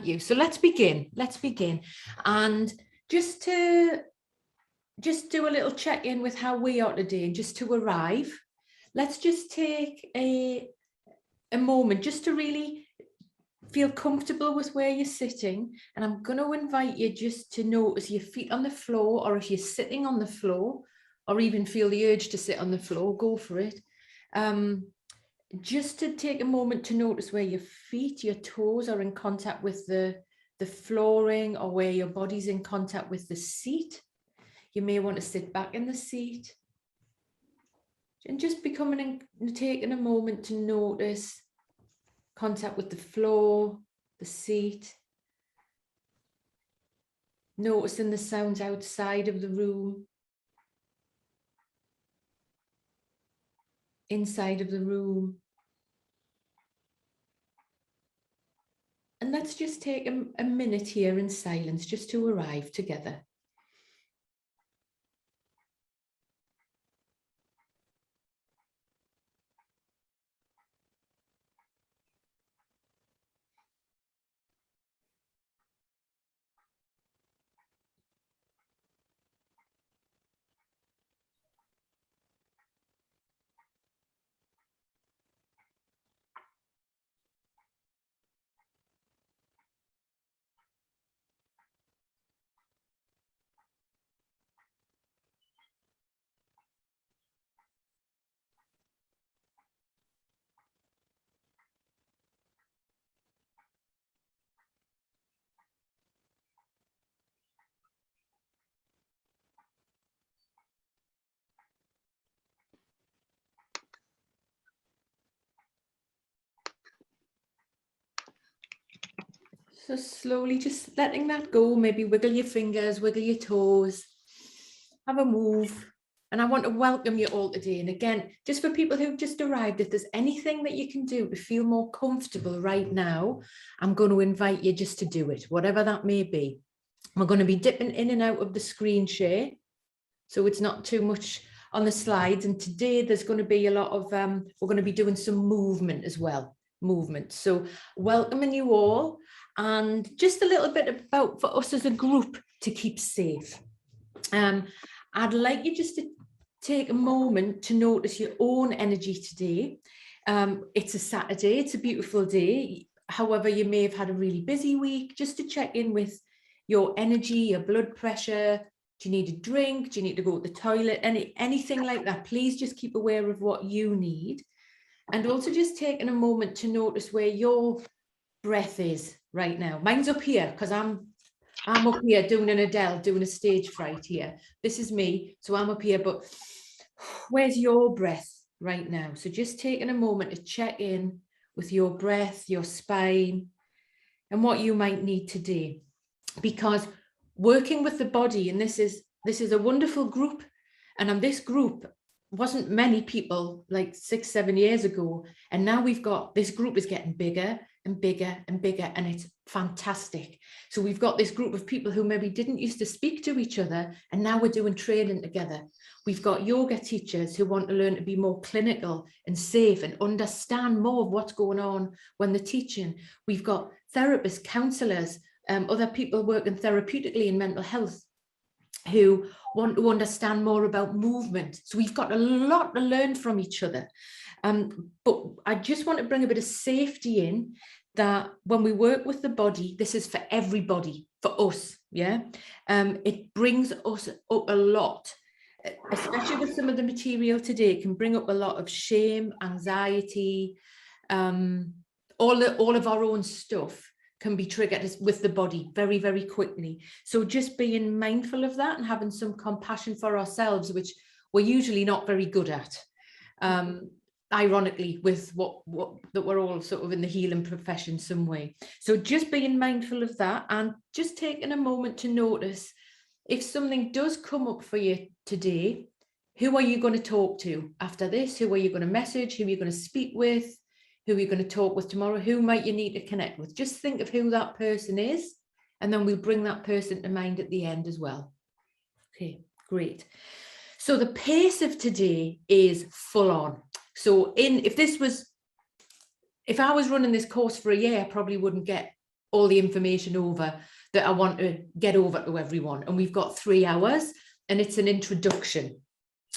you. So let's begin. And just do a little check-in with how we are today, just to arrive. Let's just take a moment just to really feel comfortable with where you're sitting. And I'm going to invite you just to notice your feet on the floor, or if you're sitting on the floor, or even feel the urge to sit on the floor, go for it. Just to take a moment to notice where your feet, your toes are in contact with the flooring, or where your body's in contact with the seat. You may want to sit back in the seat. And just taking a moment to notice contact with the floor, the seat. Noticing the sounds outside of the room, inside of the room. And let's just take a minute here in silence just to arrive together. So slowly just letting that go, maybe wiggle your fingers, wiggle your toes, have a move. And I want to welcome you all today. And again, just for people who've just arrived, if there's anything that you can do to feel more comfortable right now, I'm going to invite you just to do it, whatever that may be. We're going to be dipping in and out of the screen share, so it's not too much on the slides. And today there's going to be a lot of, we're going to be doing some movement as well, So welcoming you all. And just a little bit about for us as a group to keep safe. I'd like you just to take a moment to notice your own energy today. It's a Saturday, it's a beautiful day. However, you may have had a really busy week. Just to check in with your energy, your blood pressure. Do you need a drink? Do you need to go to the toilet? Anything like that, please just keep aware of what you need. And also just taking a moment to notice where your breath is right now. Mine's up here because I'm up here doing an Adele, doing a stage fright here. This is me, so I'm up here, but where's your breath right now? So just taking a moment to check in with your breath, your spine, and what you might need today. Because working with the body, and this is a wonderful group, and on this group wasn't many people like 6-7 years ago, and now we've got, this group is getting bigger and bigger and bigger, and it's fantastic. So we've got this group of people who maybe didn't used to speak to each other, and now we're doing training together. We've got yoga teachers who want to learn to be more clinical and safe and understand more of what's going on when they're teaching. We've got therapists, counselors, other people working therapeutically in mental health who want to understand more about movement. So we've got a lot to learn from each other. But I just want to bring a bit of safety in, that when we work with the body, this is for everybody, for us, yeah? It brings us up a lot, especially with some of the material today. It can bring up a lot of shame, anxiety, all of our own stuff can be triggered with the body very, very quickly. So just being mindful of that and having some compassion for ourselves, which we're usually not very good at. Ironically, with what that we're all sort of in the healing profession some way. So just being mindful of that, and just taking a moment to notice if something does come up for you today, who are you going to talk to after this? Who are you going to message? Who are you going to speak with? Who are you going to talk with tomorrow? Who might you need to connect with? Just think of who that person is, and then we'll bring that person to mind at the end as well. Okay, great. So the pace of today is full on. So if I was running this course for a year, I probably wouldn't get all the information over that I want to get over to everyone. And we've got 3 hours and it's an introduction.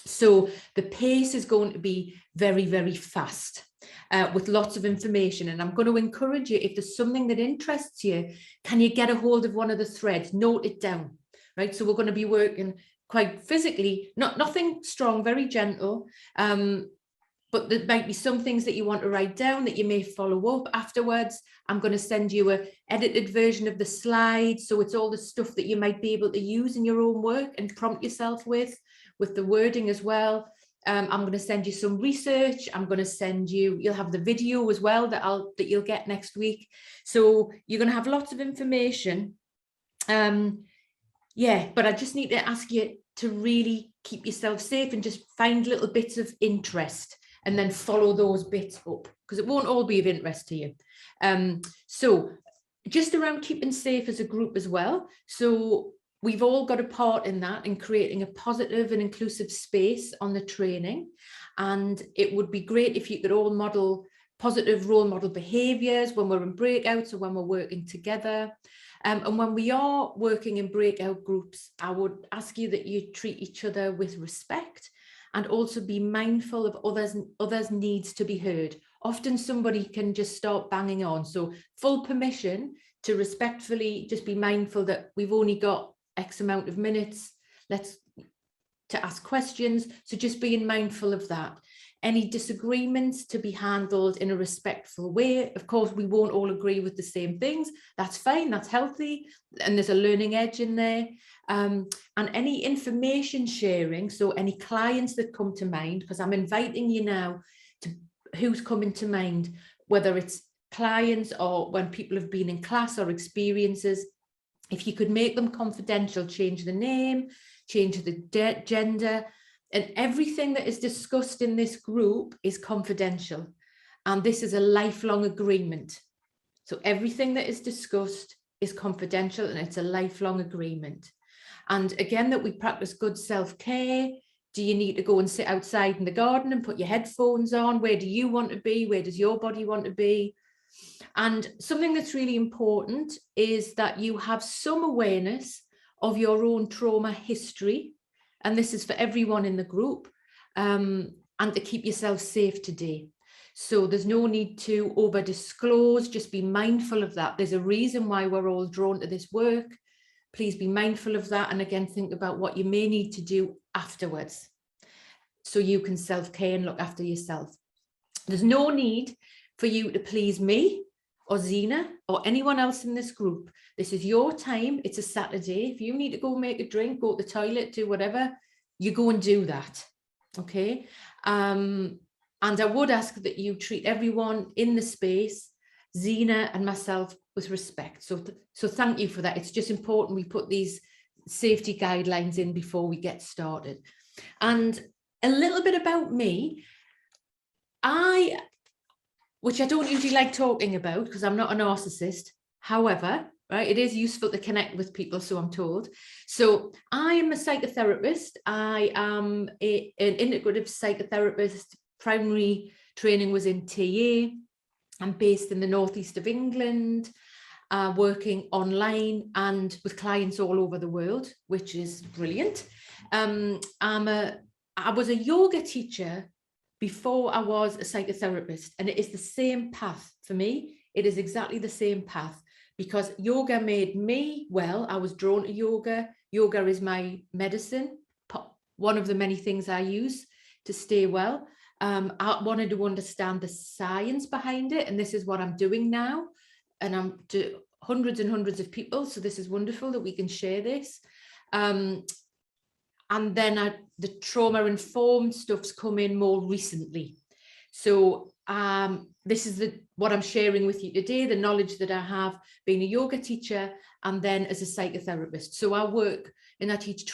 So the pace is going to be very, very fast with lots of information. And I'm going to encourage you, if there's something that interests you, can you get a hold of one of the threads, note it down, right? So we're going to be working quite physically, nothing strong, very gentle. But there might be some things that you want to write down that you may follow up afterwards. I'm going to send you an edited version of the slides. So it's all the stuff that you might be able to use in your own work and prompt yourself with the wording as well. I'm going to send you some research. I'm going to send you, you'll have the video as well that you'll get next week. So you're going to have lots of information. Yeah, but I just need to ask you to really keep yourself safe and just find little bits of interest and then follow those bits up, because it won't all be of interest to you. So just around keeping safe as a group as well. So we've all got a part in that, in creating a positive and inclusive space on the training. And it would be great if you could all model positive role model behaviours when we're in breakouts or when we're working together. And when we are working in breakout groups, I would ask you that you treat each other with respect and also be mindful of others' needs to be heard. Often somebody can just start banging on. So full permission to respectfully just be mindful that we've only got X amount of minutes to ask questions. So just being mindful of that. Any disagreements to be handled in a respectful way. Of course, we won't all agree with the same things. That's fine, that's healthy. And there's a learning edge in there. And any information sharing, so any clients that come to mind, because I'm inviting you now to who's coming to mind, whether it's clients or when people have been in class or experiences, if you could make them confidential, change the name, change the gender, and everything that is discussed in this group is confidential. And this is a lifelong agreement. So everything that is discussed is confidential and it's a lifelong agreement. And again, that we practice good self-care. Do you need to go and sit outside in the garden and put your headphones on? Where do you want to be? Where does your body want to be? And something that's really important is that you have some awareness of your own trauma history. And this is for everyone in the group, and to keep yourself safe today. So there's no need to over disclose, just be mindful of that. There's a reason why we're all drawn to this work. Please be mindful of that. And again, think about what you may need to do afterwards so you can self-care and look after yourself. There's no need for you to please me or Zena or anyone else in this group. This is your time. It's a Saturday. If you need to go make a drink, go to the toilet, do whatever, you go and do that. Okay. And I would ask that you treat everyone in the space, Zena and myself, with respect. So thank you for that. It's just important we put these safety guidelines in before we get started. And a little bit about me. Which I don't usually like talking about because I'm not a narcissist. However, right, it is useful to connect with people, so I'm told. So I am a psychotherapist. I am an integrative psychotherapist. Primary training was in TA. I'm based in the northeast of England, working online and with clients all over the world, which is brilliant. I was a yoga teacher before I was a psychotherapist, and it is the same path for me. It is exactly the same path because yoga made me well. I was drawn to yoga. Yoga is my medicine, one of the many things I use to stay well. I wanted to understand the science behind it, and this is what I'm doing now. And I'm to hundreds and hundreds of people, so this is wonderful that we can share this. And then the trauma-informed stuff's come in more recently. So this is what I'm sharing with you today, the knowledge that I have being a yoga teacher and then as a psychotherapist. So I work and I teach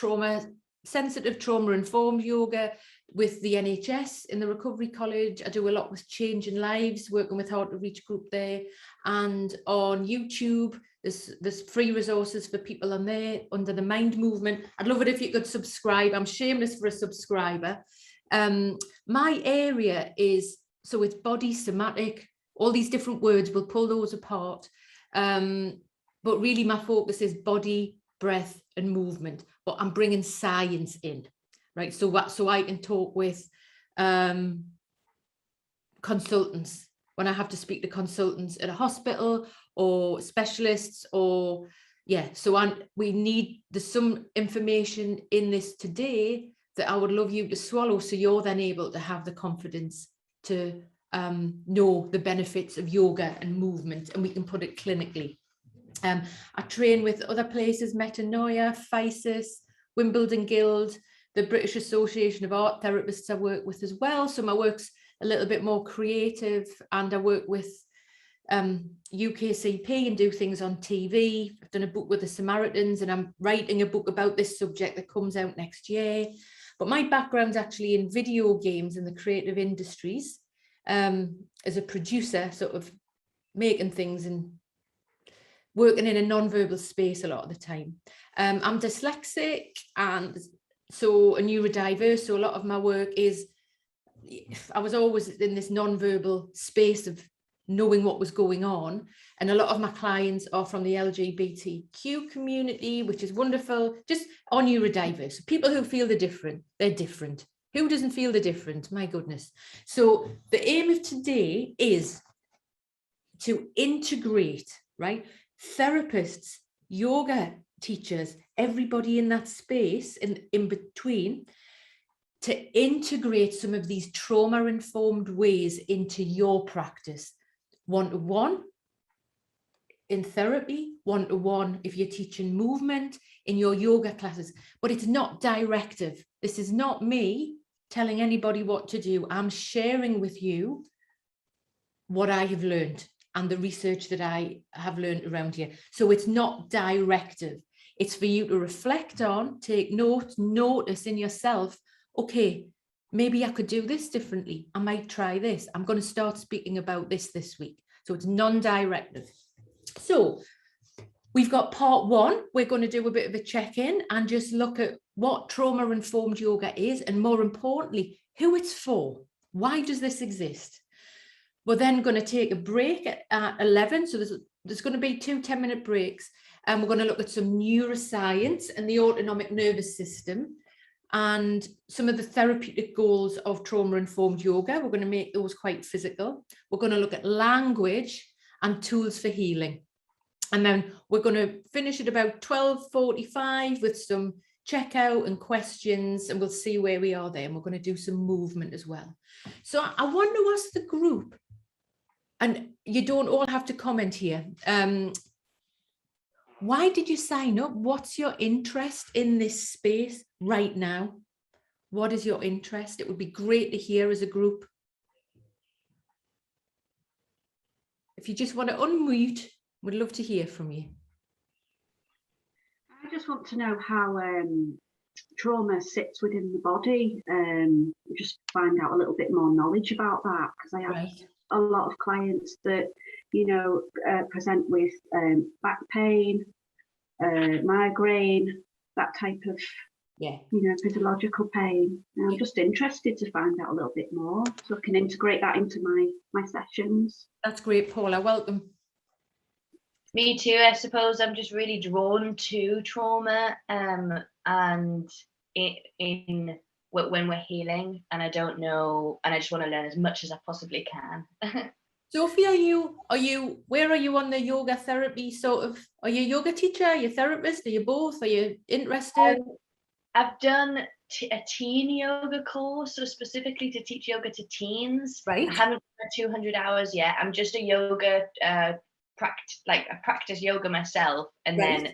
sensitive trauma-informed yoga with the NHS in the Recovery College. I do a lot with Changing Lives, working with Hard to Reach group there. And on YouTube, there's free resources for people on there under the Mind Movement. I'd love it if you could subscribe. I'm shameless for a subscriber. My area is, so it's body, somatic, all these different words, we'll pull those apart. But really my focus is body, breath and movement, but I'm bringing science in, right? So I can talk with consultants when I have to speak to consultants at a hospital or specialists, or there's some information in this today that I would love you to swallow, so you're then able to have the confidence to know the benefits of yoga and movement, and we can put it clinically. I train with other places, Metanoia, Fascia, Wimbledon Guild, the British Association of Art Therapists I work with as well. So my work's a little bit more creative, and I work with UKCP and do things on TV. I've done a book with the Samaritans, and I'm writing a book about this subject that comes out next year. But my background's actually in video games and the creative industries, as a producer, sort of making things and working in a non-verbal space a lot of the time. I'm dyslexic and so a neurodiverse, so a lot of my work is, I was always in this non-verbal space of knowing what was going on, and a lot of my clients are from the LGBTQ community, which is wonderful, just are neurodiverse, people who feel they're different. Who doesn't feel they're different? My goodness. So the aim of today is to integrate, right? Therapists, yoga teachers, everybody in that space in between, to integrate some of these trauma-informed ways into your practice. One-to-one in therapy, one-to-one if you're teaching movement in your yoga classes, but it's not directive. This is not me telling anybody what to do. I'm sharing with you what I have learned and the research that I have learned around here. So it's not directive. It's for you to reflect on, take note, notice in yourself, okay, maybe I could do this differently. I might try this. I'm going to start speaking about this week. So it's non-directive. So we've got part one. We're going to do a bit of a check-in and just look at what trauma-informed yoga is, and more importantly, who it's for. Why does this exist? We're then going to take a break at 11. So there's going to be 2 10-minute breaks. And we're going to look at some neuroscience and the autonomic nervous system and some of the therapeutic goals of trauma-informed yoga. We're going to make those quite physical. We're going to look at language and tools for healing. And then we're going to finish at about 12:45 with some checkout and questions, and we'll see where we are there. And we're going to do some movement as well. So I want to ask the group, and you don't all have to comment here. Why did you sign up? What's your interest in this space right now? What is your interest? It would be great to hear as a group. If you just want to unmute, we'd love to hear from you. I just want to know how trauma sits within the body. Just find out a little bit more knowledge about that, because I have a lot of clients that, you know, present with back pain, migraine, that type of, you know, physiological pain. And I'm just interested to find out a little bit more, so I can integrate that into my sessions. That's great, Paula. Welcome. Me too, I suppose. I'm just really drawn to trauma and in when we're healing, and I don't know, and I just want to learn as much as I possibly can. Sophie, where are you on the yoga therapy sort of? Are you a yoga teacher? Are you a therapist? Are you both? Are you interested? I've done a teen yoga course, so specifically to teach yoga to teens. Right. I haven't done 200 hours yet. I'm just a yoga I practice yoga myself, and then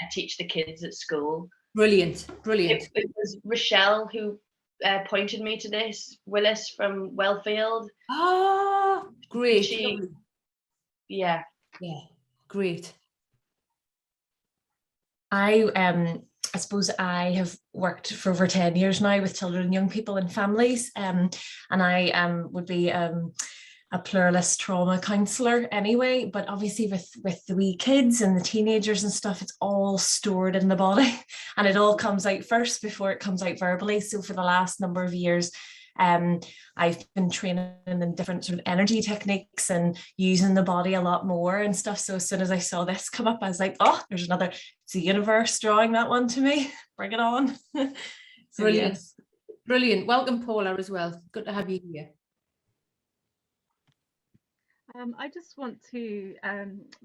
I teach the kids at school. Brilliant. It was Rochelle who pointed me to this, Willis from Wellfield. Oh, great. Yeah, great. I suppose I have worked for over 10 years now with children and young people and families, and I would be a pluralist trauma counsellor anyway, but obviously with the wee kids and the teenagers and stuff, it's all stored in the body and it all comes out first before it comes out verbally. So for the last number of years, I've been training in different sort of energy techniques and using the body a lot more and stuff. So as soon as I saw this come up, I was like, oh, there's another, it's the universe drawing that one to me. Bring it on. So, brilliant. yes. Brilliant. Welcome, Paula, as well. Good to have you here. I just want to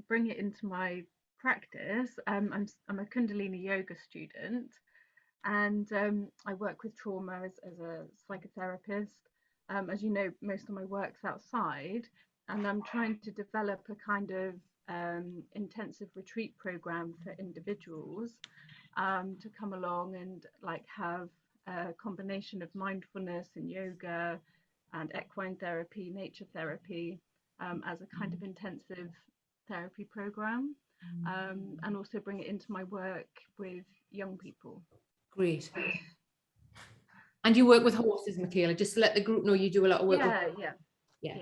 bring it into my practice. I'm a Kundalini yoga student, and I work with trauma as a psychotherapist. As you know, most of my work's outside, and I'm trying to develop a kind of intensive retreat program for individuals to come along and like have a combination of mindfulness and yoga and equine therapy, nature therapy, as a kind of intensive therapy program, and also bring it into my work with young people. Great. And you work with horses, Michaela, just to let the group know you do a lot of work with. Yeah.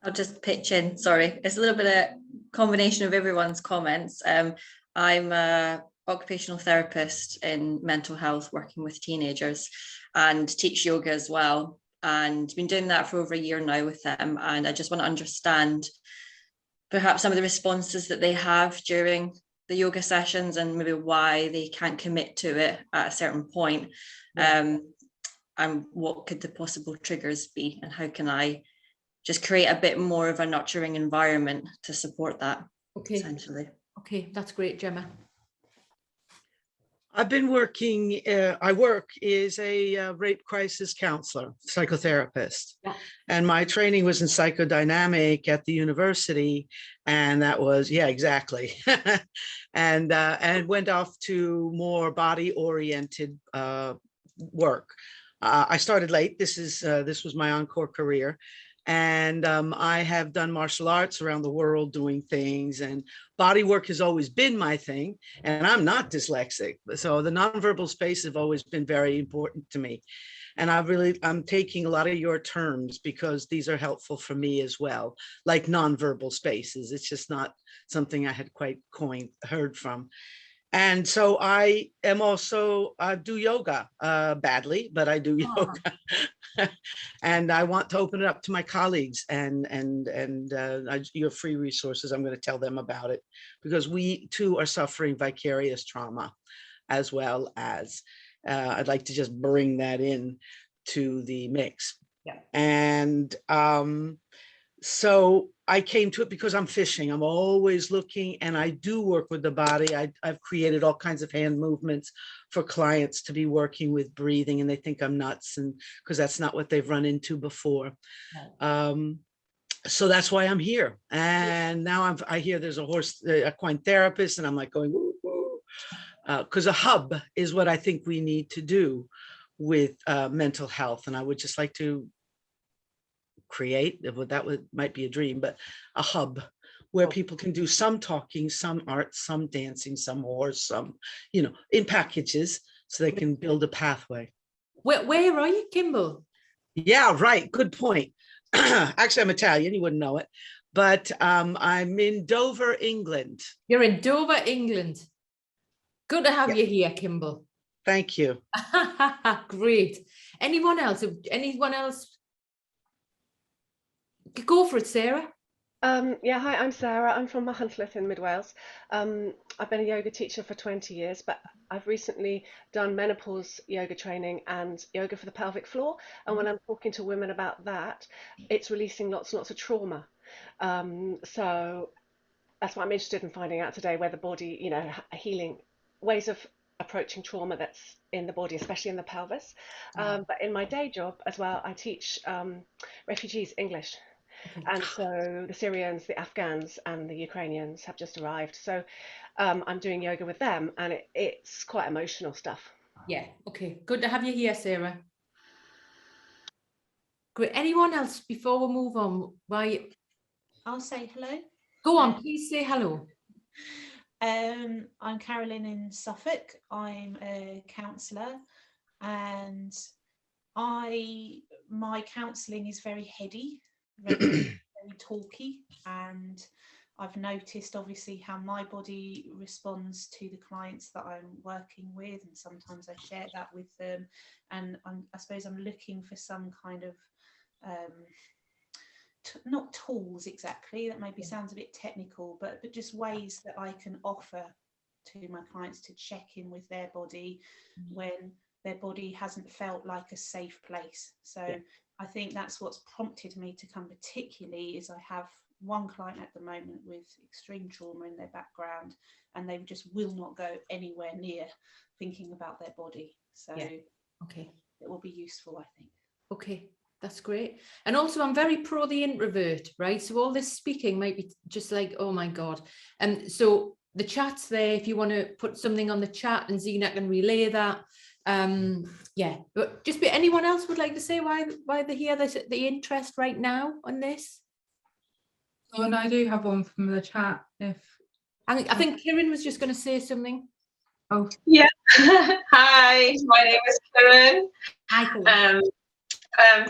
I'll just pitch in, sorry. It's a little bit of combination of everyone's comments. I'm a occupational therapist in mental health, working with teenagers, and teach yoga as well. And been doing that for over a year now with them. And I just want to understand perhaps some of the responses that they have during the yoga sessions and maybe why they can't commit to it at a certain point. And what could the possible triggers be, and how can I just create a bit more of a nurturing environment to support that, essentially. Okay, that's great, Gemma. I've been working, I work as a rape crisis counselor, psychotherapist. Yeah. And my training was in psychodynamic at the university. And that was, yeah, exactly. and went off to more body-oriented work. I started late. This was my encore career. And I have done martial arts around the world doing things, and body work has always been my thing. And I'm not dyslexic. So the nonverbal space have always been very important to me. And I'm taking a lot of your terms because these are helpful for me as well, like nonverbal spaces. It's just not something I had quite heard from. And so I am also, do yoga badly, but I do yoga. And I want to open it up to my colleagues and your free resources. I'm going to tell them about it because we too are suffering vicarious trauma, as well as I'd like to just bring that in to the mix. Yeah. And so I came to it because I'm fishing. I'm always looking, and I do work with the body. I've created all kinds of hand movements for clients to be working with breathing, and they think I'm nuts, and because that's not what they've run into before. No. So that's why I'm here. And now I hear there's a equine therapist, and I'm like going, woo, woo. Because a hub is what I think we need to do with mental health. And I would just like to create, might be a dream, but a hub where people can do some talking, some art, some dancing, some horse, some, in packages, so they can build a pathway. Where are you, Kimball? Yeah, right. Good point. Actually, I'm Italian. You wouldn't know it, but I'm in Dover, England. You're in Dover, England. Good to have you here, Kimball. Thank you. Great. Anyone else? Go for it, Sarah. Yeah, hi, I'm Sarah. I'm from Machynlleth in Mid Wales. I've been a yoga teacher for 20 years, but I've recently done menopause yoga training and yoga for the pelvic floor. And when I'm talking to women about that, it's releasing lots and lots of trauma. So that's why I'm interested in finding out today where the body, healing ways of approaching trauma that's in the body, especially in the pelvis. But in my day job as well, I teach refugees English. And so the Syrians, the Afghans and the Ukrainians have just arrived. So I'm doing yoga with them, and it's quite emotional stuff. Yeah, okay. Good to have you here, Sarah. Great. Anyone else before we move on? I'll say hello. Go on, please say hello. I'm Carolyn in Suffolk. I'm a counsellor, and my counselling is very heady, very talky, and I've noticed obviously how my body responds to the clients that I'm working with, and sometimes I share that with them, and I suppose I'm looking for some kind of not tools exactly, that maybe sounds a bit technical, but just ways that I can offer to my clients to check in with their body when their body hasn't felt like a safe place. So I think that's what's prompted me to come, particularly is I have one client at the moment with extreme trauma in their background, and they just will not go anywhere near thinking about their body. So okay, it will be useful, I think. Okay, that's great. And also I'm very pro the introvert, right? So all this speaking might be just like, oh my God. And so the chat's there if you want to put something on the chat, and Zena can relay that. Yeah, but just anyone else would like to say why they're here, the interest right now on this? Oh, and I do have one from the chat. I think Kieran was just going to say something. Oh yeah. Hi, my name is Kieran. Hi, Kieran.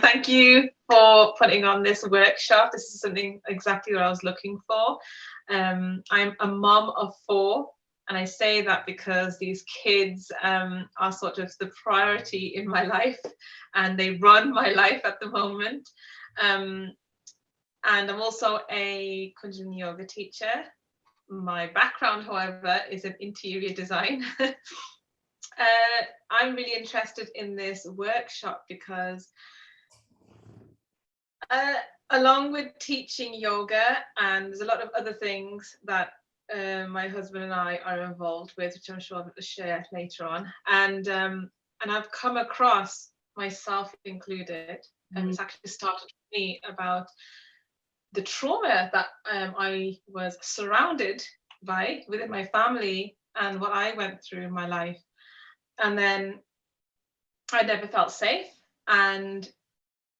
Thank you for putting on this workshop. This is something exactly what I was looking for. I'm a mom of 4, and I say that because these kids are sort of the priority in my life, and they run my life at the moment. And I'm also a Kundalini yoga teacher. My background, however, is in interior design. I'm really interested in this workshop because along with teaching yoga, and there's a lot of other things that my husband and I are involved with, which I'm sure I'll share later on. And I've come across, myself included, and it's actually started with me, about the trauma that I was surrounded by within my family and what I went through in my life. And then I never felt safe. And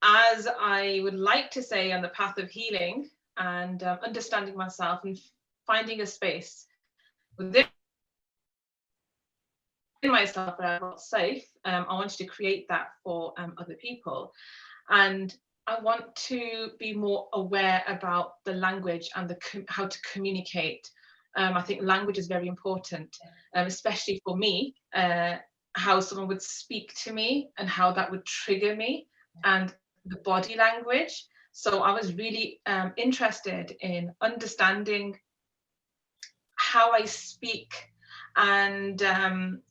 as I would like to say, on the path of healing and understanding myself and finding a space within myself that I felt safe, I wanted to create that for other people. And I want to be more aware about the language and how to communicate. I think language is very important, especially for me, how someone would speak to me and how that would trigger me, and the body language. So I was really interested in understanding how I speak, and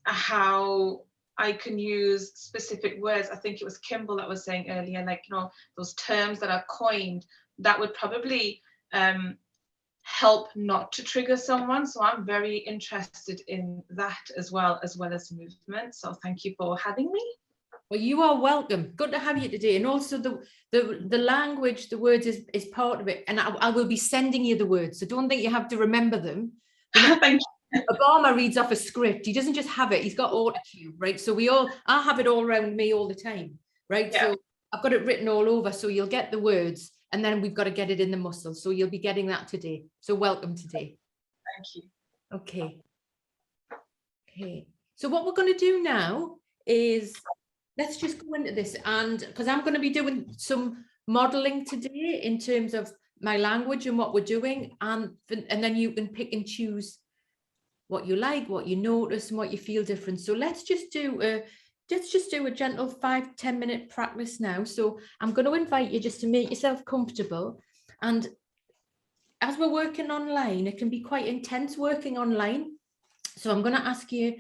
how I can use specific words. I think it was Kimball that was saying earlier, like, those terms that are coined that would probably help not to trigger someone. So I'm very interested in that as well as movement. So thank you for having me. Well, you are welcome. Good to have you today. And also the language, the words is part of it. And I will be sending you the words. So don't think you have to remember them. Thank you. Obama reads off a script. He doesn't just have it. He's got autocue, right? So I have it all around me all the time, right? Yeah. So I've got it written all over. So you'll get the words, and then we've got to get it in the muscle. So you'll be getting that today. So welcome today. Thank you. Okay. Okay. So what we're going to do now is, let's just go into this, and because I'm going to be doing some modeling today in terms of my language and what we're doing, and then you can pick and choose what you like, what you notice, and what you feel different. So let's just do a gentle 5-10 minute practice now. So I'm going to invite you just to make yourself comfortable. And as we're working online, it can be quite intense working online. So I'm going to ask you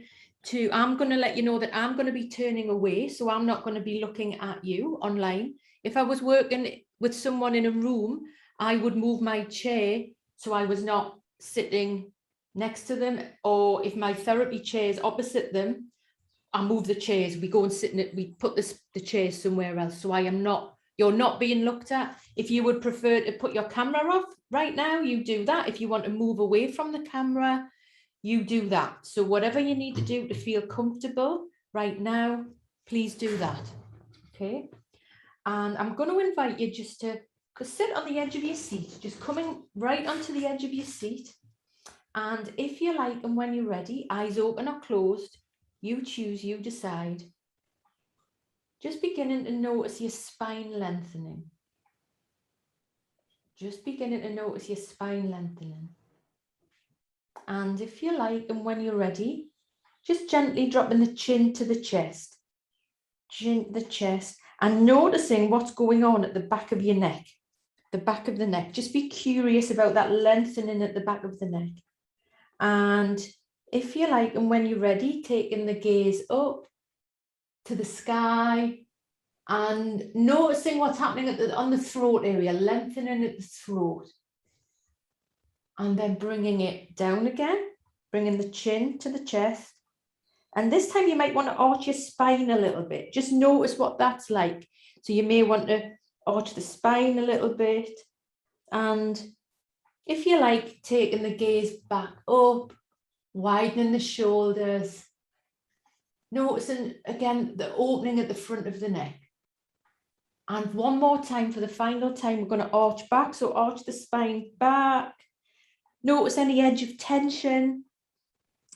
I'm going to let you know that I'm going to be turning away. So I'm not going to be looking at you online. If I was working with someone in a room, I would move my chair so I was not sitting next to them. Or if my therapy chair is opposite them, I move the chairs. We go and sit in it. We put the chairs somewhere else. So you're not being looked at. If you would prefer to put your camera off right now, you do that. If you want to move away from the camera, you do that. So whatever you need to do to feel comfortable right now, please do that. Okay. And I'm going to invite you just to sit on the edge of your seat, just coming right onto the edge of your seat. And if you like, and when you're ready, eyes open or closed, you choose, you decide. Just beginning to notice your spine lengthening. just beginning to notice your spine lengthening. And if you like, and when you're ready, just gently dropping the chin to the chest, chin to the chest, and noticing what's going on at the back of your neck, the back of the neck. Just be curious about that lengthening at the back of the neck. And if you like, and when you're ready, taking the gaze up to the sky and noticing what's happening on the throat area, lengthening at the throat. And then bringing it down again, bringing the chin to the chest. And this time you might want to arch your spine a little bit. Just notice what that's like. So you may want to arch the spine a little bit. And if you like, taking the gaze back up, widening the shoulders, noticing again the opening at the front of the neck. And one more time, for the final time, we're going to arch back. So arch the spine back. Notice any edge of tension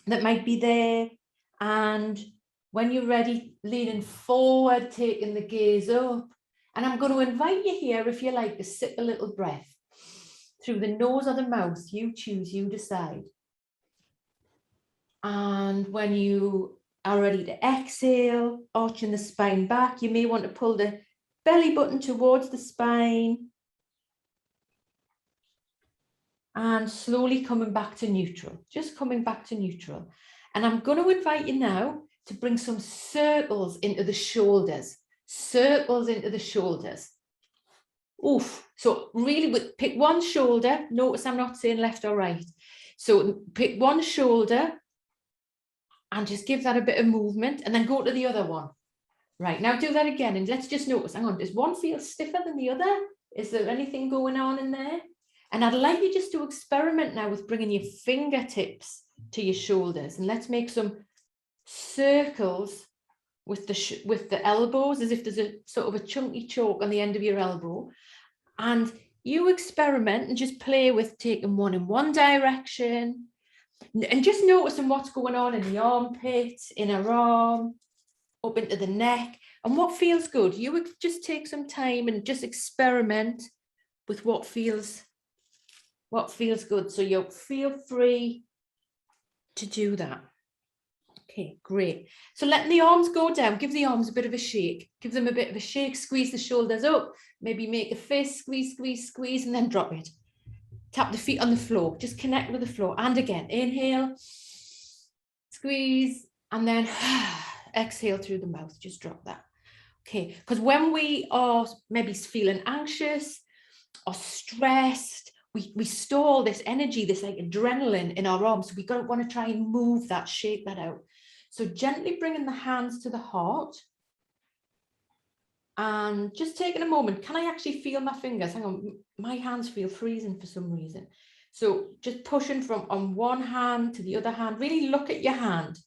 that might be there. And when you're ready, leaning forward, taking the gaze up. And I'm going to invite you here, if you like, to sip a little breath through the nose or the mouth. You choose, you decide. And when you are ready to exhale, arching the spine back, you may want to pull the belly button towards the spine. And slowly coming back to neutral, just coming back to neutral. And I'm going to invite you now to bring some circles into the shoulders, circles into the shoulders. Oof. So really pick one shoulder. Notice I'm not saying left or right. So pick one shoulder and just give that a bit of movement and then go to the other one. Right, now do that again and let's just notice, hang on, does one feel stiffer than the other? Is there anything going on in there? And I'd like you just to experiment now with bringing your fingertips to your shoulders, and let's make some circles with the elbows, as if there's a sort of a chunky chalk on the end of your elbow. And you experiment and just play with taking one in one direction and just noticing what's going on in the armpits, inner arm, up into the neck, and what feels good. You would just take some time and just experiment with what feels good. So you'll feel free to do that. Okay, great. So letting the arms go down, give the arms a bit of a shake. Give them a bit of a shake, squeeze the shoulders up, maybe make a fist, squeeze, squeeze, squeeze, and then drop it. Tap the feet on the floor, just connect with the floor. And again, inhale, squeeze, and then exhale through the mouth, just drop that. Okay, because when we are maybe feeling anxious or stressed, we store this energy, this like adrenaline in our arms. So we don't want to try and move that, shake that out. So gently bringing the hands to the heart and just taking a moment. Can I actually feel my fingers? Hang on, my hands feel freezing for some reason. So just pushing from on one hand to the other hand. Really look at your hand.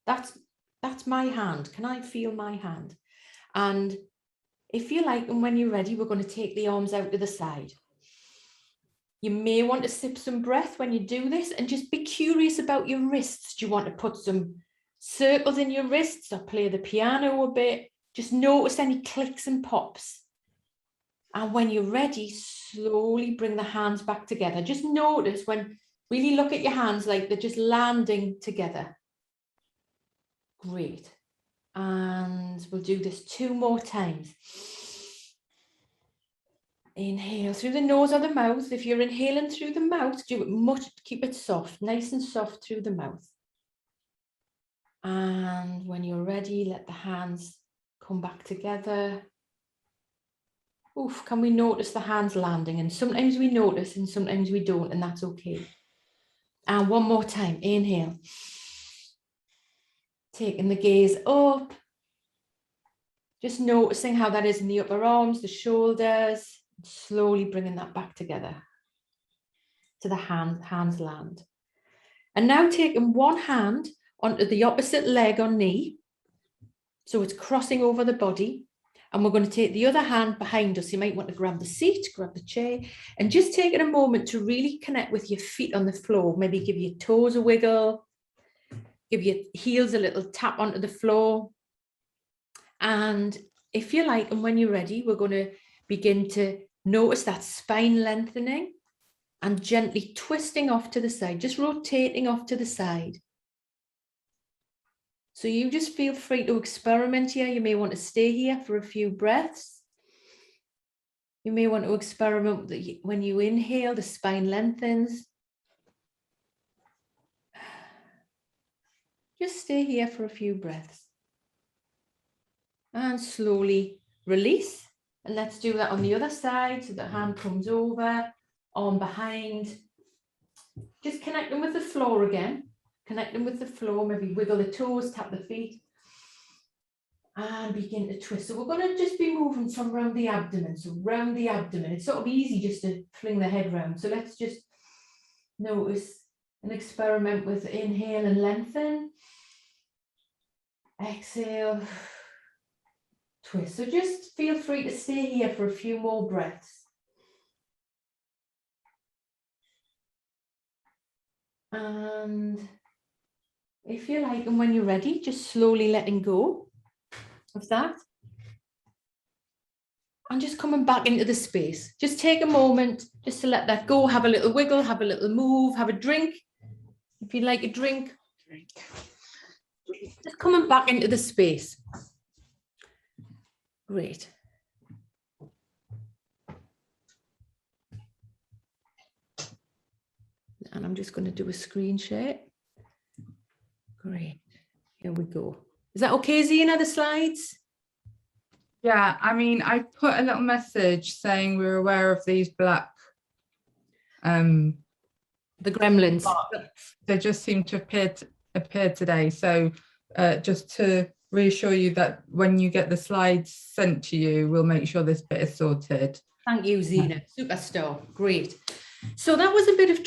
That's my hand. Can I feel my hand? And if you like, and when you're ready, we're going to take the arms out to the side. You may want to sip some breath when you do this and just be curious about your wrists. Do you want to put some circles in your wrists or play the piano a bit? Just notice any clicks and pops. And when you're ready, slowly bring the hands back together. Just notice when, really look at your hands like they're just landing together. Great. And we'll do this 2 more times. Inhale through the nose or the mouth. If you're inhaling through the mouth, do it keep it soft, nice and soft through the mouth. And when you're ready, let the hands come back together. Oof, can we notice the hands landing? And sometimes we notice and sometimes we don't, and that's okay. And one more time, inhale. Taking the gaze up. Just noticing how that is in the upper arms, the shoulders. Slowly bringing that back together to the hands land. And now taking one hand onto the opposite leg or knee. So it's crossing over the body. And we're going to take the other hand behind us. You might want to grab the seat, grab the chair, and just taking a moment to really connect with your feet on the floor. Maybe give your toes a wiggle, give your heels a little tap onto the floor. And if you like, and when you're ready, we're going to begin to Notice that spine lengthening and gently twisting off to the side, just rotating off to the side. So you just feel free to experiment here. You may want to stay here for a few breaths. You may want to experiment when you inhale, the spine lengthens. Just stay here for a few breaths. And slowly release. And let's do that on the other side. So the hand comes over, arm behind. Just connecting with the floor again. Connecting with the floor, maybe wiggle the toes, tap the feet. And begin to twist. So we're going to just be moving from around the abdomen. So round the abdomen. It's sort of easy just to fling the head round. So let's just notice and experiment with inhale and lengthen. Exhale. Twist. So just feel free to stay here for a few more breaths. And if you like, and when you're ready, just slowly letting go of that. And just coming back into the space. Just take a moment just to let that go. Have a little wiggle, have a little move, have a drink. If you like a drink. Just coming back into the space. Great. And I'm just going to do a screen share. Great. Here we go. Is that okay, Zena, the slides? Yeah, I mean, I put a little message saying we're aware of these black the gremlins. They just seem to appear today. So just to reassure you that when you get the slides sent to you, we'll make sure this bit is sorted. Thank you, Zena. Superstar. Great. So that was a bit of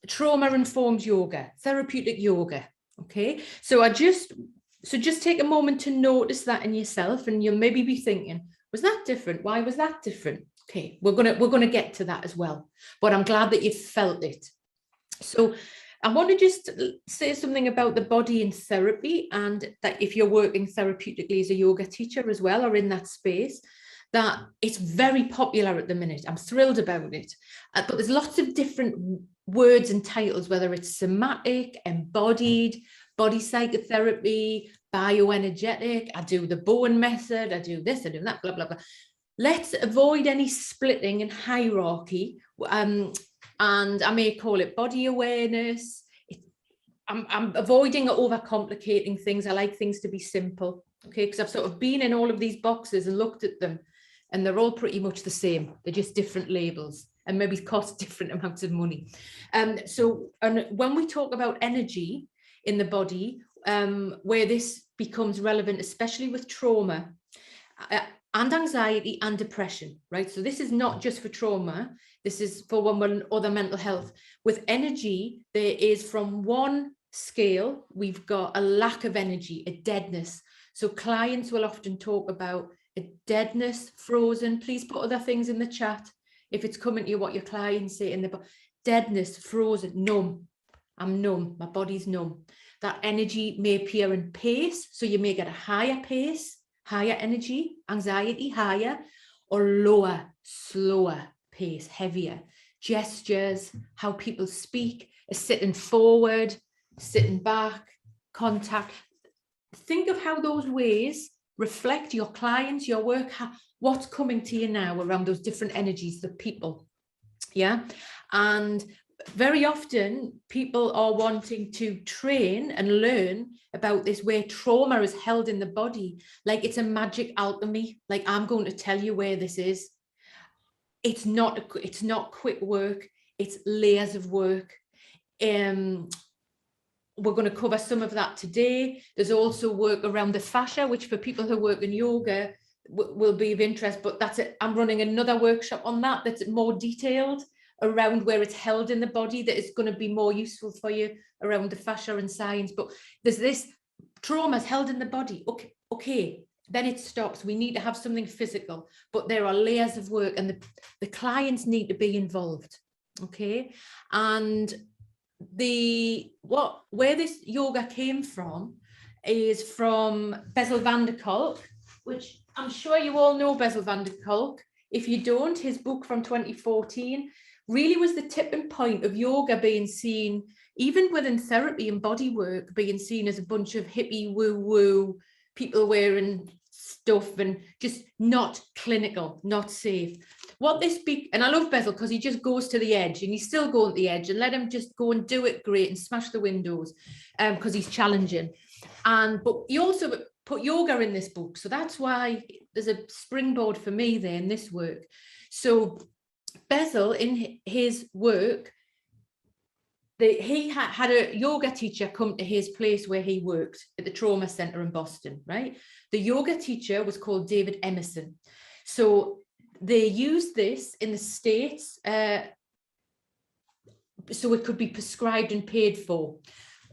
trauma-informed yoga, therapeutic yoga. Okay. So just take a moment to notice that in yourself, and you'll maybe be thinking, was that different? Why was that different? Okay, we're gonna get to that as well. But I'm glad that you felt it. So I want to just say something about the body in therapy, and that if you're working therapeutically as a yoga teacher as well, or in that space, that it's very popular at the minute. I'm thrilled about it. But there's lots of different words and titles, whether it's somatic, embodied, body psychotherapy, bioenergetic, I do the Bowen method, I do this, I do that, blah, blah, blah. Let's avoid any splitting and hierarchy. And I may call it body awareness. I'm avoiding overcomplicating things. I like things to be simple, okay? Because I've sort of been in all of these boxes and looked at them, and they're all pretty much the same. They're just different labels and maybe cost different amounts of money. So when we talk about energy in the body, where this becomes relevant, especially with trauma and anxiety and depression, right? So this is not just for trauma. This is for one other mental health. With energy, there is, from one scale, we've got a lack of energy, a deadness. So clients will often talk about a deadness, frozen. Please put other things in the chat if it's coming to you, what your clients say in the deadness, frozen, numb. I'm numb, my body's numb. That energy may appear in pace. So you may get a higher pace, higher energy, anxiety, higher, or lower, slower pace, heavier. Gestures, how people speak, sitting forward, sitting back, contact. Think of how those ways reflect your clients, your work, what's coming to you now around those different energies, the people. Yeah. And very often people are wanting to train and learn about this, where trauma is held in the body, like it's a magic alchemy. Like, I'm going to tell you where this is. It's not quick work. It's layers of work. We're going to cover some of that today. There's also work around the fascia, which for people who work in yoga will be of interest, but that's it. I'm running another workshop on that that's more detailed around where it's held in the body, that is going to be more useful for you around the fascia and science. But there's this trauma is held in the body. Okay, then it stops. We need to have something physical, but there are layers of work, and the clients need to be involved. Okay, and where this yoga came from is from Bessel van der Kolk, which I'm sure you all know. Bessel van der Kolk if you don't, his book from 2014 really was the tipping point of yoga being seen, even within therapy and body work, being seen as a bunch of hippie woo-woo people wearing stuff and just not clinical, not safe. What this big, and I love Bezel because he just goes to the edge, and he's still going to the edge, and let him just go and do it great and smash the windows, because he's challenging. But he also put yoga in this book, so that's why there's a springboard for me there in this work. So Bezel, in his work, he had a yoga teacher come to his place where he worked at the trauma center in Boston, right? The yoga teacher was called David Emerson. So they used this in the States, so it could be prescribed and paid for.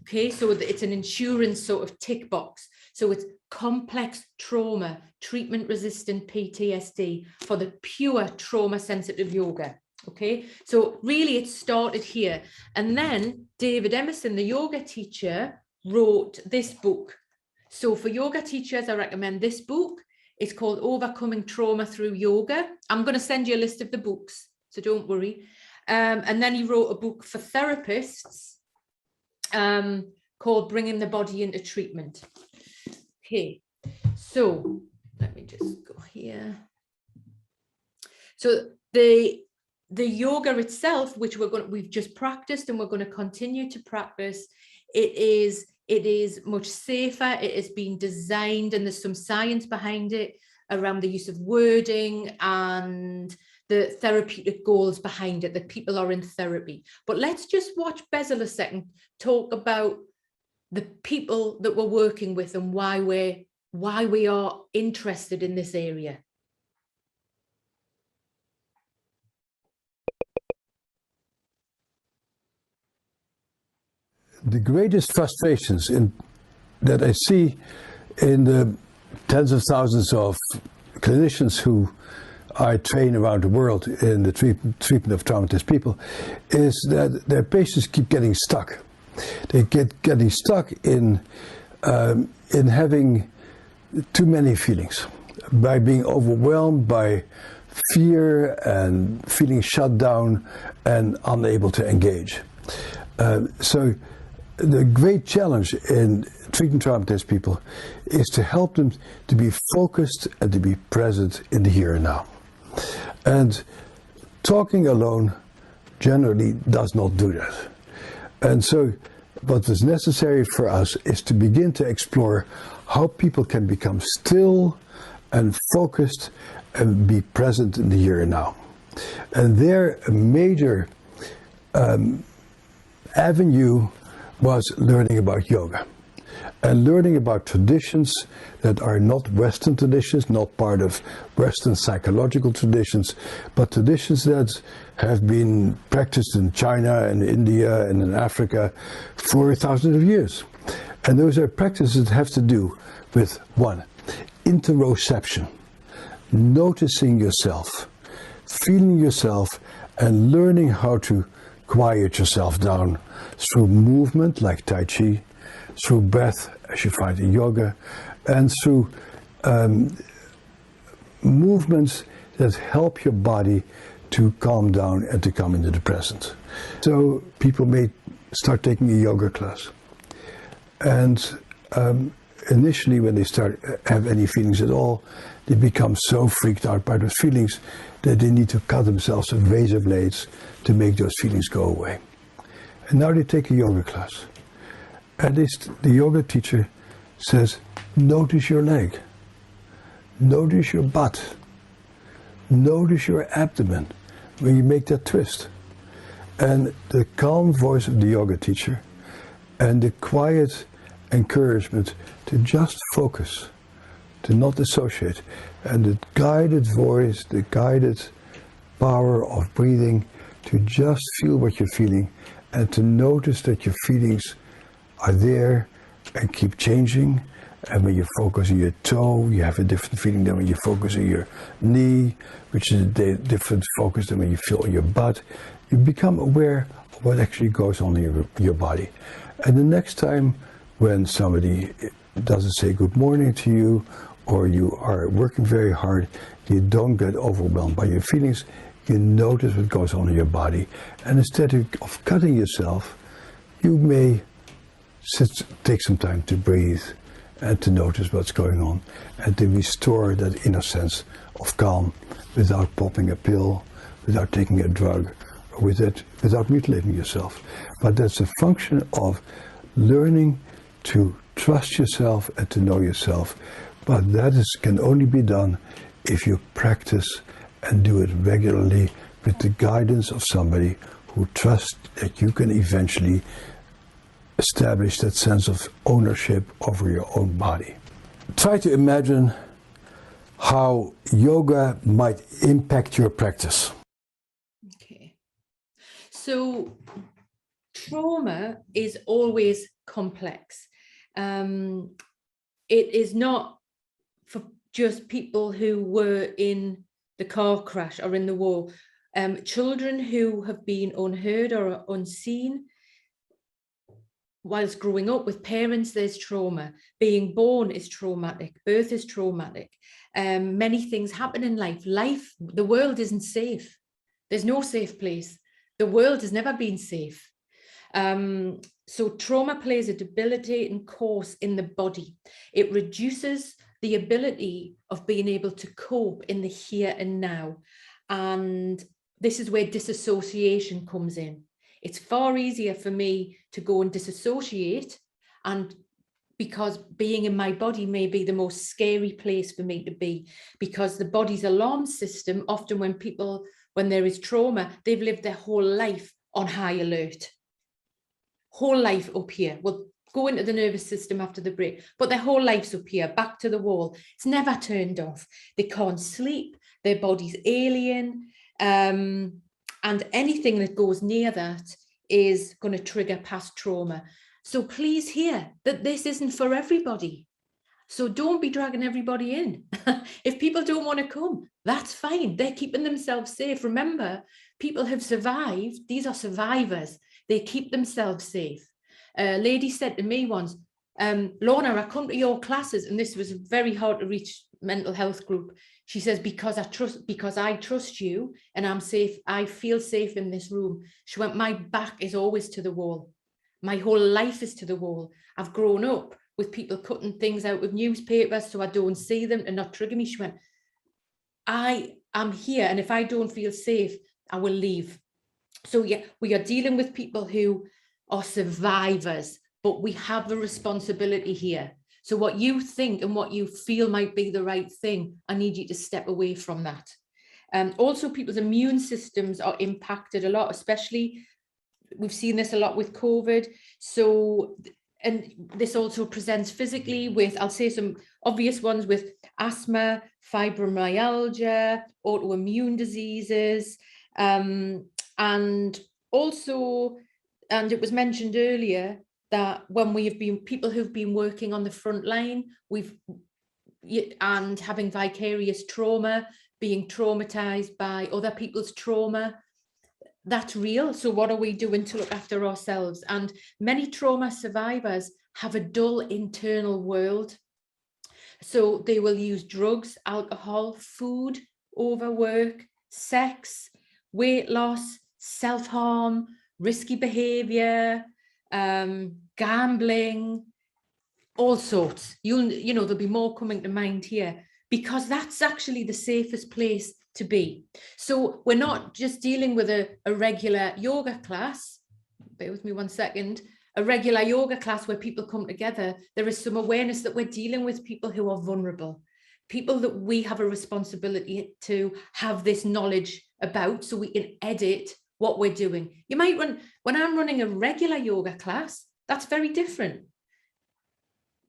Okay, so it's an insurance sort of tick box. So it's complex trauma, treatment-resistant PTSD for the pure trauma-sensitive yoga. Okay, so really it started here. And then David Emerson, the yoga teacher, wrote this book. So for yoga teachers, I recommend this book. It's called Overcoming Trauma Through Yoga. I'm going to send you a list of the books, so don't worry. And then he wrote a book for therapists called Bringing the Body into Treatment. Okay, so let me just go here. So the yoga itself, which we've just practiced and we're going to continue to practice, it is much safer. It has been designed, and there's some science behind it around the use of wording and the therapeutic goals behind it, that people are in therapy. But let's just watch Bezel a second talk about the people that we're working with and why we are interested in this area. The greatest frustrations that I see in the tens of thousands of clinicians who I train around the world in the treatment of traumatized people is that their patients keep getting stuck. They getting stuck in having too many feelings, by being overwhelmed by fear and feeling shut down and unable to engage. So the great challenge in treating traumatized people is to help them to be focused and to be present in the here and now. And talking alone generally does not do that. And so what is necessary for us is to begin to explore how people can become still and focused and be present in the here and now. And there, a major avenue was learning about yoga and learning about traditions that are not Western traditions, not part of Western psychological traditions, but traditions that have been practiced in China and India and in Africa for thousands of years. And those are practices that have to do with, one, interoception, noticing yourself, feeling yourself, and learning how to quiet yourself down through movement like Tai Chi, through breath as you find in yoga, and through movements that help your body to calm down and to come into the present. So people may start taking a yoga class, and initially when they have any feelings at all, they become so freaked out by those feelings that they need to cut themselves with razor blades to make those feelings go away. And now they take a yoga class. And the yoga teacher says, notice your leg, notice your butt, notice your abdomen when you make that twist. And the calm voice of the yoga teacher and the quiet encouragement to just focus, to not dissociate, and the guided voice, the guided power of breathing, to just feel what you're feeling and to notice that your feelings are there and keep changing. And when you focus on your toe, you have a different feeling than when you focus on your knee, which is a different focus than when you feel on your butt. You become aware of what actually goes on in your body. And the next time when somebody doesn't say good morning to you, or you are working very hard, You don't get overwhelmed by your feelings. You notice what goes on in your body. And instead of cutting yourself, you may take some time to breathe and to notice what's going on and to restore that inner sense of calm without popping a pill, without taking a drug, or without mutilating yourself. But that's a function of learning to trust yourself and to know yourself. But that can only be done if you practice and do it regularly with the guidance of somebody who trusts that you can eventually establish that sense of ownership over your own body. Try to imagine how yoga might impact your practice. Okay. So trauma is always complex. It is not for just people who were in the car crash or in the war. Children who have been unheard or unseen whilst growing up with parents, there's trauma. Being born is traumatic. Birth is traumatic. Many things happen in life. The world isn't safe. There's no safe place. The world has never been safe. So trauma plays a debilitating course in the body. It reduces the ability of being able to cope in the here and now. And this is where disassociation comes in. It's far easier for me to go and disassociate, and because being in my body may be the most scary place for me to be, because the body's alarm system, often when there is trauma, they've lived their whole life on high alert. Whole life up here. We'll go into the nervous system after the break, but their whole life's up here, back to the wall. It's never turned off. They can't sleep. Their body's alien. And anything that goes near that is going to trigger past trauma. So please hear that this isn't for everybody. So don't be dragging everybody in. If people don't want to come, that's fine. They're keeping themselves safe. Remember, people have survived. These are survivors. They keep themselves safe. A lady said to me once, Lorna, I come to your classes, and this was a very hard to reach mental health group. She says, because I trust you and I'm safe, I feel safe in this room. She went, my back is always to the wall. My whole life is to the wall. I've grown up with people cutting things out of newspapers so I don't see them and not trigger me. She went, I am here, and if I don't feel safe, I will leave. So yeah, we are dealing with people who are survivors, but we have a responsibility here. So what you think and what you feel might be the right thing, I need you to step away from that. Also, people's immune systems are impacted a lot, especially, we've seen this a lot with COVID. So, and this also presents physically with, I'll say some obvious ones, with asthma, fibromyalgia, autoimmune diseases, and also, and it was mentioned earlier, that when we have been people who've been working on the front line, and having vicarious trauma, being traumatized by other people's trauma, that's real. So what are we doing to look after ourselves? And many trauma survivors have a dull internal world. So they will use drugs, alcohol, food, overwork, sex, weight loss, self-harm, risky behavior, gambling, all sorts. You know, there'll be more coming to mind here, because that's actually the safest place to be. So we're not just dealing with a regular yoga class. Bear with me one second. A regular yoga class where people come together. There is some awareness that we're dealing with people who are vulnerable, people that we have a responsibility to have this knowledge about, so we can edit what we're doing. You might when I'm running a regular yoga class, that's very different.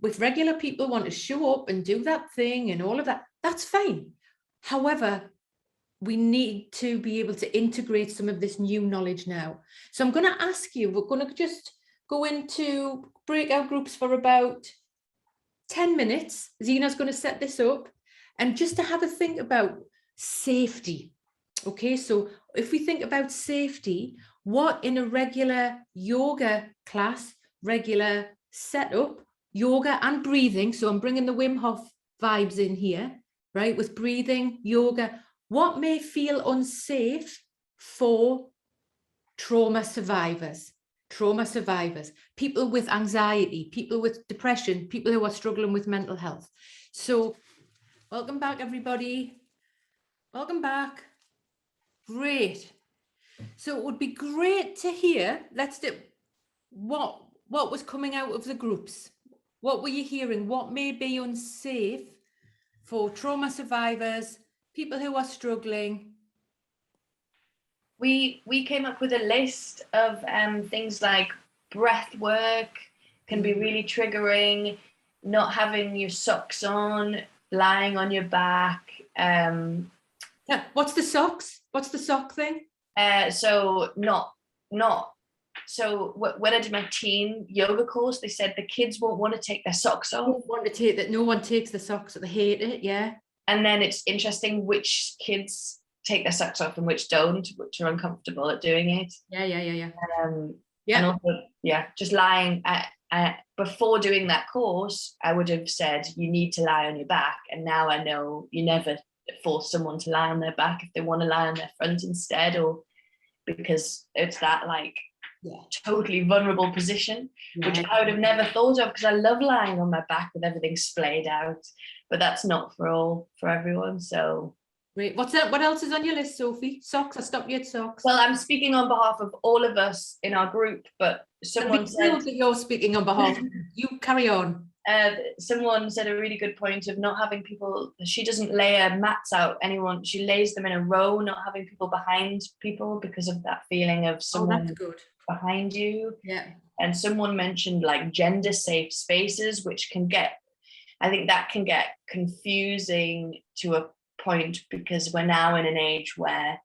With regular people want to show up and do that thing and all of that, that's fine. However, we need to be able to integrate some of this new knowledge now. So I'm going to ask you, we're going to just go into breakout groups for about 10 minutes. Zina's going to set this up, and just to have a think about safety. Okay, so if we think about safety, what in a regular yoga class, regular setup, yoga and breathing, so I'm bringing the Wim Hof vibes in here, right? With breathing, yoga, what may feel unsafe for trauma survivors, people with anxiety, people with depression, people who are struggling with mental health. So welcome back, everybody. Welcome back. Great. So it would be great to hear, let's do, what was coming out of the groups? What were you hearing? What may be unsafe for trauma survivors, people who are struggling? We came up with a list of things like breath work can be really triggering, not having your socks on, lying on your back. What's the socks? What's the sock thing? So when I did my teen yoga course, they said the kids won't want to take their socks off. Don't want to take that. No one takes the socks. They hate it. Yeah. And then it's interesting which kids take their socks off and which don't, which are uncomfortable at doing it. Yeah. And also, just lying before doing that course, I would have said you need to lie on your back, and now I know you never force someone to lie on their back if they want to lie on their front instead, or because it's that totally vulnerable position, which I would have never thought of, because I love lying on my back with everything splayed out, but that's not for everyone. So great. What's that? What else is on your list, Sophie? Socks? I stopped you at socks. Well, I'm speaking on behalf of all of us in our group, but someone said that you're speaking on behalf. You carry on. Someone said a really good point of not having people. She doesn't lay her mats out. She lays them in a row, not having people behind people, because of that feeling of someone behind you. Yeah. And someone mentioned like gender safe spaces, which I think that can get confusing to a point, because we're now in an age where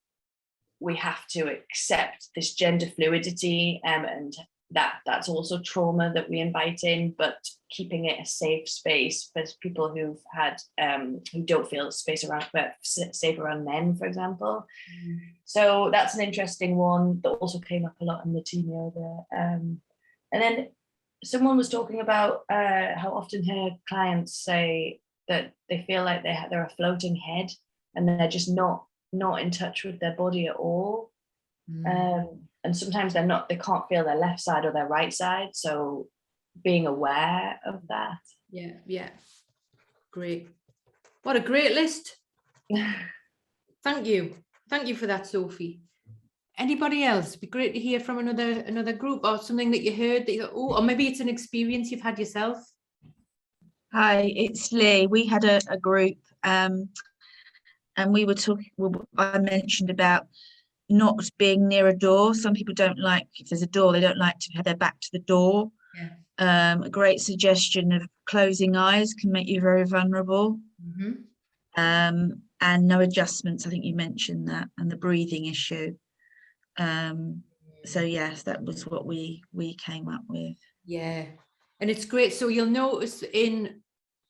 we have to accept this gender fluidity, and that's also trauma that we invite in, but keeping it a safe space for people who've had who don't feel safe around men, for example. So that's an interesting one that also came up a lot in the teen yoga. And then someone was talking about how often her clients say that they feel like they're a floating head, and they're just not in touch with their body at all. And sometimes they can't feel their left side or their right side. So being aware of that. Yeah. Great. What a great list. Thank you for that, Sophie. Anybody else? It'd be great to hear from another group, or something that you heard that you thought, or maybe it's an experience you've had yourself. Hi, it's Lee. We had a group, and we were talking. I mentioned about not being near a door. Some people don't like, if there's a door, they don't like to have their back to the door. Yeah. A great suggestion of closing eyes can make you very vulnerable. And no adjustments. I think you mentioned that, and the breathing issue. So yes, that was what we came up with. Yeah, and it's great. So you'll notice in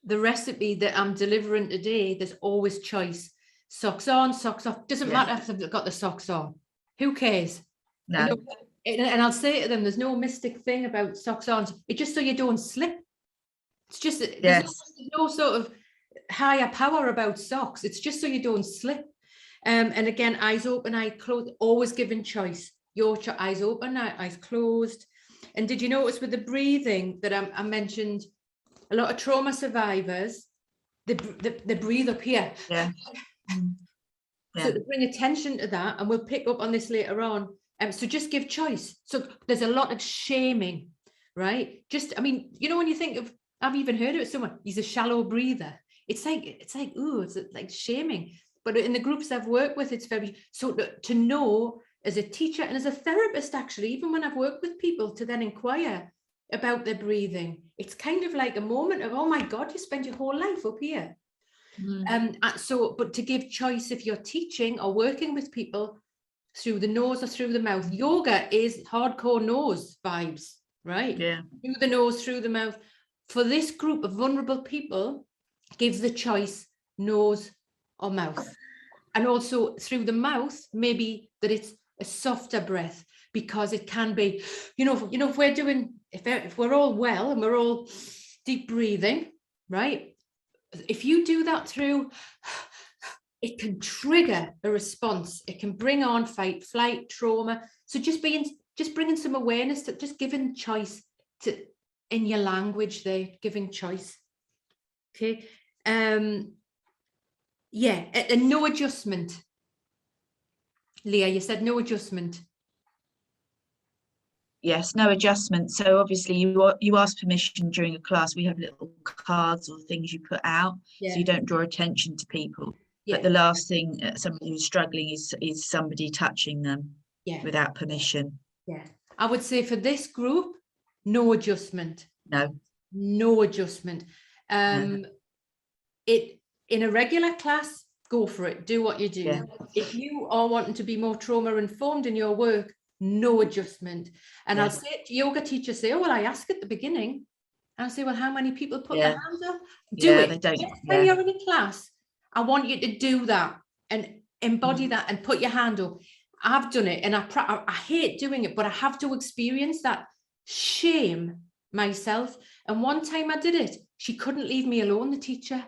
the recipe that I'm delivering today, there's always choice. Socks on, socks off. Doesn't matter if they've got the socks on. Who cares? No. And I'll say to them, there's no mystic thing about socks on. It's just so you don't slip. It's just there's no sort of higher power about socks. It's just so you don't slip. And again, eyes open, eyes closed, always given choice. Your eyes open, eyes closed. And did you notice with the breathing that I mentioned, a lot of trauma survivors, they breathe up here. Yeah. So to bring attention to that, and we'll pick up on this later on. So just give choice. So there's a lot of shaming, right? When you think of, I've even heard of it, someone, he's a shallow breather. It's like shaming. But in the groups I've worked with, it's very, so to know as a teacher and as a therapist, actually, even when I've worked with people, to then inquire about their breathing, it's kind of like a moment of, oh my God, you spend your whole life up here. But to give choice, if you're teaching or working with people through the nose or through the mouth, yoga is hardcore nose vibes, right? Yeah. Through the nose, through the mouth. For this group of vulnerable people, give the choice, nose or mouth. And also through the mouth, maybe that it's a softer breath, because it can be, if we're all well and we're all deep breathing, right? if you do that through, it can trigger a response. It can bring on fight, flight, trauma. So just bringing some awareness, to just giving choice to in your language there, giving choice. Okay. Yeah, and no adjustment. Leah, you said no adjustment. Yes, no adjustment. So obviously you ask permission during a class. We have little cards or things you put out, so you don't draw attention to people. But the last thing somebody who's struggling is somebody touching them without permission. Yeah, I would say for this group, no adjustment. No adjustment. It in a regular class, go for it. Do what you do. Yeah. If you are wanting to be more trauma informed in your work, no adjustment. And I'll say to yoga teachers, say, oh, well, I ask at the beginning. And I say, well, how many people put their hands up? Do it. They don't. Next time you're in a class, I want you to do that and embody that and put your hand up. I've done it, and I hate doing it, but I have to experience that shame myself. And one time I did it, she couldn't leave me alone, the teacher.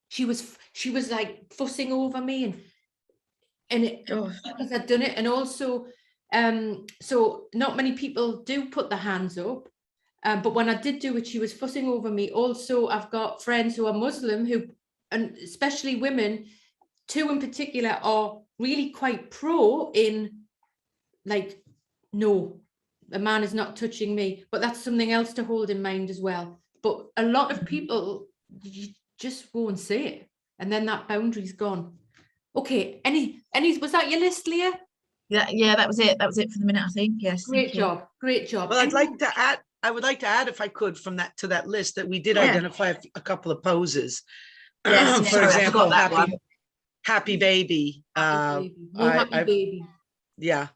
She was like fussing over me, and it, because I'd done it. And also, so not many people do put their hands up, but when I did do it, she was fussing over me. Also, I've got friends who are Muslim who, and especially women, two in particular, are really quite pro in, like, no, a man is not touching me. But that's something else to hold in mind as well. But a lot of people, you just won't say it, and then that boundary's gone. Okay, any was that your list, Leah? Yeah, that was it for the minute, I think. Yes. Great job. Well, I would like to add, if I could, from that to that list, that we did identify a couple of poses. Yes, for example, Happy happy baby. baby. Happy baby. Yeah.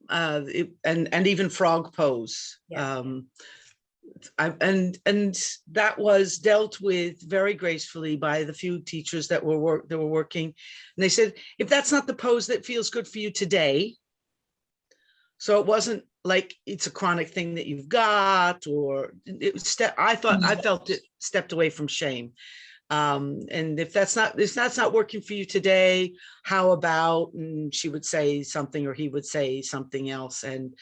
And even frog pose. Yeah. And that was dealt with very gracefully by the few teachers that were working. And they said, if that's not the pose that feels good for you today, so it wasn't like it's a chronic thing that you've got, or I felt it stepped away from shame. And if that's not working for you today, how about, and she would say something, or he would say something else, and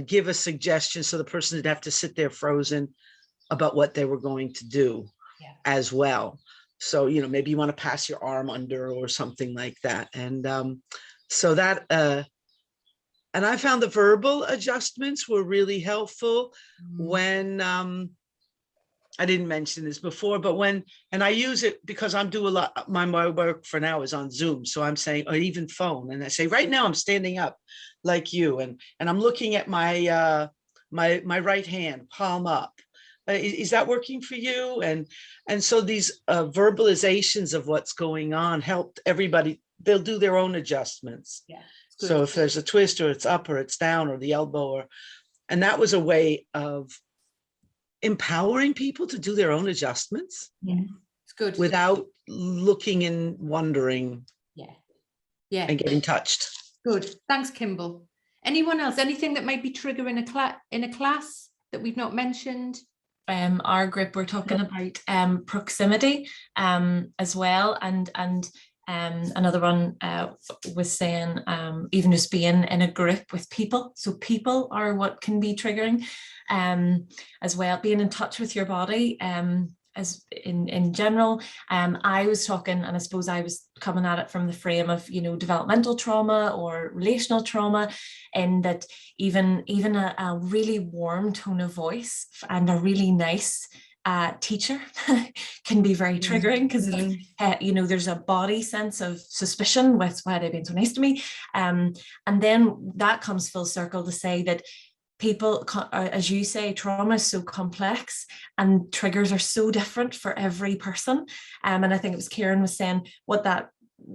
give a suggestion, so the person didn't have to sit there frozen about what they were going to do as well. So, maybe you want to pass your arm under or something like that. And so that, and I found the verbal adjustments were really helpful when, I didn't mention this before, but and I use it because I'm doing a lot, my work for now is on Zoom. So I'm saying, or even phone. And I say, right now I'm standing up like you, and I'm looking at my my right hand, palm up. Is that working for you? And so these verbalizations of what's going on helped everybody. They'll do their own adjustments. Yeah. So if there's a twist, or it's up, or it's down, or the elbow, and that was a way of empowering people to do their own adjustments. Yeah, it's good. Without looking and wondering. Yeah. And getting touched. Good. Thanks, Kimball. Anyone else? Anything that might be triggering in a class that we've not mentioned? Our group, we're talking about proximity as well, and another one was saying even just being in a group with people. So people are what can be triggering as well. Being in touch with your body as in general. I was talking, and I suppose I was coming at it from the frame of, developmental trauma or relational trauma, and that even a really warm tone of voice and a really nice teacher can be very triggering, because there's a body sense of suspicion with, why are they being so nice to me, and then that comes full circle to say that people, as you say, trauma is so complex and triggers are so different for every person, and I think it was Kieran was saying, what that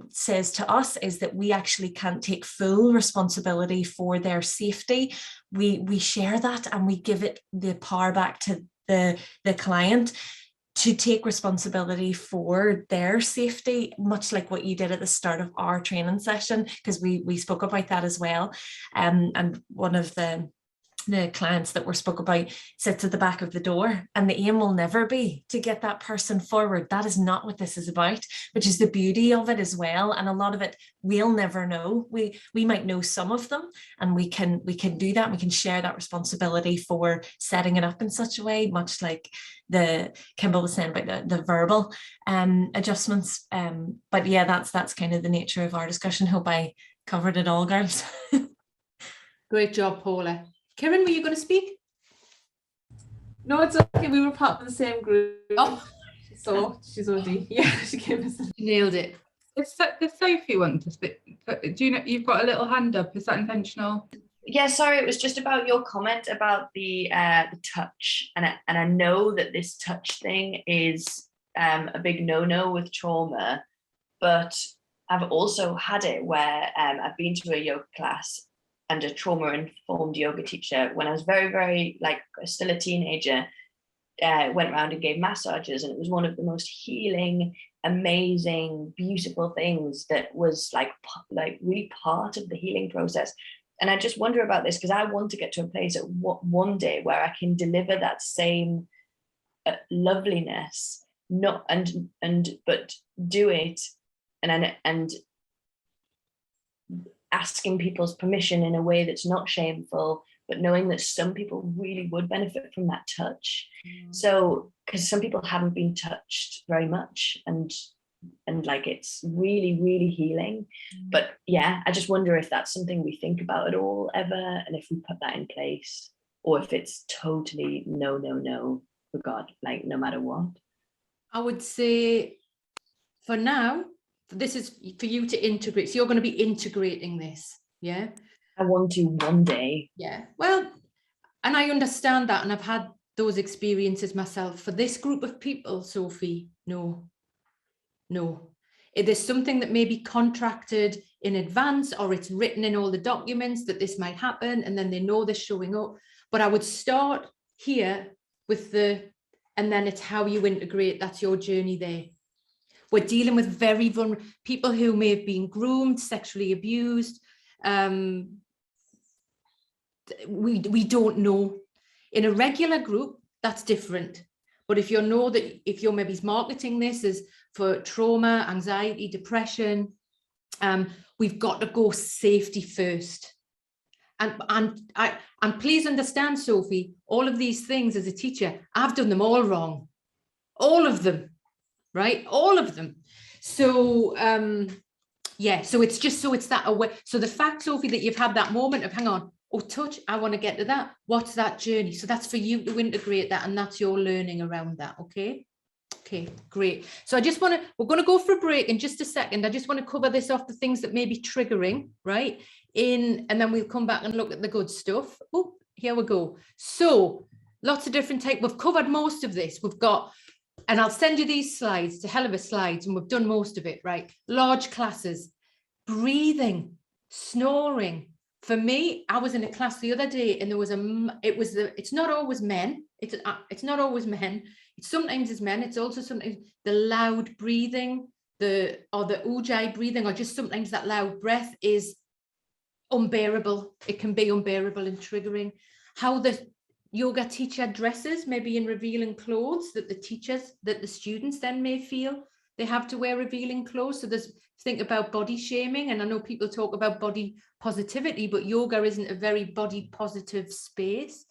says to us is that we actually can't take full responsibility for their safety. We share that, and we give it the power back to the client to take responsibility for their safety, much like what you did at the start of our training session, because we spoke about that as well. And one of the the clients that were spoke about sits at the back of the door, and the aim will never be to get that person forward. That is not what this is about, which is the beauty of it as well. And a lot of it we'll never know. We might know some of them, and we can do that. We can share that responsibility for setting it up in such a way, much like the Kimball was saying about the verbal adjustments. But yeah, that's kind of the nature of our discussion. Hope I covered it all, girls. Great job, Paula. Karen, were you going to speak? No, it's okay. We were part of the same group. Oh, so she's already, she gave us. She nailed it. Does Sophie want to speak? Do you know you've got a little hand up? Is that intentional? Yeah, sorry, it was just about your comment about the touch, and I know that this touch thing is a big no-no with trauma, but I've also had it where I've been to a yoga class and a trauma-informed yoga teacher when I was very, very, like, still a teenager, went around and gave massages, and it was one of the most healing, amazing, beautiful things that was like really part of the healing process. And I just wonder about this because I want to get to a place at one day where I can deliver that same loveliness, but do it and asking people's permission in a way that's not shameful, but knowing that some people really would benefit from that touch. So, because some people haven't been touched very much, and like it's really, really healing. But yeah, I just wonder if that's something we think about at all ever, and if we put that in place, or if it's totally no, regard, like no matter what. I would say for now, this is for you to integrate. So you're going to be integrating this. Yeah. I want to one day. Yeah. Well, and I understand that. And I've had those experiences myself. For this group of people, Sophie, no. If there's something that may be contracted in advance, or it's written in all the documents that this might happen, and then they know they're showing up. But I would start here with and then it's how you integrate. That's your journey there. We're dealing with very vulnerable people who may have been groomed, sexually abused. We don't know. In a regular group, that's different. But if you know that if you're maybe marketing this as for trauma, anxiety, depression, we've got to go safety first. And please understand, Sophie, all of these things as a teacher, I've done them all wrong. All of them, right? All of them. So yeah, so it's just so it's that aware. So the fact, Sophie, that you've had that moment of hang on, oh, touch, I want to get to that. What's that journey? So that's for you to integrate that, and that's your learning around that. Okay. Okay, great. So we're going to go for a break in just a second. I just want to cover this off, the things that may be triggering, right? And then we'll come back and look at the good stuff. Oh, here we go. So lots of different types. We've covered most of this. We've got, and I'll send you these slides, to hell of a slides, and we've done most of it, right? Large classes, breathing, snoring. For me, I was in a class the other day, and there was it's not always men. It's not always men. Sometimes it's men. It's also sometimes the loud breathing, the ujjayi breathing, or just sometimes that loud breath is unbearable. It can be unbearable and triggering. How the yoga teacher dresses, maybe in revealing clothes, that the students then may feel they have to wear revealing clothes. So think about body shaming, and I know people talk about body positivity, but yoga isn't a very body positive space.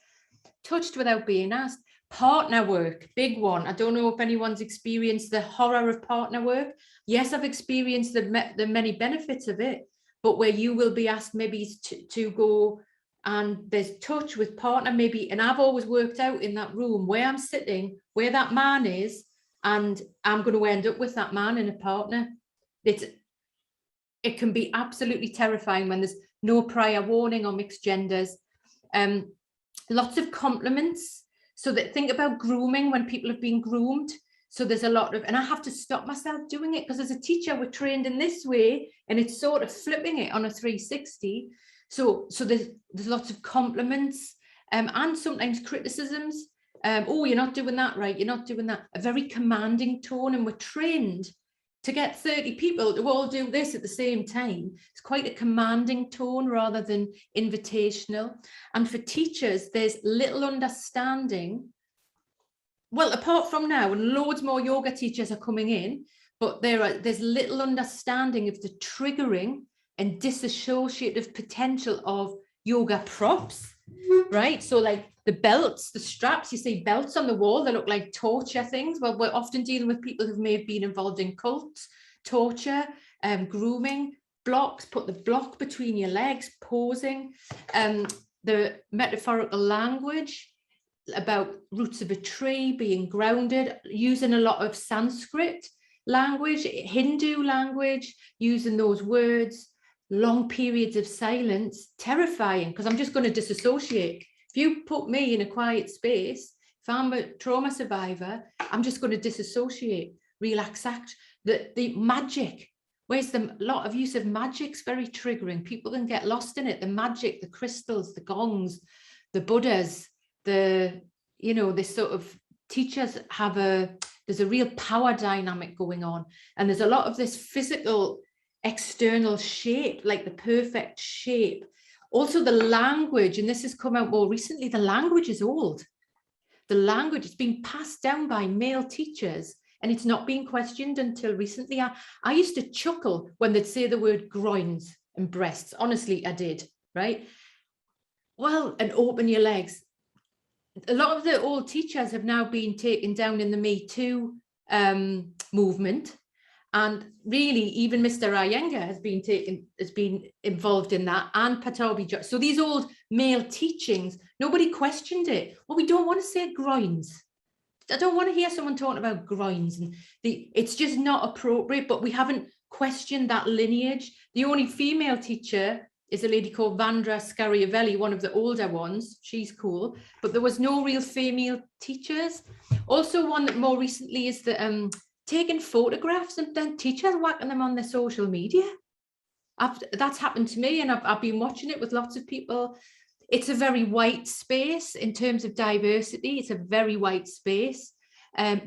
Touched without being asked. Partner work, big one. I don't know if anyone's experienced the horror of partner work. Yes, I've experienced the many benefits of it, but where you will be asked maybe to go and there's touch with partner maybe, and I've always worked out in that room where I'm sitting, where that man is, and I'm going to end up with that man in a partner. It can be absolutely terrifying when there's no prior warning or mixed genders. Lots of compliments. So that think about grooming, when people have been groomed. So there's a lot of, and I have to stop myself doing it because as a teacher, we're trained in this way, and it's sort of flipping it on a 360. So there's lots of compliments and sometimes criticisms. Oh, you're not doing that right. You're not doing that. A very commanding tone, and we're trained to get 30 people to all do this at the same time, it's quite a commanding tone rather than invitational. And for teachers, there's little understanding. Well, apart from now, and loads more yoga teachers are coming in, but there's little understanding of the triggering and disassociative potential of yoga props, right? So like the belts, the straps, you see belts on the wall that look like torture things. Well, we're often dealing with people who may have been involved in cults, torture, grooming, blocks, put the block between your legs, posing, the metaphorical language about roots of a tree, being grounded, using a lot of Sanskrit language, Hindu language, using those words, long periods of silence, terrifying, because I'm just going to disassociate. If you put me in a quiet space, if I'm a trauma survivor, I'm just going to disassociate, relax, act. The magic, where's the lot of use of magic's very triggering. People can get lost in it. The magic, the crystals, the gongs, the Buddhas, this sort of teachers have there's a real power dynamic going on. And there's a lot of this physical external shape, like the perfect shape. Also the language, and this has come out more recently, the language is old. The language is being passed down by male teachers and it's not being questioned until recently. I used to chuckle when they'd say the word groins and breasts. Honestly, I did, right? Well, and open your legs. A lot of the old teachers have now been taken down in the Me Too movement. And really, even Mr. Iyengar has been involved in that, and Patabi. So these old male teachings, nobody questioned it. Well, we don't want to say groins. I don't want to hear someone talking about groins, and it's just not appropriate. But we haven't questioned that lineage. The only female teacher is a lady called Vandra Scariavelli, one of the older ones. She's cool, but there was no real female teachers. Also, one that more recently is the taking photographs and then teachers whacking them on their social media. That's happened to me, and I've been watching it with lots of people. It's a very white space in terms of diversity. It's a very white space.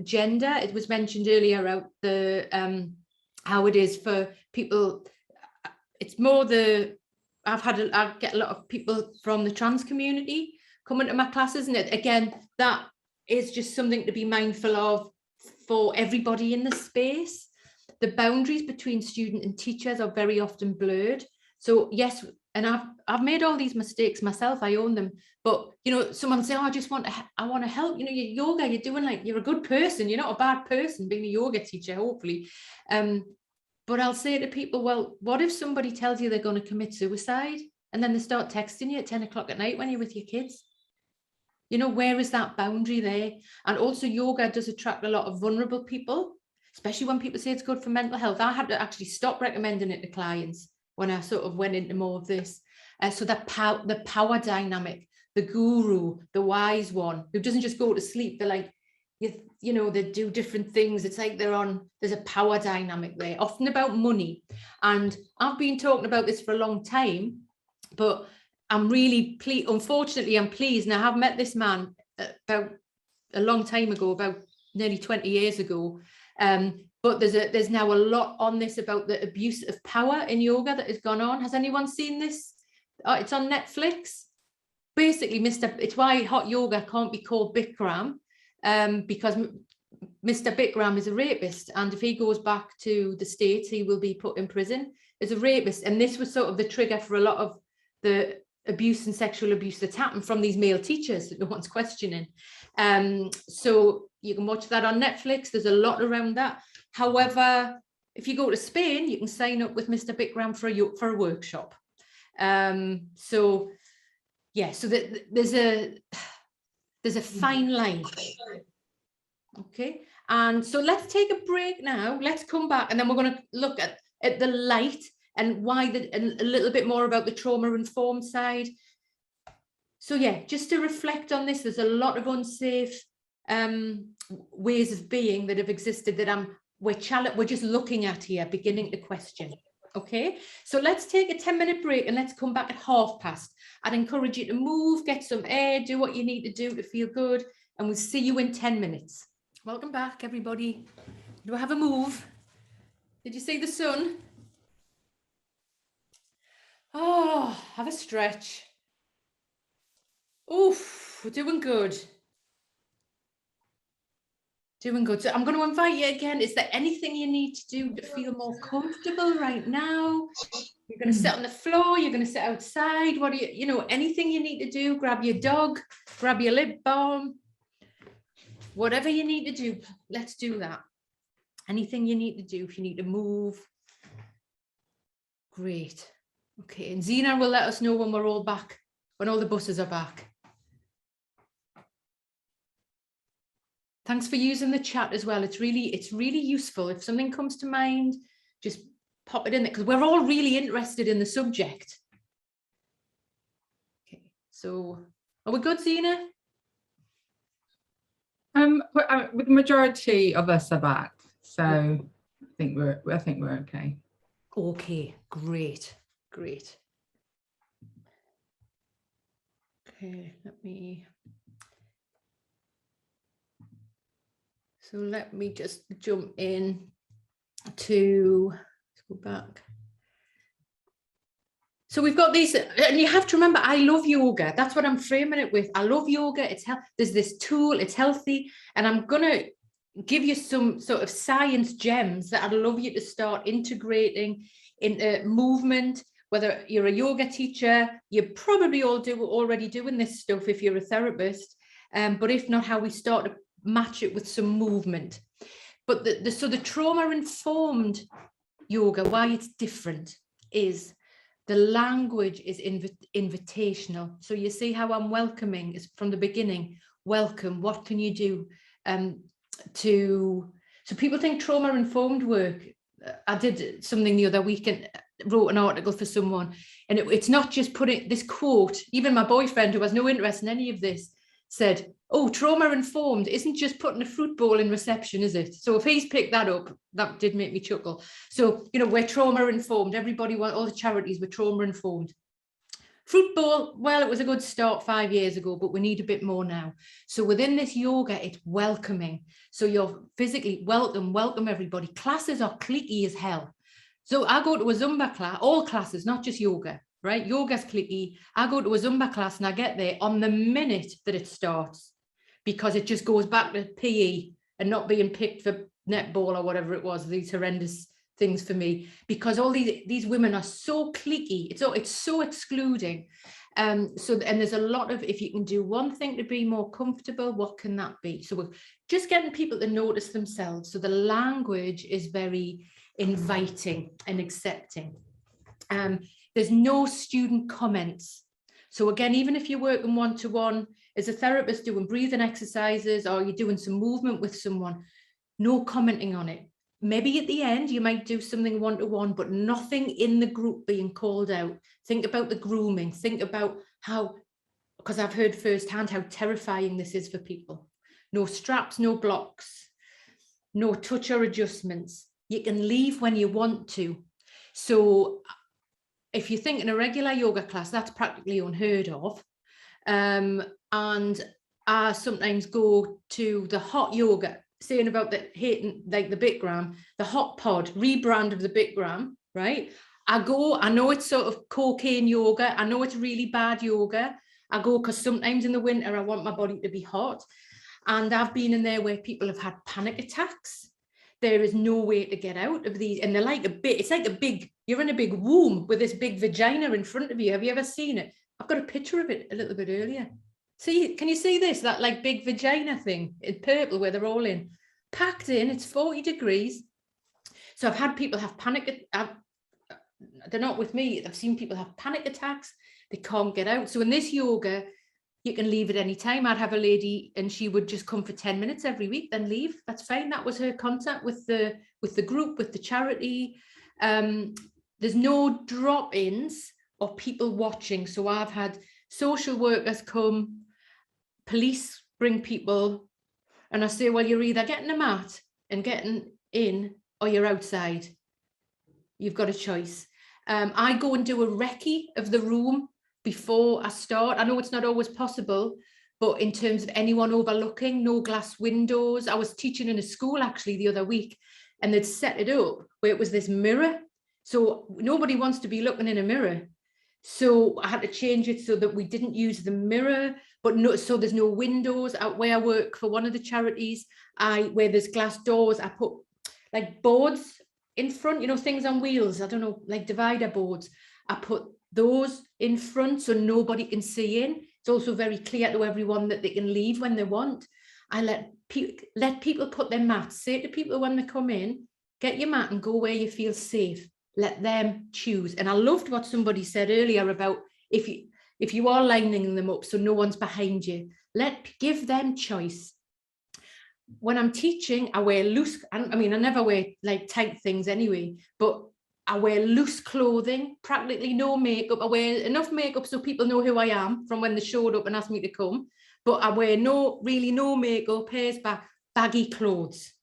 Gender, it was mentioned earlier about the how it is for people. It's more I get a lot of people from the trans community coming to my classes, and again, that is just something to be mindful of for everybody in the space. The boundaries between student and teachers are very often blurred. So yes, and I've made all these mistakes myself, I own them, but someone say, oh, I want to help, your yoga, you're a good person, you're not a bad person being a yoga teacher, hopefully. But I'll say to people, well, what if somebody tells you they're going to commit suicide and then they start texting you at 10 o'clock at night when you're with your kids? Where is that boundary there? And also yoga does attract a lot of vulnerable people, especially when people say it's good for mental health. I had to actually stop recommending it to clients when I sort of went into more of this. So the power dynamic, the guru, the wise one, who doesn't just go to sleep, they're like, they do different things. It's like there's a power dynamic there, often about money. And I've been talking about this for a long time, but I'm really pleased. Unfortunately, I'm pleased. And I have met this man about a long time ago, about nearly 20 years ago. But there's now a lot on this about the abuse of power in yoga that has gone on. Has anyone seen this? It's on Netflix. Basically, it's why hot yoga can't be called Bikram, because Mr. Bikram is a rapist. And if he goes back to the States, he will be put in prison as a rapist. And this was sort of the trigger for a lot of the abuse and sexual abuse that's happened from these male teachers that no one's questioning. So you can watch that on Netflix. There's a lot around that. However, if you go to Spain, you can sign up with Mr. Bikram for a workshop. So yeah, so there's a fine line. Okay, and so let's take a break now. Let's come back, and then we're going to look at the light and and a little bit more about the trauma-informed side. So yeah, just to reflect on this, there's a lot of unsafe ways of being that have existed that we're just looking at here, beginning to question. Okay, so let's take a 10-minute break and let's come back at past. I'd encourage you to move, get some air, do what you need to do to feel good, and we'll see you in 10 minutes. Welcome back, everybody. Do I have a move? Did you see the sun? Oh, have a stretch. Oof, we're doing good. Doing good. So I'm going to invite you again. Is there anything you need to do to feel more comfortable right now? You're going to sit on the floor, you're going to sit outside. What do you, anything you need to do, grab your dog, grab your lip balm, whatever you need to do, let's do that. Anything you need to do, if you need to move. Great. Okay, and Zena will let us know when we're all back, when all the buses are back. Thanks for using the chat as well. It's really useful. If something comes to mind, just pop it in there, because we're all really interested in the subject. Okay, so are we good, Zena? With the majority of us are back, so I think we're okay. Okay, great. Okay, let me just jump in to, let's go back. So we've got these, and you have to remember, I love yoga. That's what I'm framing it with. I love yoga. It's there's this tool, it's healthy, and I'm gonna give you some sort of science gems that I'd love you to start integrating into movement. Whether you're a yoga teacher, you're probably already doing this stuff if you're a therapist, but if not, how we start to match it with some movement. But the trauma-informed yoga, why it's different is the language is invitational. So you see how I'm welcoming is from the beginning. Welcome, what can you do? So people think trauma-informed work. I did something the other week and wrote an article for someone, and it's not just putting this quote. Even my boyfriend, who has no interest in any of this, said, oh, trauma-informed isn't just putting a fruit bowl in reception, is it? So if he's picked that up, that did make me chuckle. So, we're trauma-informed. Everybody, all the charities were trauma-informed. Fruit bowl, well, it was a good start 5 years ago, but we need a bit more now. So within this yoga, it's welcoming. So you're physically welcome everybody. Classes are cliquey as hell. So I go to a Zumba class, all classes, not just yoga, right? Yoga's cliquey. I go to a Zumba class and I get there on the minute that it starts, because it just goes back to PE and not being picked for netball or whatever it was, these horrendous things for me, because all these women are so cliquey. It's so excluding. And there's a lot of, if you can do one thing to be more comfortable, what can that be? So we're just getting people to notice themselves. So the language is very inviting and accepting. There's no student comments. So again, even if you're working one-to-one as a therapist doing breathing exercises, or you're doing some movement with someone, no commenting on it. Maybe at the end you might do something one-to-one, but nothing in the group being called out. Think about the grooming. Think about how, because I've heard firsthand how terrifying this is for people. No straps, no blocks, no touch or adjustments. You can leave when you want to. So if you think in a regular yoga class, that's practically unheard of. And I sometimes go to the hot yoga, saying about the hating, like the Bikram, the hot pod rebrand of the Bikram, right? I know it's sort of cocaine yoga. I know it's really bad yoga. I go because sometimes in the winter, I want my body to be hot. And I've been in there where people have had panic attacks. There is no way to get out of these. And they're like it's like a big, you're in a big womb with this big vagina in front of you. Have you ever seen it? I've got a picture of it a little bit earlier. See, can you see this? That like big vagina thing in purple where they're all in, packed in, it's 40 degrees. So I've had people have panic, they're not with me, I've seen people have panic attacks, they can't get out. So in this yoga, you can leave at any time. I'd have a lady and she would just come for 10 minutes every week, then leave. That's fine. That was her contact with the group, with the charity. There's no drop-ins or people watching. So I've had social workers come, police bring people, and I say, well, you're either getting a mat and getting in or you're outside. You've got a choice. I go and do a recce of the room before I start. I know it's not always possible, but in terms of anyone overlooking, no glass windows. I was teaching in a school actually the other week, and they'd set it up where it was this mirror. So nobody wants to be looking in a mirror. So I had to change it so that we didn't use the mirror, but no, so there's no windows. Out where I work for one of the charities, where there's glass doors, I put like boards in front, you know, things on wheels, I don't know, like divider boards. I put those in front so nobody can see in. It's also very clear to everyone that they can leave when they want. I let people put their mats. Say to people when they come in, get your mat and go where you feel safe. Let them choose. And I loved what somebody said earlier about if you are lining them up so no one's behind you, give them choice. When I'm teaching, I wear loose, I mean, I never wear like tight things anyway, but I wear loose clothing, practically no makeup. I wear enough makeup so people know who I am from when they showed up and asked me to come, but I wear no makeup, hairs back, baggy clothes,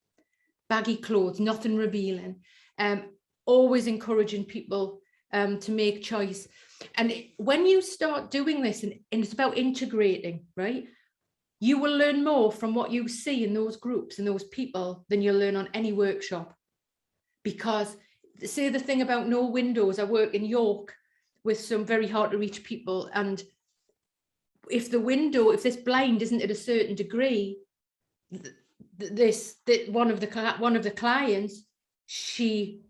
nothing revealing. Always encouraging people to make choice. And when you start doing this, and it's about integrating, right? You will learn more from what you see in those groups and those people than you'll learn on any workshop. Because say the thing about no windows, I work in York with some very hard to reach people. And if this blind isn't at a certain degree, one of the clients, she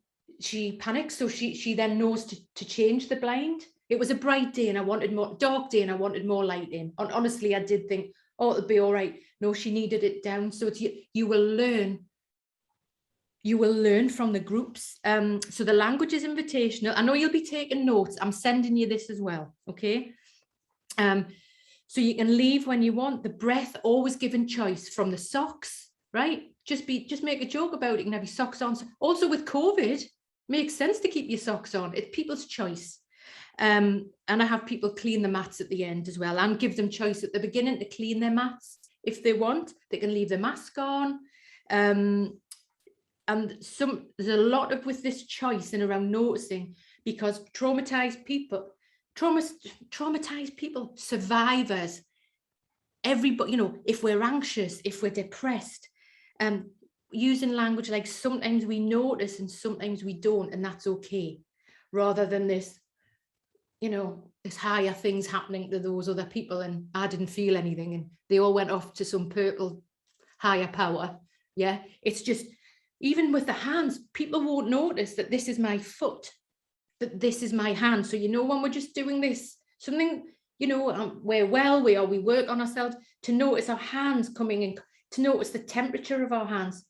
panics, so she then knows to change the blind. It was a bright day and I wanted more, dark day and I wanted more light in. And honestly, I did think, oh, it'll be all right. No, she needed it down. So it's, you will learn from the groups. So the language is invitational. I know you'll be taking notes. I'm sending you this as well, okay? So you can leave when you want. The breath, always given choice from the socks, right? Just make a joke about it. You can have your socks on. Also with COVID, makes sense to keep your socks on. It's people's choice. And I have people clean the mats at the end as well, and give them choice at the beginning to clean their mats. If they want, they can leave the mask on. And there's a lot of with this choice and around noticing, because traumatized people, survivors, everybody, you know, if we're anxious, if we're depressed, using language like sometimes we notice and sometimes we don't, and that's okay, rather than this, you know, this higher things happening to those other people and I didn't feel anything and they all went off to some purple higher power. Yeah, it's just, even with the hands, people won't notice that this is my foot, that this is my hand. So, you know, when we're just doing this, something, you know, we work on ourselves, to notice our hands coming in, to notice the temperature of our hands.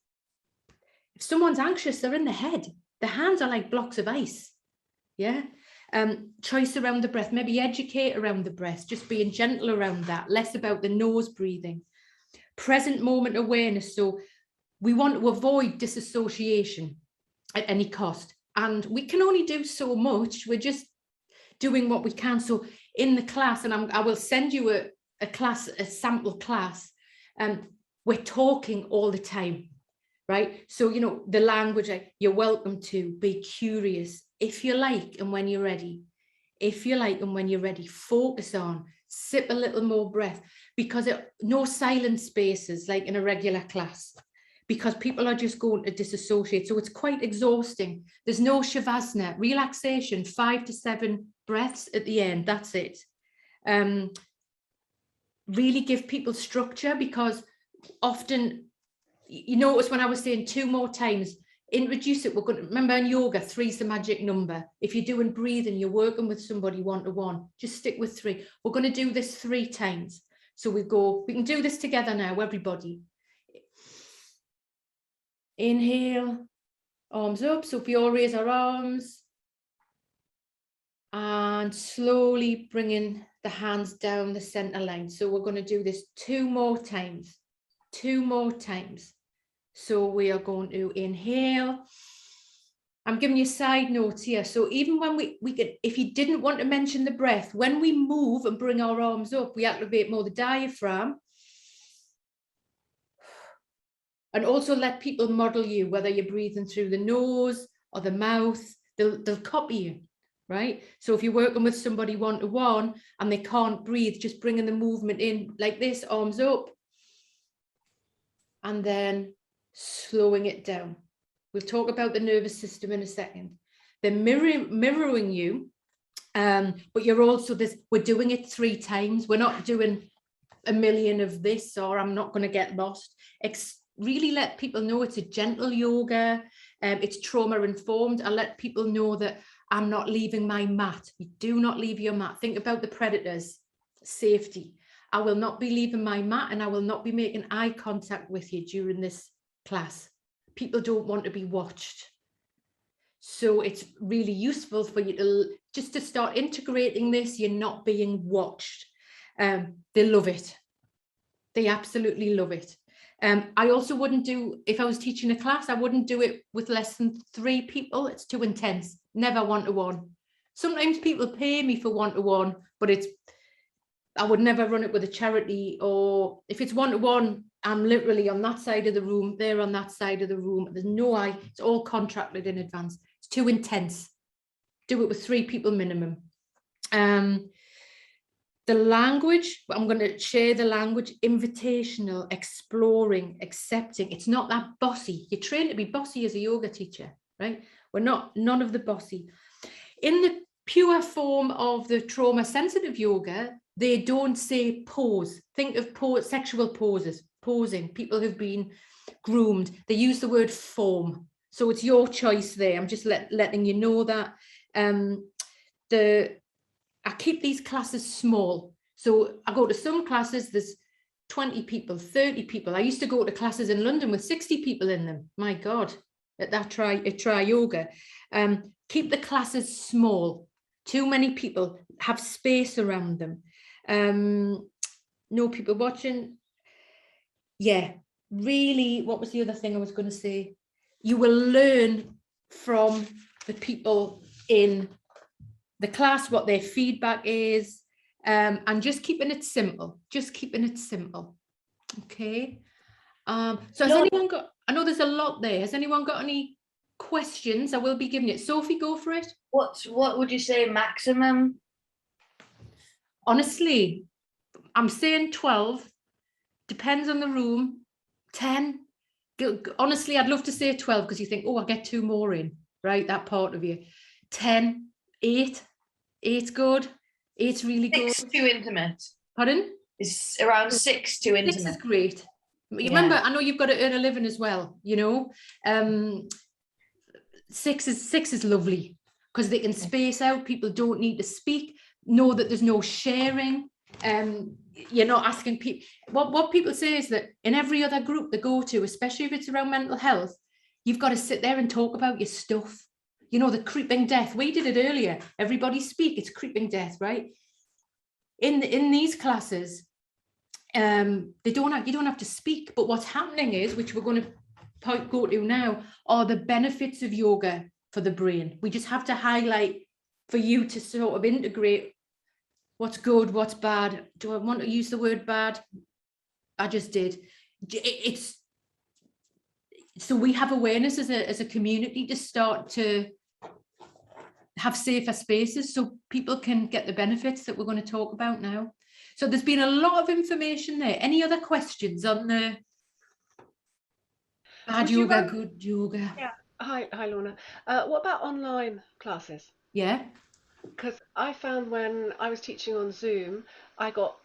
If someone's anxious, they're in the head. The hands are like blocks of ice. Yeah. Choice around the breath, maybe educate around the breath, just being gentle around that, less about the nose breathing. Present moment awareness. So we want to avoid disassociation at any cost. And we can only do so much. We're just doing what we can. So in the class, and I will send you a sample class, we're talking all the time, right? So, you know, the language, you're welcome to be curious, if you like, and when you're ready. If you like, and when you're ready, focus on, sip a little more breath, because no silent spaces like in a regular class, because people are just going to disassociate. So it's quite exhausting. There's no shavasana, relaxation, 5 to 7 breaths at the end. That's it. Really give people structure, because often, you notice when I was saying 2 more times, introduce it. We're going to remember in yoga, 3 is the magic number. If you're doing breathing, you're working with somebody one-to-one, just stick with 3. We're going to do this 3 times. So we can do this together now, everybody. Inhale, arms up. So if we all raise our arms, and slowly bringing the hands down the center line. So we're going to do this 2 more times. 2 more times. So we are going to inhale. I'm giving you side notes here. So even when we could, if you didn't want to mention the breath, when we move and bring our arms up, we activate more the diaphragm. And also let people model you, whether you're breathing through the nose or the mouth, they'll copy you, right? So if you're working with somebody one-to-one and they can't breathe, just bringing the movement in like this, arms up, and then slowing it down. We'll talk about the nervous system in a second. They're mirroring you, but you're also we're doing it 3 times. We're not doing a million of this, or I'm not going to get lost. Really let people know it's a gentle yoga. It's trauma informed. I let people know that I'm not leaving my mat. You do not leave your mat. Think about the predators. Safety. I will not be leaving my mat, and I will not be making eye contact with you during this class. People don't want to be watched. So it's really useful for you to start integrating this. You're not being watched. They love it. They absolutely love it. I also wouldn't do, if I was teaching a class, I wouldn't do it with less than 3 people. It's too intense. Never one-to-one. Sometimes people pay me for one-to-one, but I would never run it with a charity, or if it's one-to-one, I'm literally on that side of the room, they're on that side of the room. There's no it's all contracted in advance. It's too intense. Do it with 3 people minimum. The language, I'm going to share the language: invitational, exploring, accepting. It's not that bossy. You're trained to be bossy as a yoga teacher, right? We're not, none of the bossy. In the pure form of the trauma sensitive yoga, they don't say pose. Think of sexual poses, posing, people who've been groomed. They use the word form. So it's your choice there. I'm just letting you know that. I keep these classes small. So I go to some classes, there's 20 people, 30 people. I used to go to classes in London with 60 people in them. My God, at Try Yoga. Keep the classes small. Too many people, have space around them. No people watching. Yeah, really, what was the other thing I was going to say? You will learn from the people in the class what their feedback is, and just keeping it simple. Okay. So has anyone got, I know there's a lot there. Has anyone got any questions? I will be giving it. Sophie, go for it. What would you say maximum? Honestly, I'm saying 12. Depends on the room. 10. Honestly, I'd love to say 12 because you think, oh, I'll get 2 more in, right? That part of you. 10, 8. 8's good. 8's really good. 6 too intimate. Pardon? It's around 6 too intimate. 6 is great. Remember, I know you've got to earn a living as well, you know. 6 is lovely because they can space out. People don't need to speak. Know that there's no sharing. You're not asking people. What people say is that in every other group they go to, especially if it's around mental health, you've got to sit there and talk about your stuff. You know, the creeping death. We did it earlier. Everybody speak. It's creeping death, right? In these classes, you don't have to speak. But what's happening is, which we're going to go to now, are the benefits of yoga for the brain. We just have to highlight for you to sort of integrate what's good, what's bad. Do I want to use the word bad? I just did. So we have awareness as a community to start to have safer spaces so people can get the benefits that we're going to talk about now. So there's been a lot of information there. Any other questions on the bad yoga, good yoga? Yeah. Hi, Lorna. What about online classes? Yeah. Because I found when I was teaching on Zoom, I got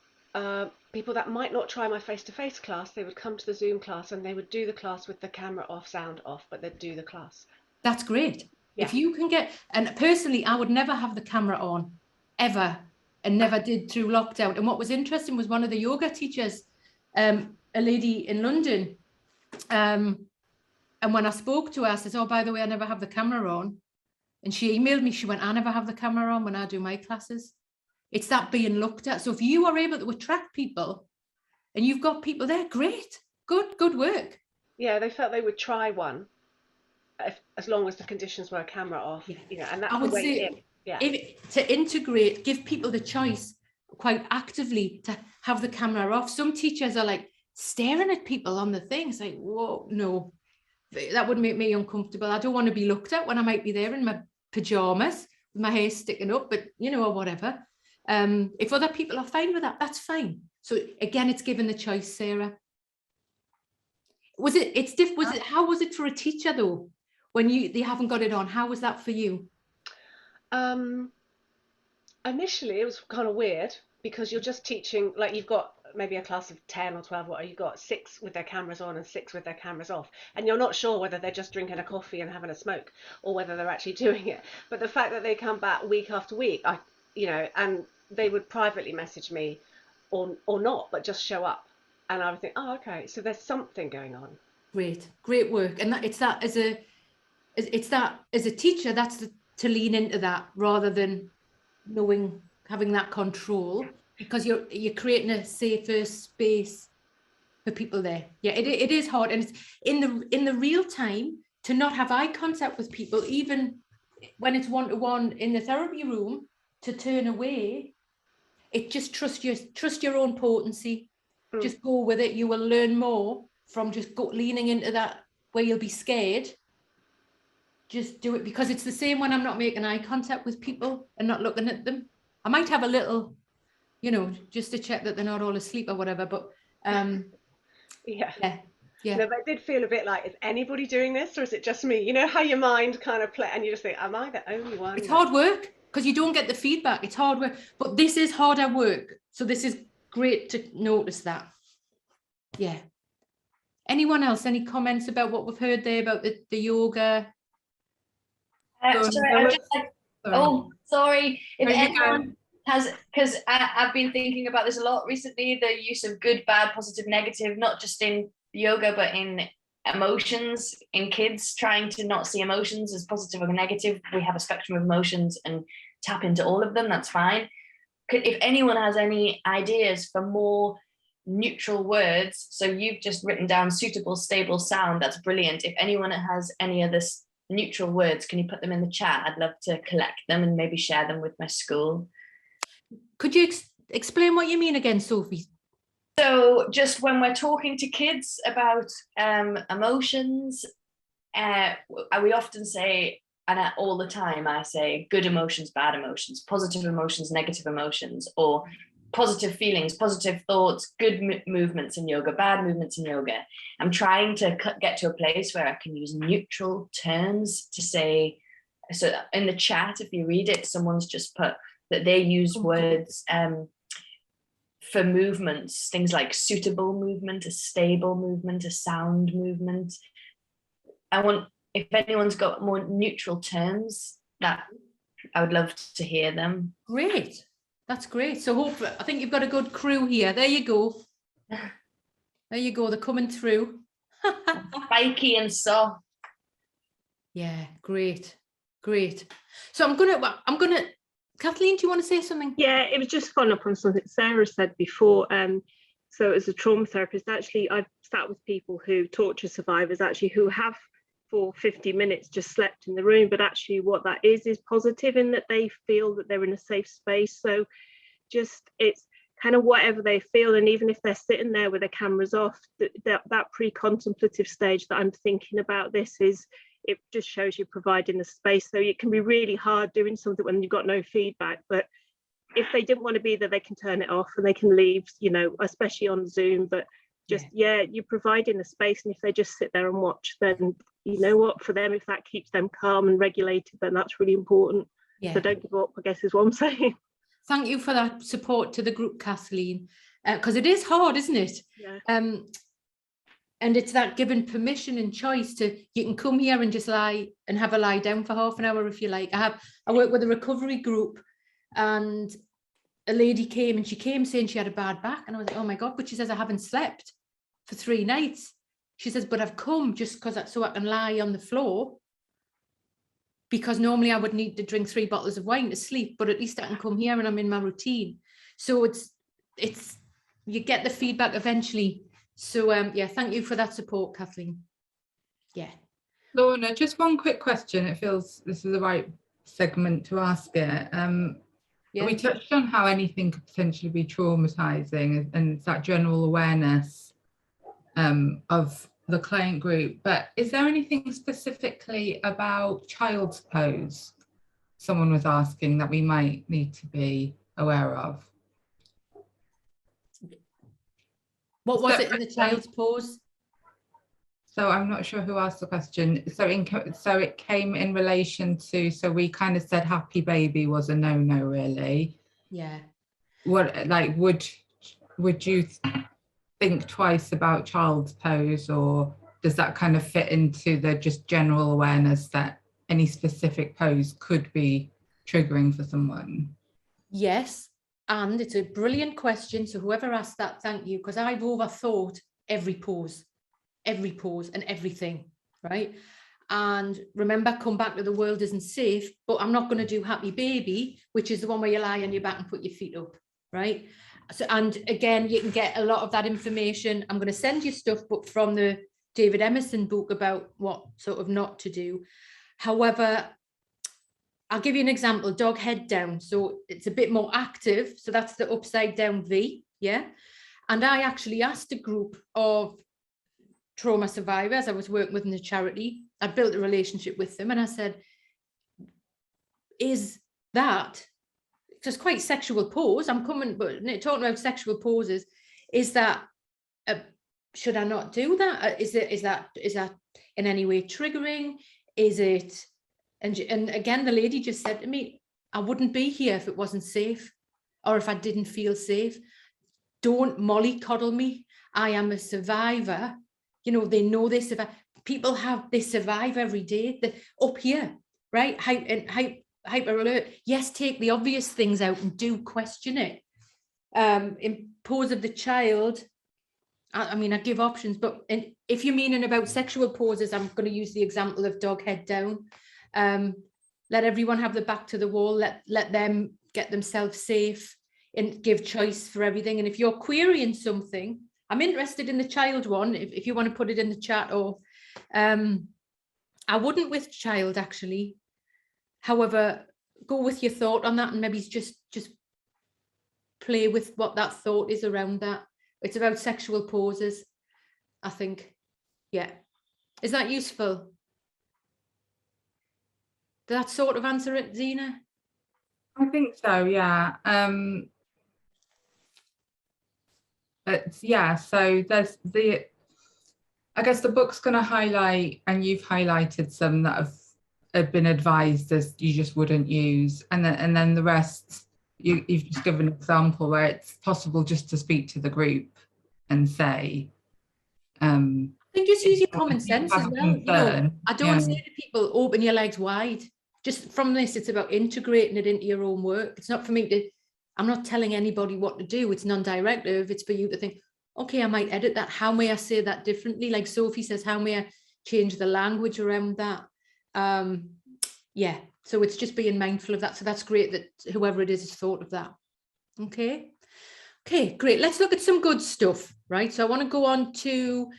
people that might not try my face-to-face class. They would come to the Zoom class and they would do the class with the camera off, sound off, but they'd do the class. That's great. Yeah. If you can get, and personally, I would never have the camera on, ever, and never did through lockdown. And what was interesting was one of the yoga teachers, a lady in London, and when I spoke to her, I said, oh, by the way, I never have the camera on. And she emailed me, she went, I never have the camera on when I do my classes. It's that being looked at. So if you are able to attract people and you've got people there, great, good work. Yeah, they felt they would try one as long as the conditions were camera off. Yeah. You know, and that's I would say, to integrate, give people the choice quite actively to have the camera off. Some teachers are like staring at people on the thing. It's like, whoa, no, that would make me uncomfortable. I don't want to be looked at when I might be there in my pajamas with my hair sticking up, but you know, or whatever. If other people are fine with that, that's fine. So again, it's given the choice, Sarah. How was it for a teacher though? when they haven't got it on? How was that for you? Initially, it was kind of weird because you're just teaching, like you've got maybe a class of 10 or 12, or you've got 6 with their cameras on and 6 with their cameras off, and you're not sure whether they're just drinking a coffee and having a smoke or whether they're actually doing it. But the fact that they come back week after week, and they would privately message me or not, but just show up, and I would think, oh, okay, so there's something going on. Great work. And it's that as a teacher, that's to lean into that rather than having that control, because you're creating a safer space for people there. Yeah, it is hard, and it's in the real time to not have eye contact with people, even when it's one-to-one in the therapy room, to turn away. It just trust your own potency. Just go with it. You will learn more from just leaning into that where you'll be scared. Just do it, because it's the same when I'm not making eye contact with people and not looking at them. I might have a little, just to check that they're not all asleep or whatever, but yeah. No, but it did feel a bit like, is anybody doing this, or is it just me? You know how your mind kind of play, and you just think, am I the only one? It's hard work because you don't get the feedback. It's hard work, but this is harder work. So this is great to notice that. Yeah. Anyone else? Any comments about what we've heard there about the yoga? Sorry. If anyone has, because I've been thinking about this a lot recently, the use of good, bad, positive, negative, not just in yoga, but in emotions, in kids, trying to not see emotions as positive or negative. We have a spectrum of emotions and tap into all of them. That's fine. If anyone has any ideas for more neutral words, so you've just written down suitable, stable, sound, that's brilliant. If anyone has any other neutral words, can you put them in the chat? I'd love to collect them and maybe share them with my school. Could you explain what you mean again, Sophie? So just when we're talking to kids about emotions, we often say, and all the time I say, good emotions, bad emotions, positive emotions, negative emotions, or positive feelings, positive thoughts, good movements in yoga, bad movements in yoga. I'm trying to get to a place where I can use neutral terms to say, so in the chat, if you read it, someone's just put that they use words for movements, things like suitable movement, a stable movement, a sound movement. If anyone's got more neutral terms, that I would love to hear them. Great. That's great. So hopefully, I think you've got a good crew here. There you go. There you go. They're coming through. Spiky and soft. Yeah, great. So I'm gonna, Kathleen, do you want to say something? Yeah, it was just following up on something Sarah said before. So as a trauma therapist, actually, I've sat with people who torture survivors, actually, who have for 50 minutes just slept in the room, but actually what that is positive in that they feel that they're in a safe space. So just it's kind of whatever they feel, and even if they're sitting there with their cameras off, that pre-contemplative stage that I'm thinking about this is, it just shows you providing the space. So it can be really hard doing something when you've got no feedback, but if they didn't want to be there, they can turn it off and they can leave, especially on Zoom. But just you're providing the space, and if they just sit there and watch, then you know what, for them, if that keeps them calm and regulated, then that's really important. So don't give up, I guess, is what I'm saying. Thank you for that support to the group, Kathleen, because it is hard, isn't it? And it's that given permission and choice you can come here and just lie down for half an hour if you like. I work with a recovery group, and a lady came, and she came saying she had a bad back, and I was like, oh my God, but she says, I haven't slept for 3 nights. She says, but I've come just so I can lie on the floor, because normally I would need to drink 3 bottles of wine to sleep, but at least I can come here and I'm in my routine. So it's you get the feedback eventually. So thank you for that support, Kathleen. Yeah. Lorna, just one quick question. It feels this is the right segment to ask it. We touched on how anything could potentially be traumatizing, and that general awareness of the client group, but is there anything specifically about child's pose, someone was asking, that we might need to be aware of? What was it in the child's pose? So I'm not sure who asked the question. So it came in relation to, so we kind of said happy baby was a no-no, really. Yeah. What, like, would you think twice about child's pose, or does that kind of fit into the just general awareness that any specific pose could be triggering for someone? Yes, and it's a brilliant question. So whoever asked that, thank you, because I've overthought every pose and everything, right? And remember, come back to the world isn't safe, but I'm not going to do happy baby, which is the one where you lie on your back and put your feet up, right? So, and again, you can get a lot of that information. I'm going to send you stuff, but from the David Emerson book about what sort of not to do. However, I'll give you an example, dog head down. So it's a bit more active. So that's the upside down V, yeah? And I actually asked a group of trauma survivors I was working with in the charity. I built a relationship with them and I said, is that just quite sexual pose? I'm coming, but talking about sexual poses, is that, should I not do that? Is that in any way triggering? Is it, and again, the lady just said to me, I wouldn't be here if it wasn't safe or if I didn't feel safe. Don't mollycoddle me. I am a survivor. You know, they know they survive. People they survive every day. Up here, right? Hyper alert. Yes, take the obvious things out and do question it. In pose of the child, I mean, I give options, but if you're meaning about sexual poses, I'm going to use the example of dog head down. Let everyone have the back to the wall. Let them get themselves safe and give choice for everything. And if you're querying something, I'm interested in the child one, if you want to put it in the chat, or I wouldn't with child actually. However, go with your thought on that and maybe just play with what that thought is around that. It's about sexual poses, I think. Yeah. Is that useful? Did that sort of answer it, Zena? I think so, yeah. Yeah, so there's I guess the book's going to highlight, and you've highlighted some that have been advised as you just wouldn't use, and then the rest you've just given an example where it's possible just to speak to the group and say, I think just use your common sense as well. You know, I don't say to people, open your legs wide. Just from this, it's about integrating it into your own work. It's not for me to, I'm not telling anybody what to do. It's non-directive. It's for you to think, okay, I might edit that. How may I say that differently? Like Sophie says, how may I change the language around that? Yeah, so it's just being mindful of that. So that's great that whoever it is has thought of that. Okay, great. Let's look at some good stuff, right? So I want to go on to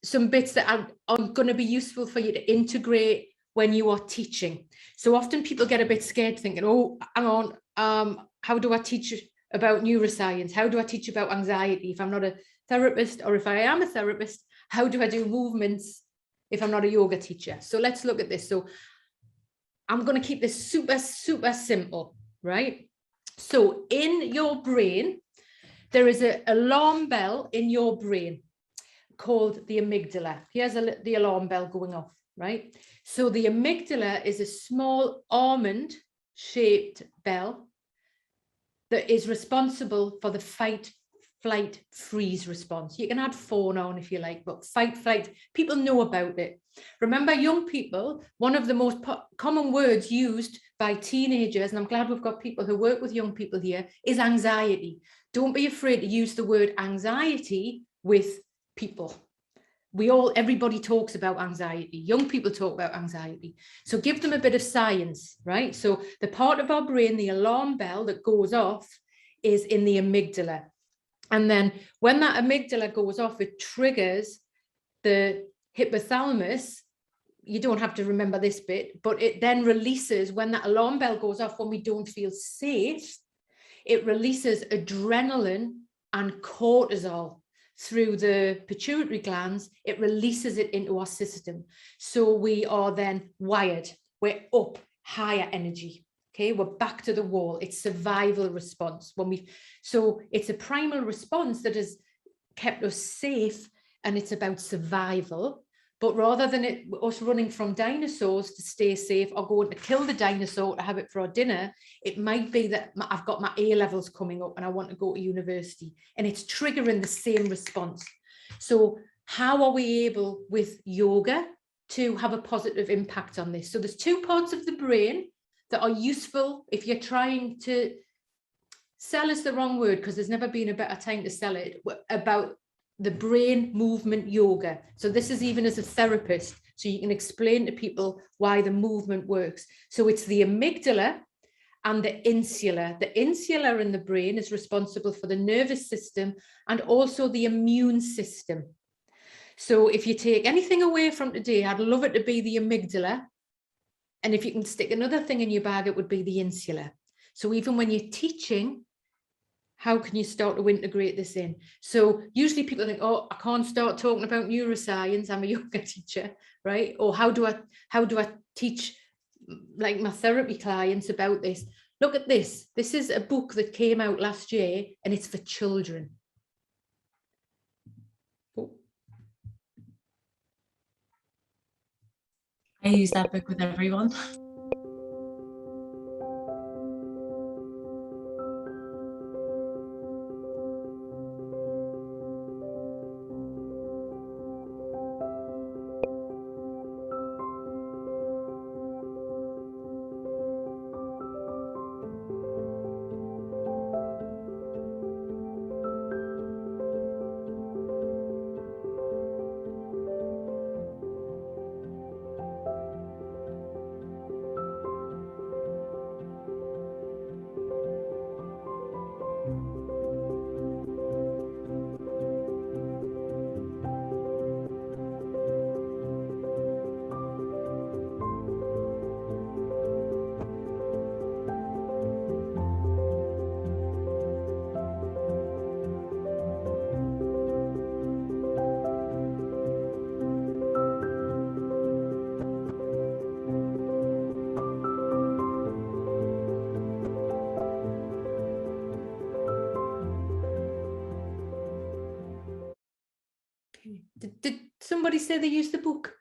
some bits that are going to be useful for you to integrate when you are teaching. So often people get a bit scared thinking, oh, hang on, how do I teach about neuroscience? How do I teach about anxiety if I'm not a therapist? Or if I am a therapist, how do I do movements if I'm not a yoga teacher? So let's look at this. So I'm going to keep this super, super simple, right? So in your brain, there is an alarm bell in your brain called the amygdala. Here's the alarm bell going off, right? So the amygdala is a small almond-shaped bell that is responsible for the fight, flight, freeze response. You can add fawn on if you like, but fight, flight, people know about it. Remember, young people, one of the most common words used by teenagers, and I'm glad we've got people who work with young people here, is anxiety. Don't be afraid to use the word anxiety with people. Everybody talks about anxiety. Young people talk about anxiety. So give them a bit of science, right? So the part of our brain, the alarm bell that goes off, is in the amygdala. And then when that amygdala goes off, it triggers the hypothalamus. You don't have to remember this bit, but it then releases, when that alarm bell goes off, when we don't feel safe, it releases adrenaline and cortisol through the pituitary glands. It releases it into our system. So we are then wired. We're up, higher energy. Okay, we're back to the wall. It's survival response. So it's a primal response that has kept us safe, and it's about survival. But rather than us running from dinosaurs to stay safe or going to kill the dinosaur to have it for our dinner, it might be that I've got my A levels coming up and I want to go to university, and it's triggering the same response. So how are we able with yoga to have a positive impact on this? So there's two parts of the brain that are useful if you're trying to sell is the wrong word, because there's never been a better time to sell it, about the brain movement yoga. So this is even as a therapist, so you can explain to people why the movement works. So it's the amygdala and the insula. The insula in the brain is responsible for the nervous system and also the immune system. So if you take anything away from today, I'd love it to be the amygdala. And if you can stick another thing in your bag, it would be the insula. So even when you're teaching, how can you start to integrate this in? So usually people think, oh, I can't start talking about neuroscience, I'm a yoga teacher, right? Or how do I teach like my therapy clients about this? Look at this. This is a book that came out last year and it's for children. I use that book with everyone. Did somebody say they used the book?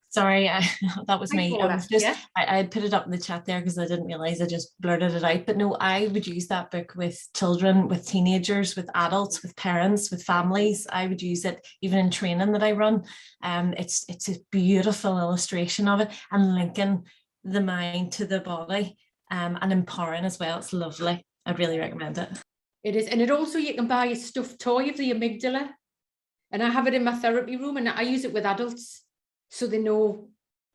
Sorry, that was me. I was just, yeah. I had put it up in the chat there because I didn't realize I just blurted it out. But no, I would use that book with children, with teenagers, with adults, with parents, with families. I would use it even in training that I run. It's a beautiful illustration of it and linking the mind to the body and empowering as well. It's lovely. I'd really recommend it. It is. And it also, you can buy a stuffed toy of the amygdala. And I have it in my therapy room and I use it with adults so they know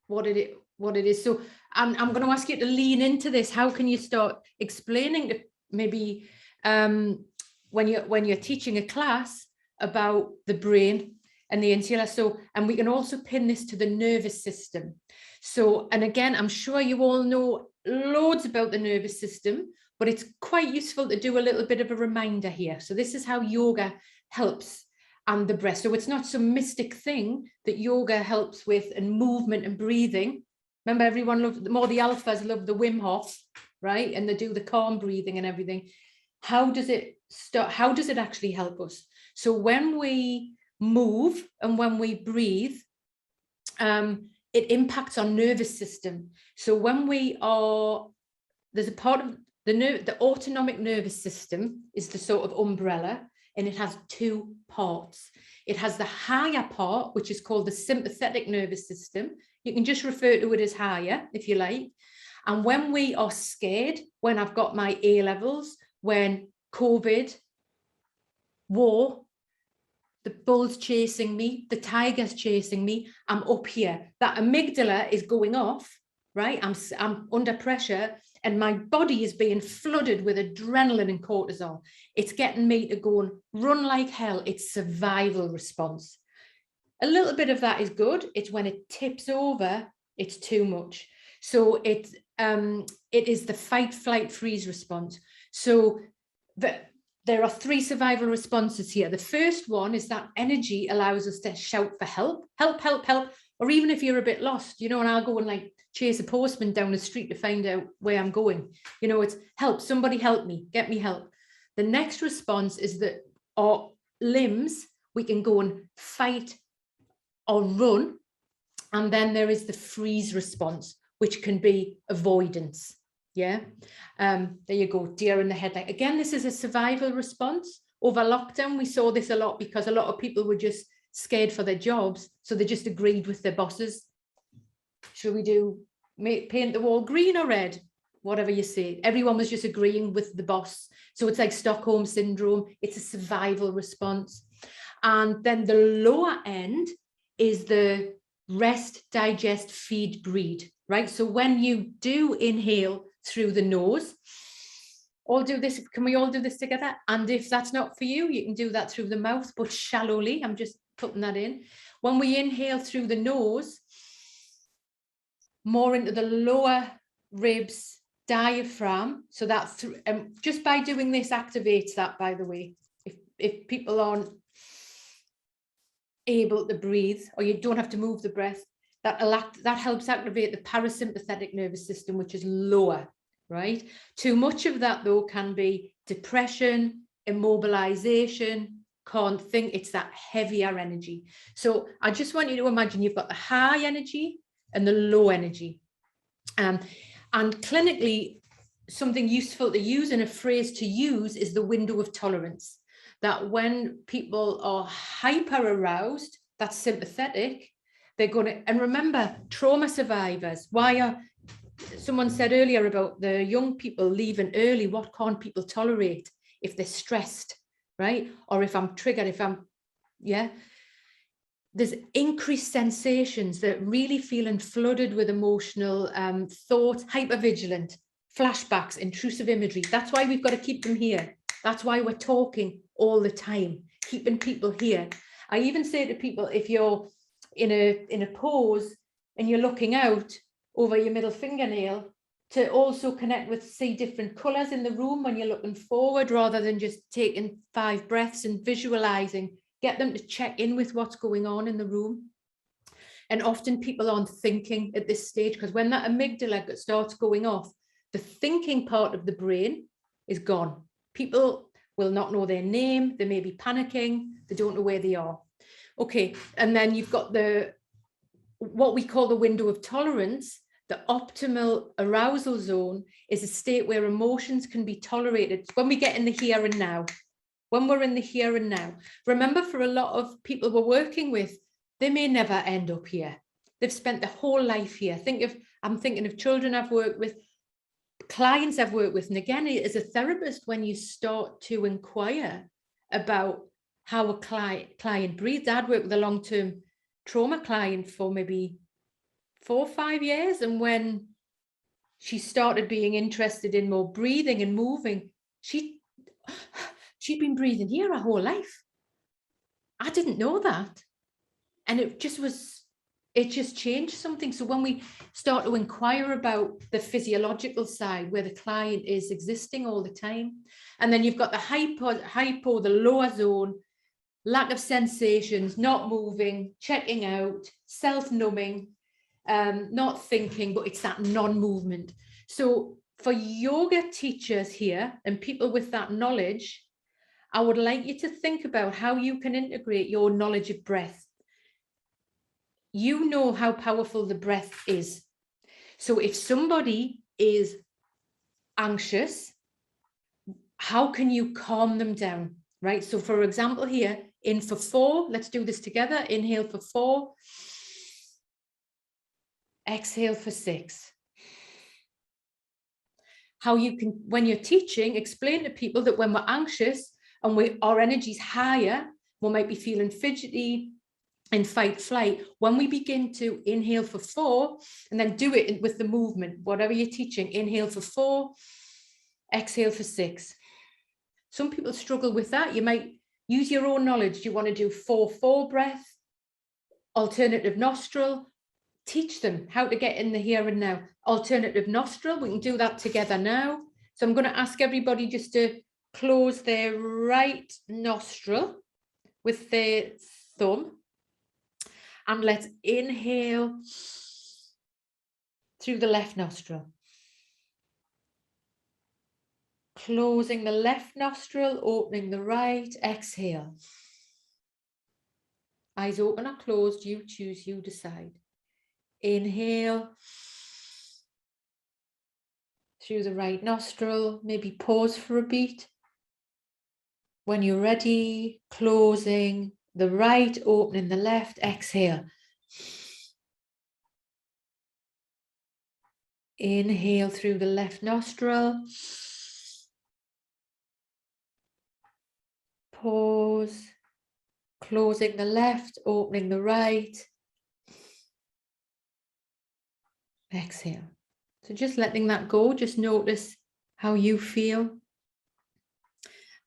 what it is. So I'm going to ask you to lean into this. How can you start explaining to maybe when you're teaching a class about the brain and the insula? So, and we can also pin this to the nervous system. So, and again, I'm sure you all know loads about the nervous system, but it's quite useful to do a little bit of a reminder here. So this is how yoga helps, and the breath. So it's not some mystic thing that yoga helps with, and movement and breathing. Remember, everyone loves, more the alphas love the Wim Hof, right? And they do the calm breathing and everything. How does it start? How does it actually help us? So when we move and when we breathe, it impacts our nervous system. So when we are, there's a part of the autonomic nervous system is the sort of umbrella, and it has two parts. It has the higher part, which is called the sympathetic nervous system. You can just refer to it as higher if you like. And when we are scared, when I've got my A levels, when COVID, war, the bull's chasing me, the tiger's chasing me, I'm up here. That amygdala is going off, right? I'm under pressure and my body is being flooded with adrenaline and cortisol. It's getting me to go and run like hell. It's survival response. A little bit of that is good. It's when it tips over, it's too much. So it is the fight, flight, freeze response. So there are three survival responses here. The first one is that energy allows us to shout for help, help, help, help. Or even if you're a bit lost, and I'll go and like chase a postman down the street to find out where I'm going. It's help, somebody help me, get me help. The next response is that our limbs, we can go and fight, or run. And then there is the freeze response, which can be avoidance. Yeah, there you go, deer in the headlight. Again, this is a survival response. Over lockdown, we saw this a lot because a lot of people were just scared for their jobs. So they just agreed with their bosses. Should we paint the wall green or red? Whatever you say. Everyone was just agreeing with the boss. So it's like Stockholm syndrome. It's a survival response. And then the lower end is the rest, digest, feed, breathe, right? So when you do inhale through the nose, all do this. Can we all do this together? And if that's not for you, you can do that through the mouth, but shallowly. I'm just putting that in. When we inhale through the nose, more into the lower ribs, diaphragm. So that just by doing this activates that, by the way. If people aren't able to breathe, or you don't have to move the breath, that helps activate the parasympathetic nervous system, which is lower, right? Too much of that, though, can be depression, immobilization, can't think. It's that heavier energy. So I just want you to imagine you've got the high energy and the low energy. And clinically, something useful to use and a phrase to use is the window of tolerance. That when people are hyper aroused, that's sympathetic, they're going to, and remember, trauma survivors, someone said earlier about the young people leaving early, what can't people tolerate? If they're stressed, right? Or if I'm triggered, there's increased sensations that really feeling flooded with emotional thoughts, hypervigilant, flashbacks, intrusive imagery. That's why we've got to keep them here. That's why we're talking all the time, keeping people here. I even say to people, if you're in a pose and you're looking out over your middle fingernail, to also connect with, see different colors in the room when you're looking forward, rather than just taking 5 breaths and visualizing. Get them to check in with what's going on in the room. And often people aren't thinking at this stage, because when that amygdala starts going off, the thinking part of the brain is gone. People will not know their name. They may be panicking. They don't know where they are. Okay, and then you've got what we call the window of tolerance. The optimal arousal zone is a state where emotions can be tolerated when we get in the here and now. When we're in the here and now. Remember, for a lot of people we're working with, they may never end up here. They've spent their whole life here. I'm thinking of children I've worked with, clients I've worked with. And again, as a therapist, when you start to inquire about how a client breathes, I'd worked with a long-term trauma client for maybe 4 or 5 years. And when she started being interested in more breathing and moving, she'd been breathing here her whole life. I didn't know that. And it just changed something. So when we start to inquire about the physiological side, where the client is existing all the time, and then you've got the hypo, the lower zone, lack of sensations, not moving, checking out, self-numbing, not thinking, but it's that non-movement. So for yoga teachers here and people with that knowledge, I would like you to think about how you can integrate your knowledge of breath. You know how powerful the breath is. So if somebody is anxious, how can you calm them down, right? So for example here, in for 4, let's do this together. Inhale for 4. Exhale for 6. How you can, when you're teaching, explain to people that when we're anxious and our energy's higher, we might be feeling fidgety and fight flight. When we begin to inhale for 4 and then do it with the movement, whatever you're teaching, inhale for 4, exhale for 6. Some people struggle with that. You might use your own knowledge. Do you want to do 4-4 breath, alternative nostril? Teach them how to get in the here and now. Alternative nostril, we can do that together now. So I'm going to ask everybody just to close their right nostril with their thumb. And let's inhale through the left nostril. Closing the left nostril, opening the right, exhale. Eyes open or closed, you choose, you decide. Inhale through the right nostril, maybe pause for a beat. When you're ready, closing the right, opening the left, exhale. Inhale through the left nostril. Pause. Closing the left, opening the right. Exhale. So just letting that go, just notice how you feel.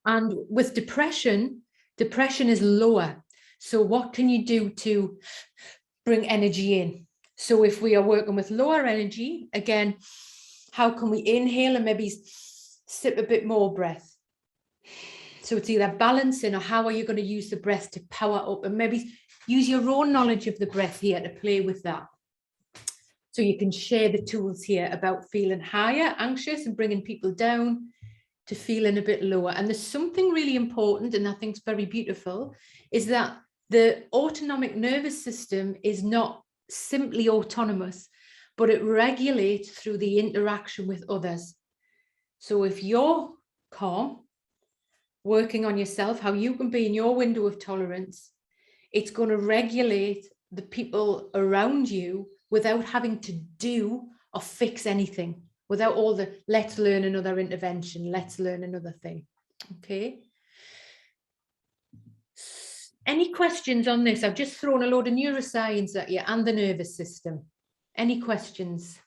And with depression, depression is lower. So what can you do to bring energy in? So if we are working with lower energy, again, how can we inhale and maybe sip a bit more breath? So it's either balancing, or how are you going to use the breath to power up, and maybe use your own knowledge of the breath here to play with that. So you can share the tools here about feeling higher, anxious, and bringing people down to feeling a bit lower. And there's something really important, and I think it's very beautiful, is that the autonomic nervous system is not simply autonomous, but it regulates through the interaction with others. So if you're calm, working on yourself, how you can be in your window of tolerance, it's going to regulate the people around you without having to do or fix anything, without all the let's learn another intervention, let's learn another thing. Okay. Any questions on this? I've just thrown a load of neuroscience at you and the nervous system. Any questions?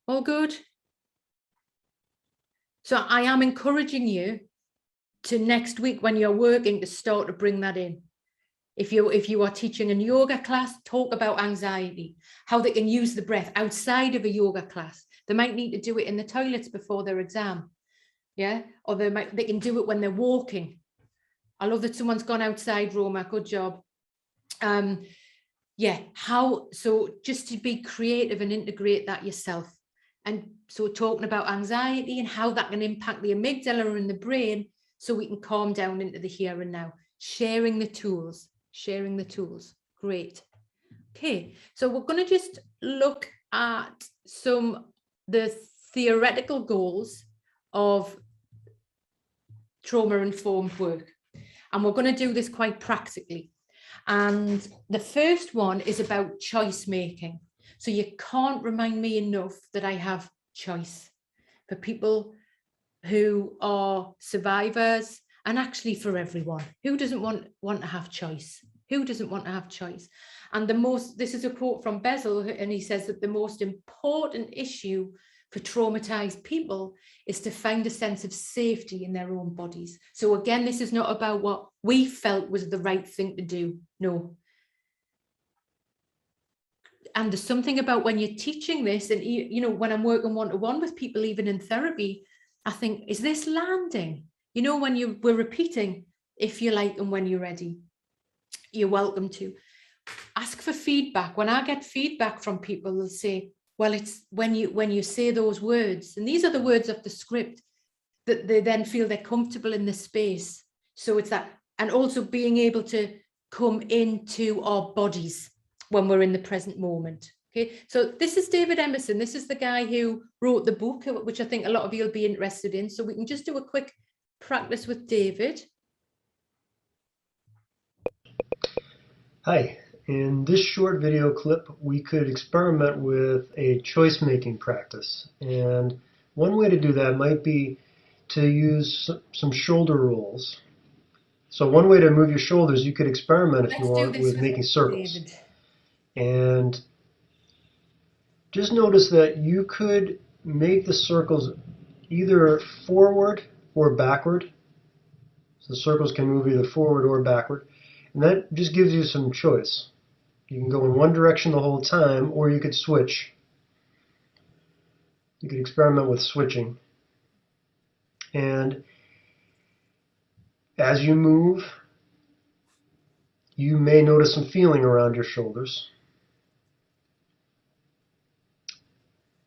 All good? So I am encouraging you to next week when you're working to start to bring that in. If you are teaching a yoga class, talk about anxiety, how they can use the breath outside of a yoga class. They might need to do it in the toilets before their exam. Yeah, or they can do it when they're walking. I love that someone's gone outside, Roma, good job. Yeah, so just to be creative and integrate that yourself. And so talking about anxiety and how that can impact the amygdala in the brain, so we can calm down into the here and now. Sharing the tools. Great. Okay, so we're going to just look at the theoretical goals of trauma-informed work. And we're going to do this quite practically. And the first one is about choice making. So you can't remind me enough that I have choice for people who are survivors, and actually for everyone. Who doesn't want to have choice? Who doesn't want to have choice? And this is a quote from Bezel, and he says that the most important issue for traumatized people is to find a sense of safety in their own bodies. So again, this is not about what we felt was the right thing to do. No. And there's something about when you're teaching this, and you know, when I'm working one-to-one with people, even in therapy, I think, is this landing? You know, when we're repeating, if you like, and when you're ready, you're welcome to ask for feedback. When I get feedback from people, they'll say, well, it's when you say those words, and these are the words of the script, that they then feel they're comfortable in the space. So it's that, and also being able to come into our bodies when we're in the present moment. Okay, so this is David Emerson. This is the guy who wrote the book, which I think a lot of you will be interested in. So we can just do a quick practice with David. Hi, in this short video clip, we could experiment with a choice-making practice. And one way to do that might be to use some shoulder rolls. So one way to move your shoulders, you could experiment if you want with making circles. David. And just notice that you could make the circles either forward or backward. So the circles can move either forward or backward. And that just gives you some choice. You can go in one direction the whole time, or you could switch. You could experiment with switching. And as you move, you may notice some feeling around your shoulders.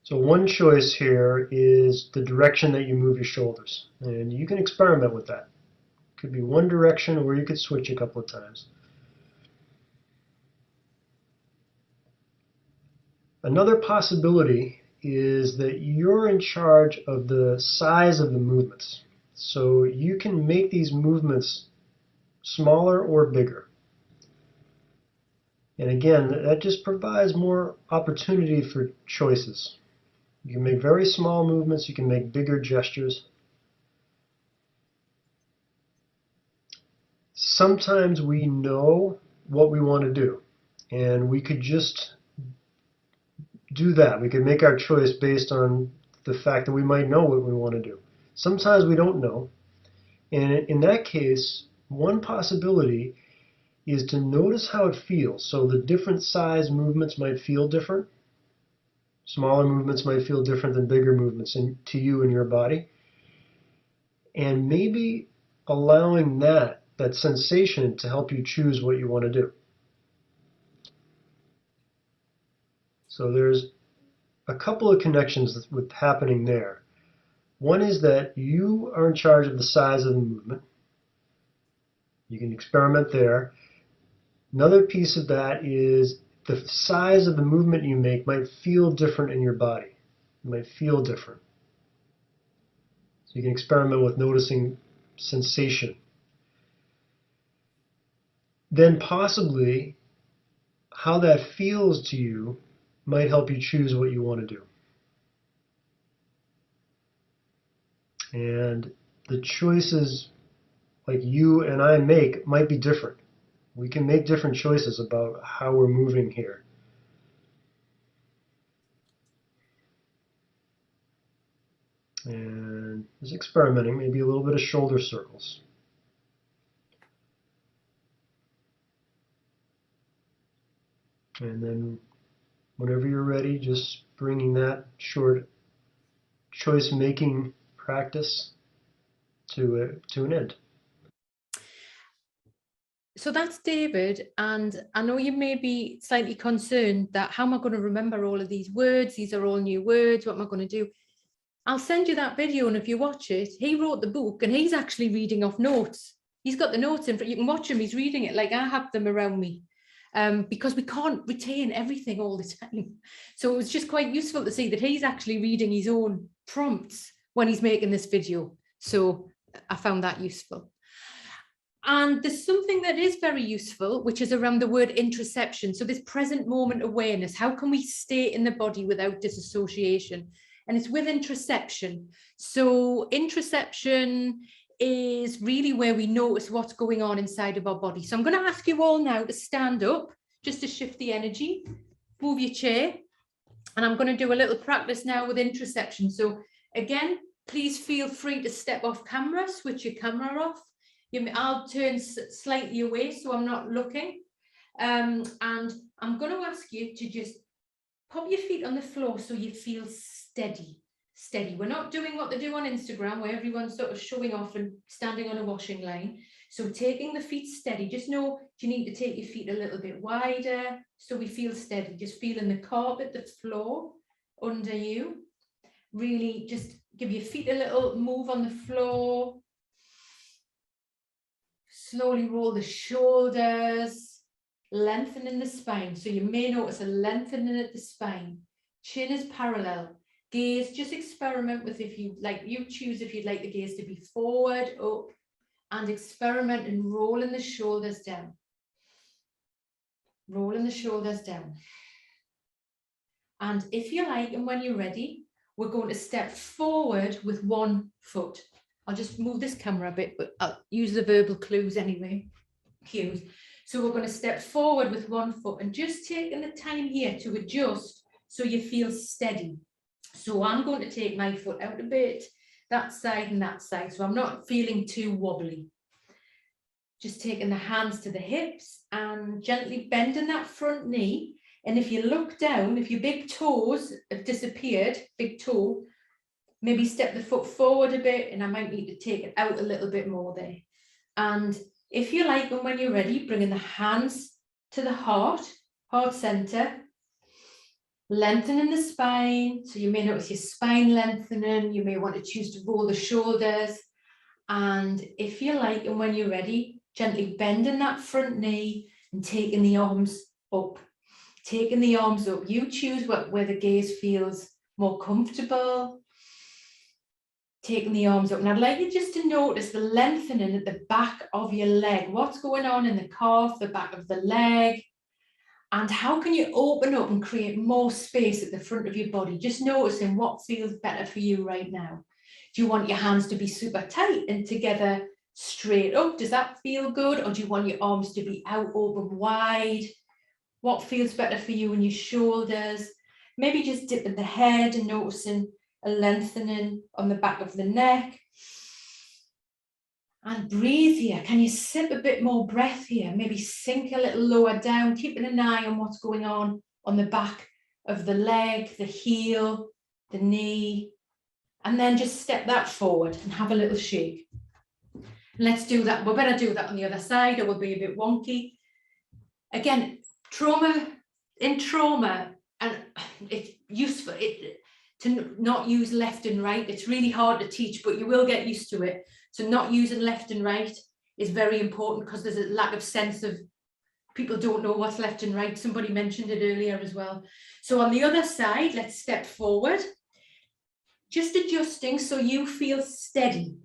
So So one choice here is the direction that you move your shoulders. And you can experiment with that. It could be one direction, or you could switch a couple of times. Another possibility is that you're in charge of the size of the movements. So you can make these movements smaller or bigger. And again, that just provides more opportunity for choices. You can make very small movements, you can make bigger gestures. Sometimes we know what we want to do, and we could just do that. We could make our choice based on the fact that we might know what we want to do. Sometimes we don't know, and in that case, one possibility is to notice how it feels. So the different size movements might feel different. Smaller movements might feel different than bigger movements to you and your body. And maybe allowing that sensation to help you choose what you want to do. So there's a couple of connections with happening there. One is that you are in charge of the size of the movement. You can experiment there. Another piece of that is the size of the movement you make might feel different in your body. It might feel different. So you can experiment with noticing sensation. Then possibly how that feels to you might help you choose what you want to do. And the choices like you and I make might be different. We can make different choices about how we're moving here. And just experimenting, maybe a little bit of shoulder circles. And then whenever you're ready, just bringing that short choice-making practice to an end. So that's David, and I know you may be slightly concerned that how am I going to remember all of these words? These are all new words. What am I going to do? I'll send you that video, and if you watch it, he wrote the book and he's actually reading off notes. He's got the notes in front. You can watch him. He's reading it like I have them around me, because we can't retain everything all the time. So it was just quite useful to see that he's actually reading his own prompts when he's making this video. So I found that useful. And there's something that is very useful, which is around the word interoception. So this present moment awareness, how can we stay in the body without disassociation? And it's with interoception. So interoception is really where we notice what's going on inside of our body. So I'm going to ask you all now to stand up, just to shift the energy, move your chair. And I'm going to do a little practice now with interoception. So again, please feel free to step off camera, switch your camera off. I'll turn slightly away so I'm not looking. And I'm going to ask you to just pop your feet on the floor so you feel steady. We're not doing what they do on Instagram where everyone's sort of showing off and standing on a washing line. So taking the feet steady, just know you need to take your feet a little bit wider so we feel steady. Just feeling the carpet, the floor under you. Really just give your feet a little move on the floor. Slowly roll the shoulders, lengthening the spine. So you may notice a lengthening at the spine. Chin is parallel. Gaze, just experiment with if you like, you choose if you'd like the gaze to be forward, up, and experiment in rolling the shoulders down. Rolling the shoulders down. And if you like, and when you're ready, we're going to step forward with one foot. I'll just move this camera a bit, but I'll use the verbal clues anyway. Cues. So we're going to step forward with one foot and just taking the time here to adjust so you feel steady. So I'm going to take my foot out a bit, that side and that side. So I'm not feeling too wobbly. Just taking the hands to the hips and gently bending that front knee. And if you look down, if your big toes have disappeared, big toe, maybe step the foot forward a bit, and I might need to take it out a little bit more there. And if you like, and when you're ready, bringing the hands to the heart center. Lengthening the spine. So you may notice your spine lengthening. You may want to choose to roll the shoulders. And if you like, and when you're ready, gently bending that front knee and taking the arms up. Taking the arms up. You choose where the gaze feels more comfortable. Taking the arms up. And I'd like you just to notice the lengthening at the back of your leg. What's going on in the calf, the back of the leg. And how can you open up and create more space at the front of your body? Just noticing what feels better for you right now. Do you want your hands to be super tight and together straight up? Does that feel good? Or do you want your arms to be out, open, wide? What feels better for you in your shoulders? Maybe just dipping the head and noticing a lengthening on the back of the neck. And breathe here. Can you sip a bit more breath here? Maybe sink a little lower down, keeping an eye on what's going on the back of the leg, the heel, the knee. And then just step that forward and have a little shake. And let's do that. We better do that on the other side or we'll be a bit wonky. Again, in trauma, and it's useful to not use left and right. It's really hard to teach, but you will get used to it. So not using left and right is very important because there's a lack of sense of, people don't know what's left and right. Somebody mentioned it earlier as well. So on the other side, let's step forward. Just adjusting so you feel steady.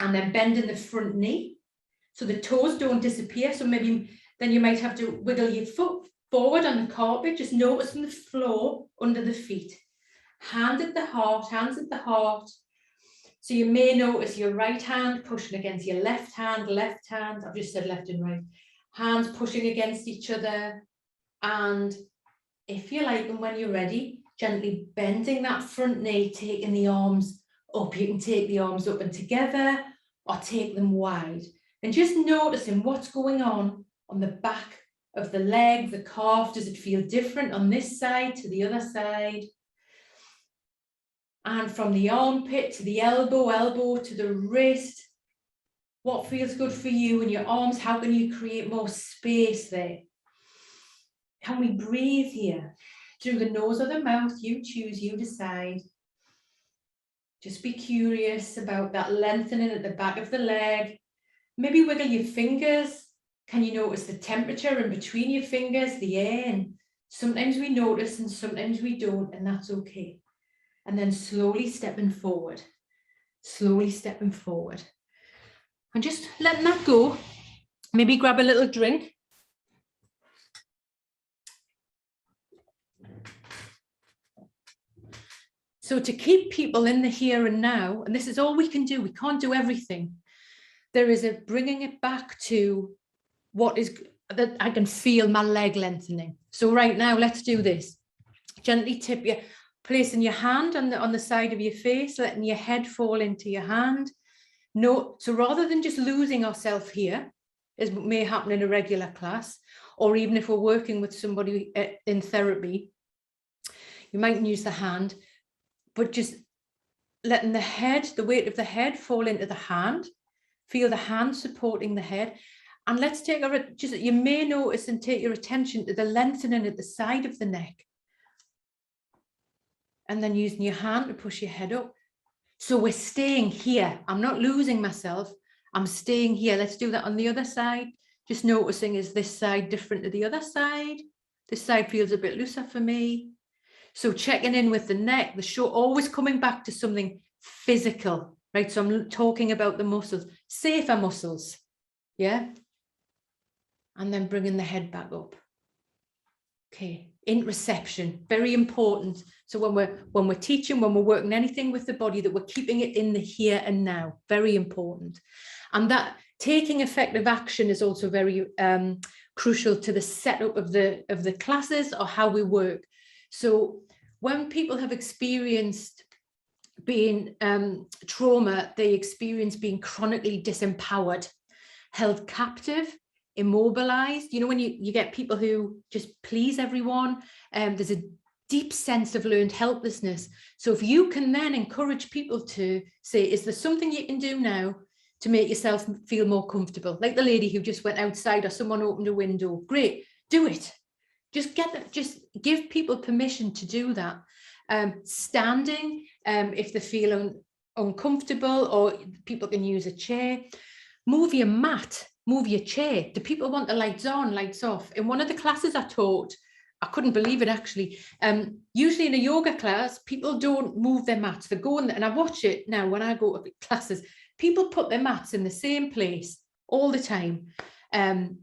And then bending the front knee. So the toes don't disappear. So maybe then you might have to wiggle your foot forward on the carpet, just noticing the floor under the feet. Hands at the heart. So you may notice your right hand pushing against your left hand. I've just said left and right. Hands pushing against each other. And if you like, and when you're ready, gently bending that front knee, taking the arms up. You can take the arms up and together or take them wide. And just noticing what's going on the back of the leg, the calf. Does it feel different on this side to the other side? And from the armpit to the elbow to the wrist. What feels good for you and your arms? How can you create more space there? Can we breathe here? Through the nose or the mouth, you choose, you decide. Just be curious about that lengthening at the back of the leg. Maybe wiggle your fingers. Can you notice the temperature in between your fingers, the air? And sometimes we notice and sometimes we don't, and that's okay. And then slowly stepping forward. And just letting that go. Maybe grab a little drink. So to keep people in the here and now, and this is all we can do, we can't do everything. There is a bringing it back to what is, that I can feel my leg lengthening. So right now, let's do this. Gently tip your, placing your hand on the side of your face, letting your head fall into your hand. No, so rather than just losing ourselves here, as may happen in a regular class, or even if we're working with somebody in therapy, you might use the hand, but just letting the head, the weight of the head fall into the hand, feel the hand supporting the head. And let's take you may notice and take your attention to the lengthening at the side of the neck. And then using your hand to push your head up. So we're staying here. I'm not losing myself. I'm staying here. Let's do that on the other side. Just noticing, is this side different to the other side? This side feels a bit looser for me. So checking in with the neck, the shoulder, always coming back to something physical, right? So I'm talking about the muscles, safer muscles, yeah? And then bringing the head back up. Okay, interoception, very important. So when we're teaching, when we're working anything with the body, that we're keeping it in the here and now, very important. And that taking effective action is also very crucial to the setup of the classes or how we work. So when people have experienced being trauma, they experience being chronically disempowered, held captive, immobilized. You know, when you get people who just please everyone, there's a deep sense of learned helplessness. So if you can then encourage people to say, is there something you can do now to make yourself feel more comfortable? Like the lady who just went outside or someone opened a window. Great, do it. Just give people permission to do that. Standing, if they feel uncomfortable, or people can use a chair. Move your mat, move your chair. Do people want the lights on, lights off? In one of the classes I taught, I couldn't believe it actually. Usually in a yoga class, people don't move their mats. They go in, and I watch it now when I go to classes. People put their mats in the same place all the time. And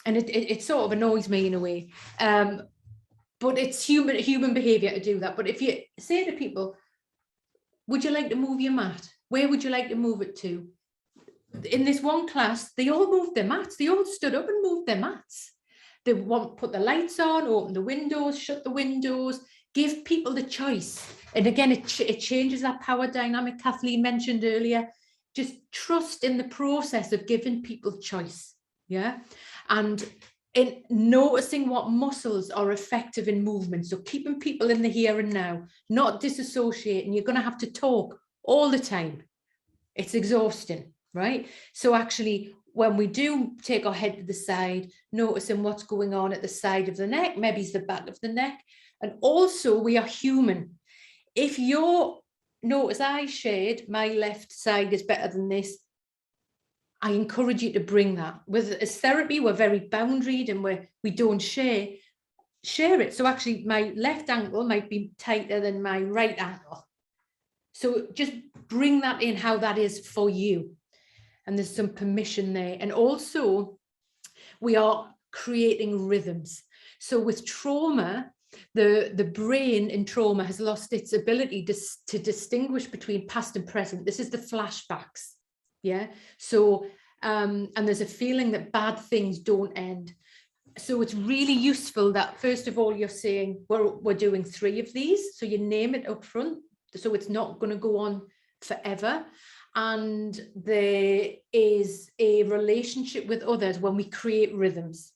it sort of annoys me in a way. But it's human behavior to do that. But if you say to people, would you like to move your mat? Where would you like to move it to? In this one class, they all moved their mats. They all stood up and moved their mats. They put the lights on, open the windows, shut the windows, give people the choice. And again, it changes that power dynamic Kathleen mentioned earlier. Just trust in the process of giving people choice. Yeah. And in noticing what muscles are effective in movement. So keeping people in the here and now, not disassociating. You're going to have to talk all the time. It's exhausting, right? So actually, when we do take our head to the side, noticing what's going on at the side of the neck, maybe it's the back of the neck. And also we are human. If notice I shared, my left side is better than this, I encourage you to bring that. As therapy, we're very boundaried and we don't share it. So actually my left ankle might be tighter than my right ankle. So just bring that in, how that is for you. And there's some permission there. And also we are creating rhythms. So with trauma, the brain in trauma has lost its ability to distinguish between past and present. This is the flashbacks. Yeah. So, and there's a feeling that bad things don't end. So it's really useful that, first of all, you're saying, we're doing 3 of these. So you name it up front. So it's not going to go on forever. And there is a relationship with others when we create rhythms.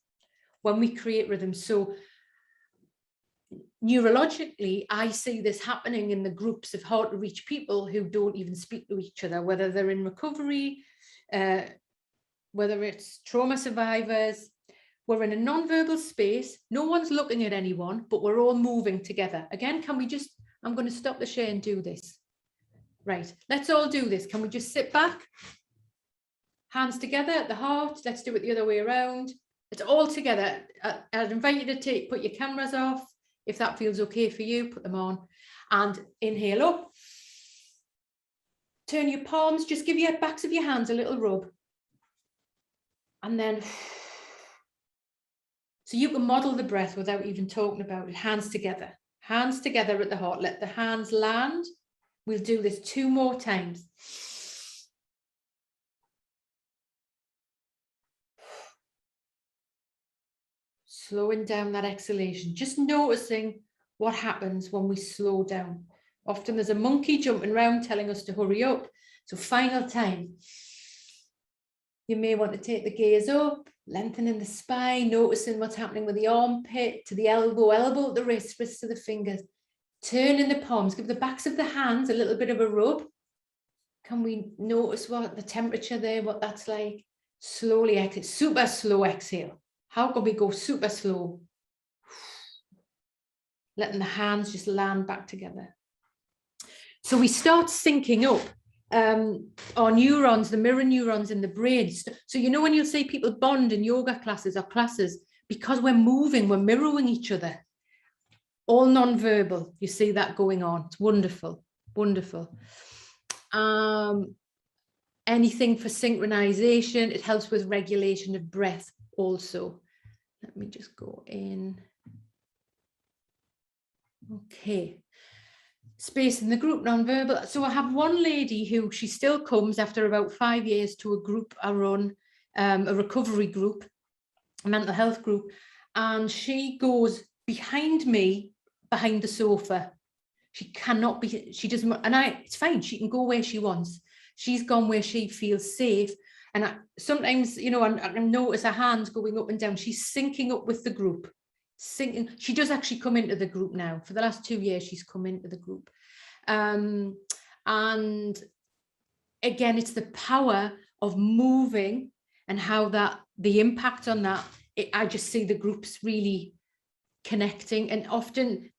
So neurologically, I see this happening in the groups of hard to reach people who don't even speak to each other, whether they're in recovery, whether it's trauma survivors. We're in a non-verbal space. No one's looking at anyone, but we're all moving together. Again, I'm going to stop the share and do this. Right, let's all do this. Can we just sit back? Hands together at the heart. Let's do it the other way around. It's all together. I'd invite you to put your cameras off. If that feels okay for you, put them on. And inhale up. Turn your palms. Just give your backs of your hands a little rub. And then, so you can model the breath without even talking about it. Hands together. Hands together at the heart. Let the hands land. We'll do this 2 more times. Slowing down that exhalation, just noticing what happens when we slow down. Often there's a monkey jumping around telling us to hurry up. So final time. You may want to take the gaze up, lengthening the spine, noticing what's happening with the armpit to the elbow to the wrist to the fingers. Turning the palms, give the backs of the hands a little bit of a rub. Can we notice what the temperature there, what that's like? Slowly exhale, super slow exhale. How can we go super slow? Letting the hands just land back together. So we start syncing up our neurons, the mirror neurons in the brain. So you know when you'll say people bond in yoga classes or classes, because we're moving, we're mirroring each other. All non-verbal, you see that going on. It's wonderful, wonderful. Anything for synchronization, it helps with regulation of breath also. Let me just go in. Okay. Space in the group, non-verbal. So I have one lady who, she still comes after about 5 years to a group I run, a recovery group, a mental health group, and she goes behind me, behind the sofa. She cannot be, she doesn't, and it's fine, she can go where she wants. She's gone where she feels safe. And sometimes, you know, I notice her hands going up and down. She's syncing up with the group. She does actually come into the group now. For the last 2 years, she's come into the group. And again, it's the power of moving and how the impact on that, I just see the groups really connecting, and often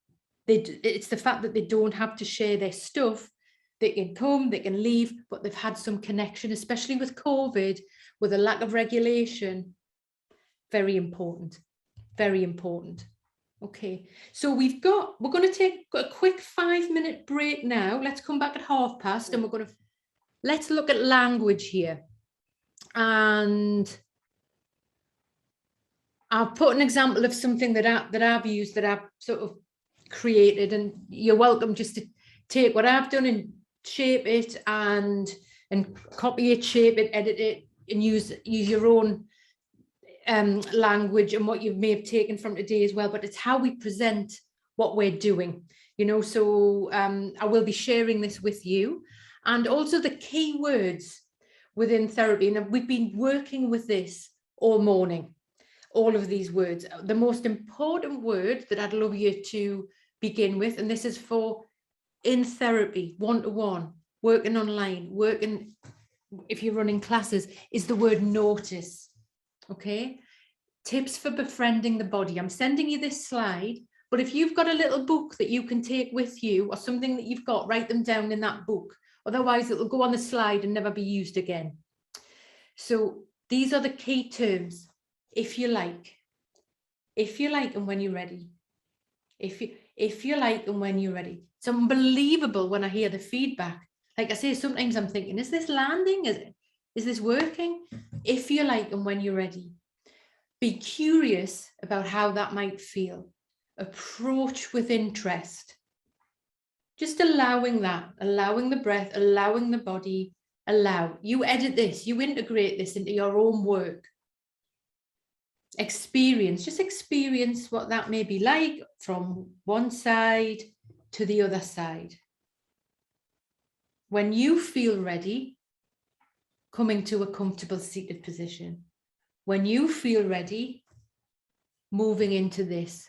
it's the fact that they don't have to share their stuff. They can come, they can leave, but they've had some connection, especially with COVID, with a lack of regulation. Very important, very important. Okay, so we're going to take a quick 5-minute break now. Let's come back at past, and let's look at language here. And I'll put an example of something that I've used, that I've sort of created, and you're welcome just to take what I've done and shape it and copy it, shape it, edit it, and use your own language and what you may have taken from today as well. But it's how we present what we're doing, you know. So I will be sharing this with you, and also the key words within therapy. And we've been working with this all morning, all of these words. The most important word that I'd love you to begin with, and this is for in therapy, one-to-one, working online, working if you're running classes, is the word notice. Okay, tips for befriending the body. I'm sending you this slide, but if you've got a little book that you can take with you, or something that you've got, write them down in that book. Otherwise it'll go on the slide and never be used again. So these are the key terms. If you like, and when you're ready. If you like, and when you're ready. It's unbelievable when I hear the feedback. Like I say, sometimes I'm thinking, is this landing? Is this working? If you like, and when you're ready. Be curious about how that might feel. Approach with interest. Just allowing that, allowing the breath, allowing the body, allow. You edit this, you integrate this into your own work. Just experience what that may be like from one side to the other side. When you feel ready, coming to a comfortable seated position. When you feel ready, moving into this.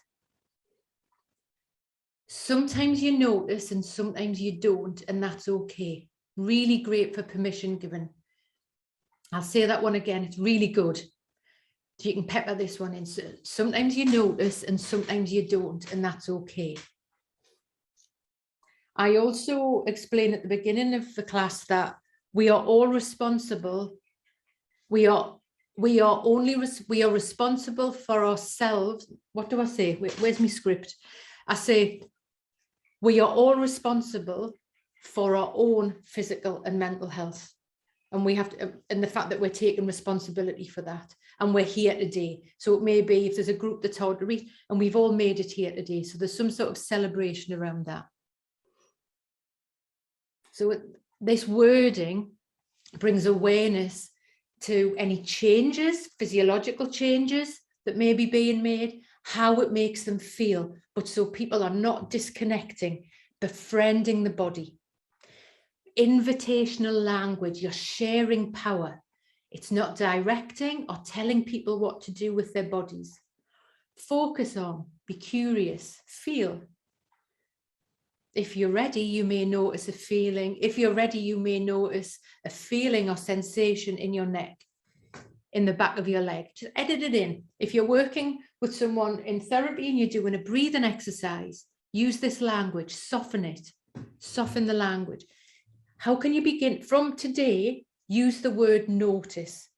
Sometimes you notice and sometimes you don't, and that's okay. Really great for permission given. I'll say that one again, it's really good. You can pepper this one in. So sometimes you notice and sometimes you don't, and that's okay. I also explained at the beginning of the class that we are all responsible. We are responsible for ourselves. What do I say? Where's my script? I say, we are all responsible for our own physical and mental health. And we have to, and the fact that we're taking responsibility for that. And we're here today. So it may be if there's a group that's hard to reach, and we've all made it here today. So there's some sort of celebration around that. So this wording brings awareness to any changes, physiological changes that may be being made, how it makes them feel. But so people are not disconnecting, befriending the body. Invitational language, you're sharing power. It's not directing or telling people what to do with their bodies. Focus on, be curious, feel. If you're ready, you may notice a feeling. If you're ready, you may notice a feeling or sensation in your neck, in the back of your leg. Just edit it in. If you're working with someone in therapy and you're doing a breathing exercise, use this language, soften it, soften the language. How can you begin from today? Use the word notice.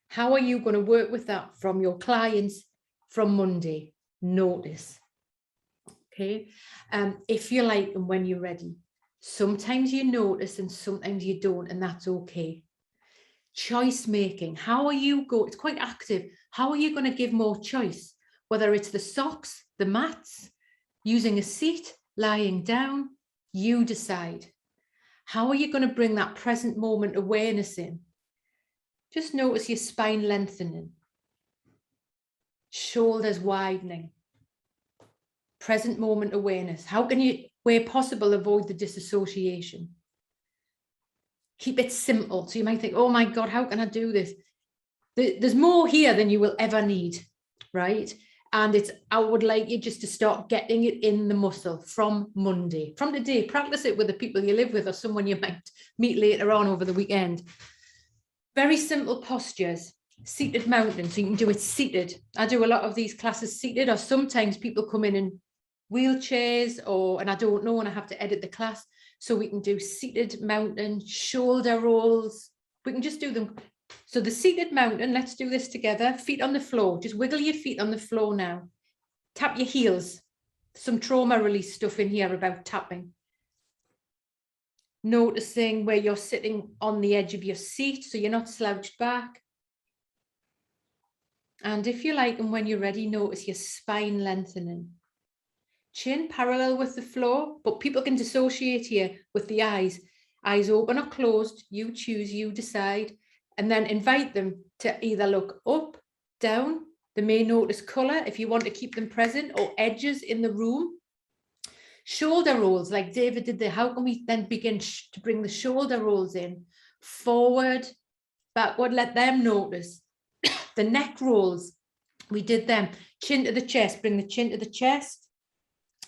How are you going to work with that from your clients from Monday? Notice. Okay. If you like, and when you're ready. Sometimes you notice and sometimes you don't, and that's okay. Choice making. How are you going? It's quite active. How are you going to give more choice? Whether it's the socks, the mats, using a seat, lying down, you decide. How are you going to bring that present moment awareness in? Just notice your spine lengthening, shoulders widening, present moment awareness. How can you, where possible, avoid the disassociation? Keep it simple. So you might think, oh my God, how can I do this? There's more here than you will ever need, right? And I would like you just to start getting it in the muscle from Monday. From today, practice it with the people you live with or someone you might meet later on over the weekend. Very simple postures. Seated mountain, so you can do it seated. I do a lot of these classes seated, or sometimes people come in wheelchairs, and I don't know, and I have to edit the class. So we can do seated mountain, shoulder rolls. We can just do them. So the seated mountain, let's do this together. Feet on the floor. Just wiggle your feet on the floor now. Tap your heels. Some trauma release stuff in here about tapping. Noticing where you're sitting on the edge of your seat, so you're not slouched back. And if you like, and when you're ready, notice your spine lengthening. Chin parallel with the floor, but people can dissociate here with the eyes. Eyes open or closed, you choose, you decide. And then invite them to either look up, down. They may notice colour if you want to keep them present, or edges in the room. Shoulder rolls, like David did there. How can we then begin to bring the shoulder rolls in? Forward, backward, let them notice. The neck rolls, we did them. Chin to the chest, bring the chin to the chest.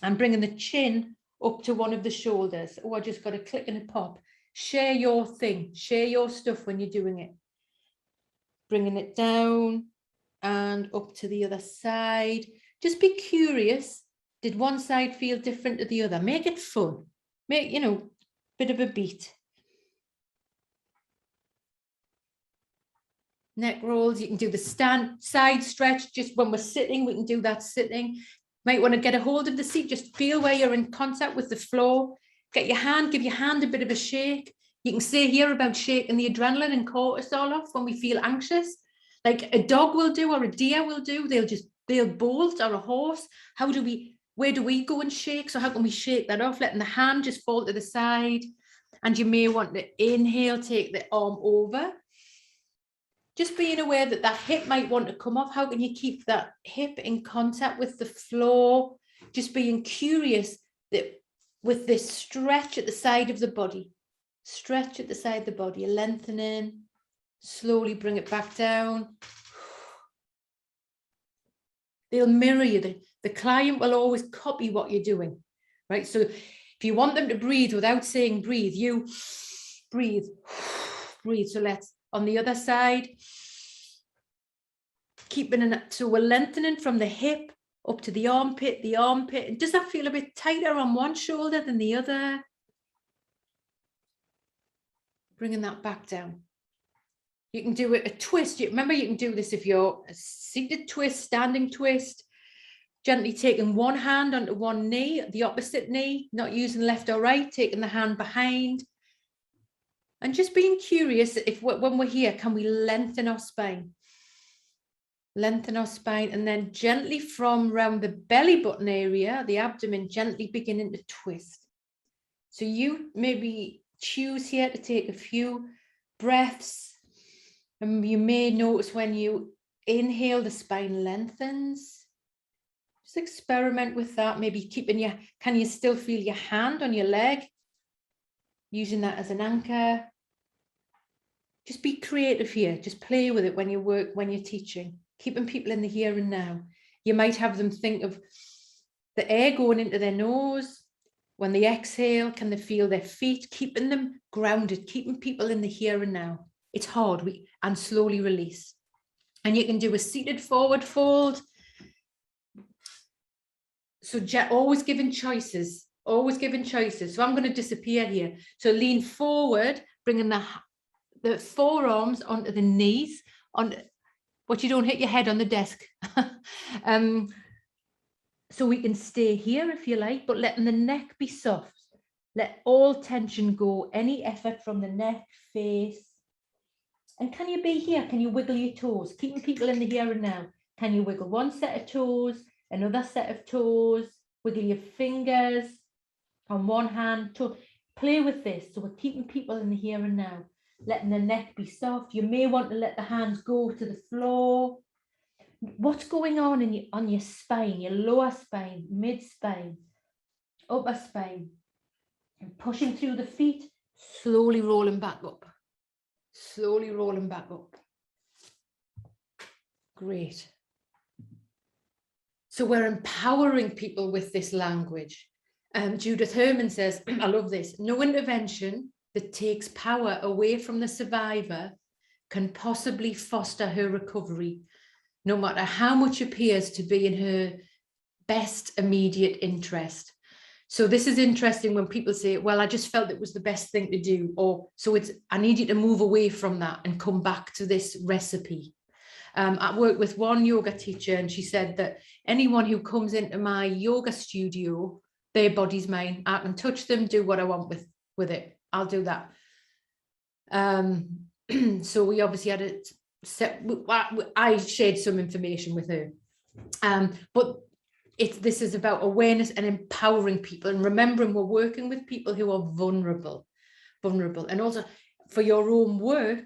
And bringing the chin up to one of the shoulders. Oh, I just got a click and a pop. Share your thing. Share your stuff when you're doing it. Bringing it down and up to the other side. Just be curious. Did one side feel different to the other? Make it fun. Make, bit of a beat. Neck rolls. You can do the side stretch. Just when we're sitting, we can do that sitting. Might want to get a hold of the seat, just feel where you're in contact with the floor. Get your hand, give your hand a bit of a shake. You can say here about shaking the adrenaline and cortisol off when we feel anxious. Like a dog will do, or a deer will do. They'll bolt, or a horse. Where do we go and shake? So how can we shake that off? Letting the hand just fall to the side. And you may want to inhale, take the arm over. Just being aware that that hip might want to come off. How can you keep that hip in contact with the floor? Just being curious that with this stretch at the side of the body, stretch at the side of the body, lengthening, slowly bring it back down. They'll mirror you. The client will always copy what you're doing, right? So if you want them to breathe without saying breathe, you breathe, breathe. So let's, on the other side, keeping it, so we're lengthening from the hip up to the armpit. And does that feel a bit tighter on one shoulder than the other? Bringing that back down. You can do a twist. Remember, you can do this if you're a seated twist, standing twist, gently taking one hand onto one knee, the opposite knee, not using left or right, taking the hand behind. And just being curious if when we're here, can we lengthen our spine? Lengthen our spine, and then gently from around the belly button area, the abdomen, gently beginning to twist. So you maybe choose here to take a few breaths, and you may notice when you inhale, the spine lengthens. Just experiment with that. Maybe can you still feel your hand on your leg? Using that as an anchor. Just be creative here. Just play with it when you work, when you're teaching. Keeping people in the here and now. You might have them think of the air going into their nose. When they exhale, can they feel their feet? Keeping them grounded, keeping people in the here and now. It's hard, and slowly release. And you can do a seated forward fold. So always giving choices, always giving choices. So I'm going to disappear here. So lean forward, bringing the forearms onto the knees, but you don't hit your head on the desk. So we can stay here if you like, but letting the neck be soft. Let all tension go, any effort from the neck, face. And can you be here? Can you wiggle your toes? Keeping people in the here and now. Can you wiggle one set of toes, another set of toes, wiggle your fingers on one hand, toe. Play with this. So we're keeping people in the here and now. Letting the neck be soft. You may want to let the hands go to the floor. What's going on on your spine, your lower spine, mid spine, upper spine, and pushing through the feet, slowly rolling back up, slowly rolling back up. Great. So we're empowering people with this language. Judith Herman says, I love this, no intervention that takes power away from the survivor can possibly foster her recovery, no matter how much appears to be in her best immediate interest. So this is interesting when people say, well, I just felt it was the best thing to do, or so it's, I need you to move away from that and come back to this recipe. I worked with one yoga teacher, and she said that anyone who comes into my yoga studio, their body's mine. I can touch them, do what I want with it. I'll do that. So we obviously had it set. I shared some information with her, but this is about awareness and empowering people, and remembering we're working with people who are vulnerable, and also for your own work,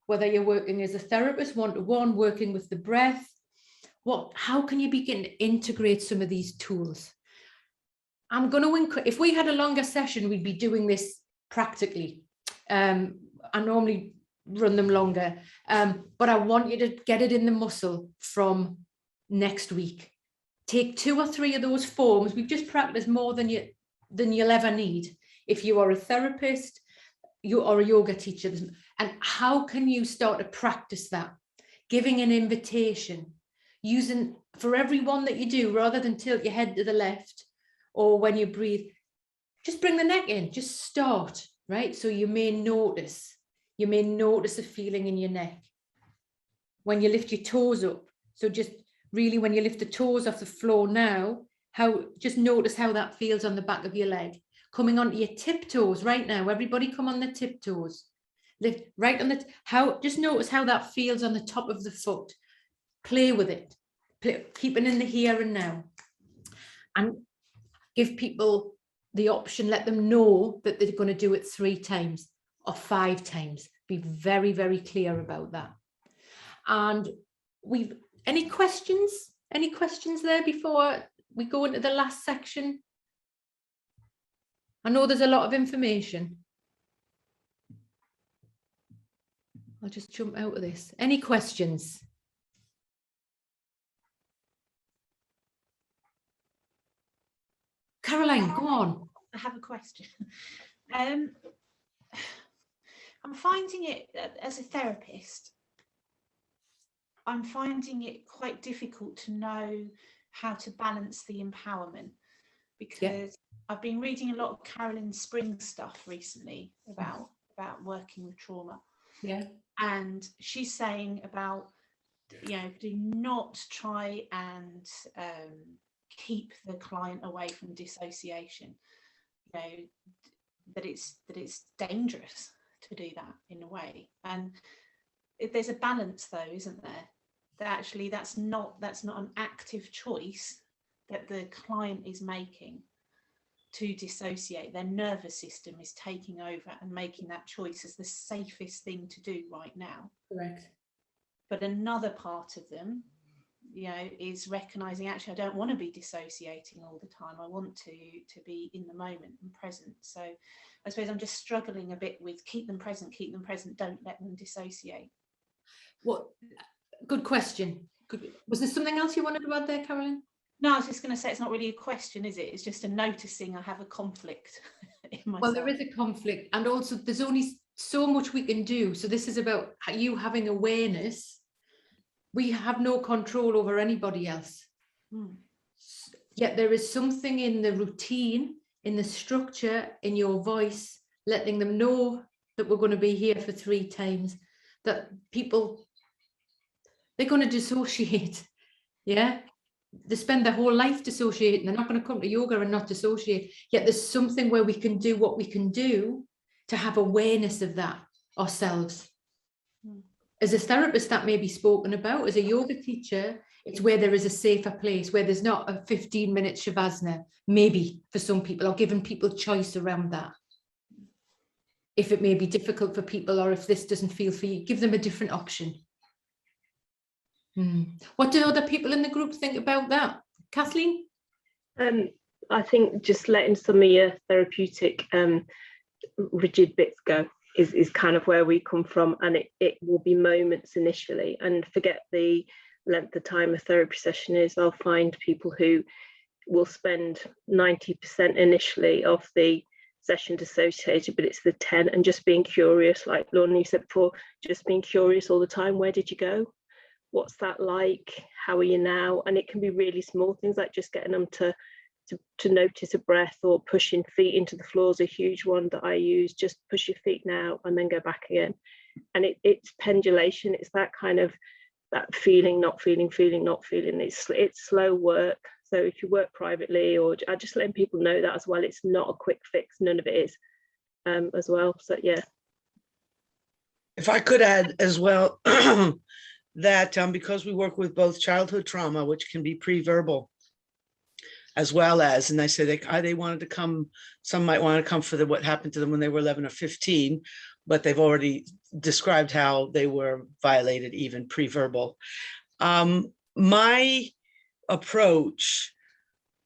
whether you're working as a therapist, one-to-one, working with the breath, how can you begin to integrate some of these tools? I'm going to, if we had a longer session, we'd be doing this practically. I normally run them longer, but I want you to get it in the muscle from next week. Take 2 or 3 of those forms. We've just practiced more than you'll ever need. If you are a therapist, you are a yoga teacher, and how can you start to practice that? Giving an invitation, using for every one that you do, rather than tilt your head to the left, or when you breathe, just bring the neck in, just start, right? So you may notice a feeling in your neck. When you lift your toes up, so just really when you lift the toes off the floor now, just notice how that feels on the back of your leg. Coming onto your tiptoes right now, everybody come on the tiptoes. Lift right on just notice how that feels on the top of the foot. Play with it, keeping in the here and now. And give people the option, let them know that they're going to do it 3 times or 5 times. Be very, very clear about that. And any questions? Any questions there before we go into the last section? I know there's a lot of information. I'll just jump out of this. Any questions? Caroline, go on. I have a question. I'm finding it, as a therapist, I'm finding it quite difficult to know how to balance the empowerment, because I've been reading a lot of Carolyn Spring stuff recently about working with trauma. Yeah. And she's saying about, do not try and keep the client away from dissociation. That it's dangerous to do that in a way. And there's a balance though, isn't there? That actually that's not an active choice that the client is making to dissociate. Their nervous system is taking over and making that choice as the safest thing to do right now. Correct. But another part of them, is recognizing, actually, I don't want to be dissociating all the time. I want to be in the moment and present. So I suppose I'm just struggling a bit with keep them present, don't let them dissociate. Well, good question. Was there something else you wanted to add there, Caroline? No, I was just going to say, it's not really a question, is it? It's just a noticing I have a conflict in myself. Well, there is a conflict, and also there's only so much we can do. So this is about you having awareness. We have no control over anybody else. Yet there is something in the routine, in the structure, in your voice, letting them know that we're going to be here for 3 times, that people, they're going to dissociate. Yeah. They spend their whole life dissociating. They're not going to come to yoga and not dissociate. Yet there's something where we can do what we can do to have awareness of that ourselves. As a therapist, that may be spoken about. As a yoga teacher, it's where there is a safer place, where there's not a 15-minute shavasana, maybe for some people, or giving people choice around that. If it may be difficult for people, or if this doesn't feel for you, give them a different option. What do other people in the group think about that? Kathleen? I think just letting some of your therapeutic rigid bits go is kind of where we come from, and it will be moments initially, and forget the length of time a therapy session is. I'll find people who will spend 90% initially of the session dissociated, but it's the 10 and just being curious, like Lorna, you said before, just being curious all the time. Where did you go? What's that like? How are you now? And it can be really small things, like just getting them to notice a breath, or pushing feet into the floor is a huge one that I use. Just push your feet now and then go back again. And it's pendulation. It's that kind of that feeling, not feeling, feeling, not feeling. It's slow work. So if you work privately, or I just letting people know that as well, it's not a quick fix. None of it is as well. So yeah. If I could add as well that because we work with both childhood trauma, which can be pre-verbal, as well as, and I say they wanted to come, some might want to come for what happened to them when they were 11 or 15, but they've already described how they were violated even pre-verbal. My approach,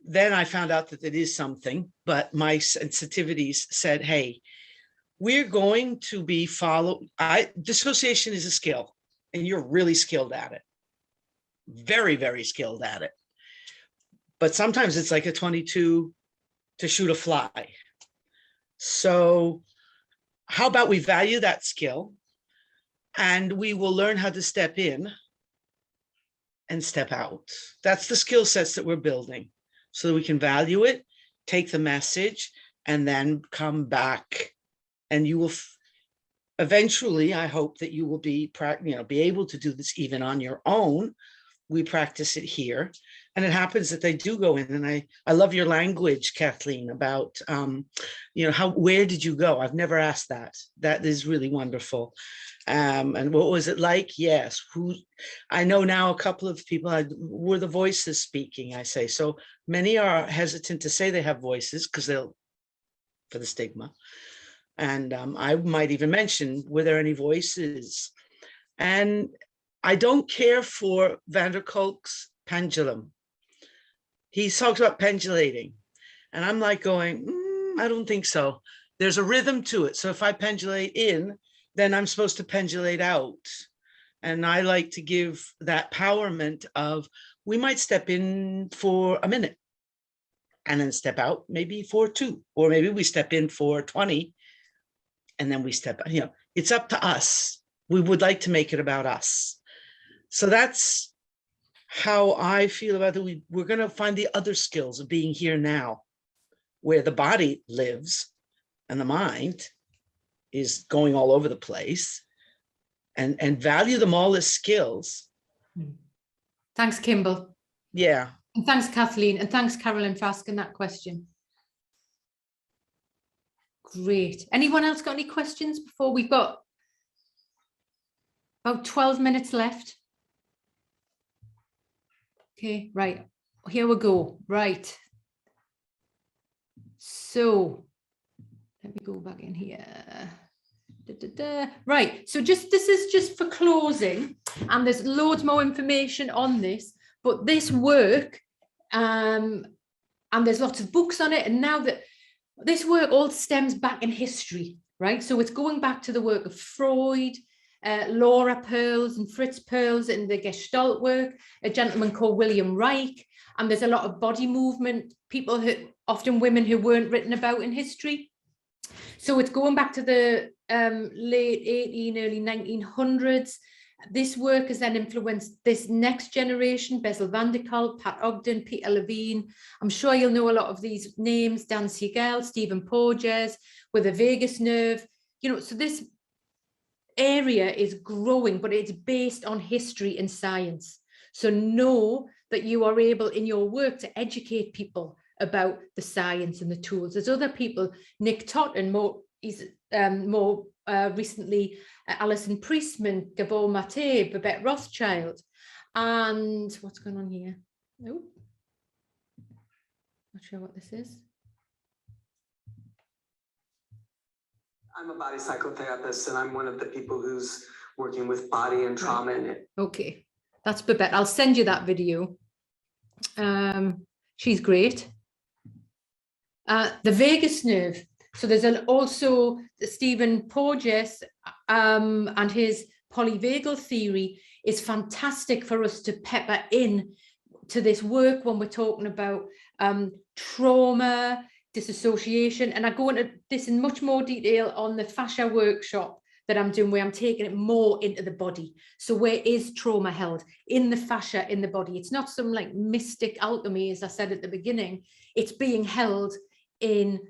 then I found out that it is something, but my sensitivities said, hey, we're going to be dissociation is a skill, and you're really skilled at it. Very, very skilled at it. But sometimes it's like a 22 to shoot a fly. So how about we value that skill, and we will learn how to step in and step out. That's the skill sets that we're building, so that we can value it, take the message, and then come back. And you will eventually, I hope that you will be able to do this even on your own. We practice it here, and it happens that they do go in. And I love your language, Kathleen, about where did you go? I've never asked that. That is really wonderful. And what was it like? Yes. I know now a couple of people were the voices speaking, I say. So many are hesitant to say they have voices because for the stigma. And I might even mention, were there any voices? And I don't care for Van der Kolk's pendulum. He talks about pendulating. And I'm like going, I don't think so. There's a rhythm to it. So if I pendulate in, then I'm supposed to pendulate out. And I like to give that empowerment of, we might step in for a minute and then step out maybe for 2, or maybe we step in for 20 and then we step out. It's up to us. We would like to make it about us. So that's how I feel about it. We're going to find the other skills of being here now, where the body lives and the mind is going all over the place, and value them all as skills. Thanks, Kimball. Yeah. And thanks, Kathleen. And thanks, Carolyn, for asking that question. Great. Anyone else got any questions before? We've got about 12 minutes left. Okay, right. Here we go. Right. So let me go back in here. Right. So this is just for closing, and there's loads more information on this, but this work, and there's lots of books on it. And now that this work all stems back in history, right? So it's going back to the work of Freud, Laura Perls and Fritz Perls in the Gestalt work, a gentleman called William Reich, and there's a lot of body movement, people who, often women who weren't written about in history. So it's going back to the late early 1900s. This work has then influenced this next generation, Bessel van der Kolk, Pat Ogden, Peter Levine. I'm sure you'll know a lot of these names, Dan Siegel, Stephen Porges, with the vagus nerve. So this area is growing, but it's based on history and science. So know that you are able in your work to educate people about the science and the tools. There's other people, Nick Totten, more recently, Alison Priestman, Gabor Mate, Babette Rothschild, and what's going on here? Nope. Not sure what this is. I'm a body psychotherapist, and I'm one of the people who's working with body and trauma in it. Okay, that's Babette. I'll send you that video. She's great. The vagus nerve. So there's also Stephen Porges and his polyvagal theory is fantastic for us to pepper in to this work when we're talking about trauma, disassociation. And I go into this in much more detail on the fascia workshop that I'm doing, where I'm taking it more into the body. So where is trauma held? In the fascia, in the body. It's not some like mystic alchemy, as I said at the beginning. It's being held in,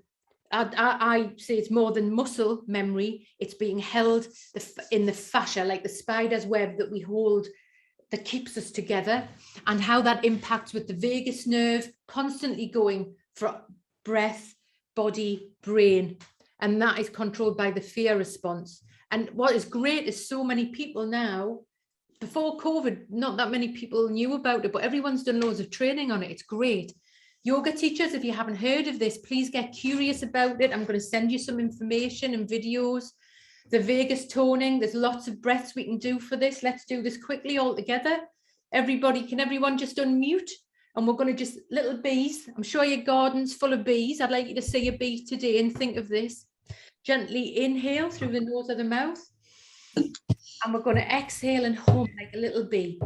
I say it's more than muscle memory. It's being held in the fascia, like the spider's web that we hold, that keeps us together, and how that impacts with the vagus nerve, constantly going for breath, body, brain. And that is controlled by the fear response. And what is great is so many people now, before COVID, not that many people knew about it, but everyone's done loads of training on it. It's great. Yoga teachers, if you haven't heard of this, please get curious about it. I'm going to send you some information and videos. The vagus toning, there's lots of breaths we can do for this. Let's do this quickly all together. Can everyone just unmute? And we're going to just, little bees. I'm sure your garden's full of bees. I'd like you to see a bee today and think of this. Gently inhale through the nose or the mouth. And we're going to exhale and hum like a little bee.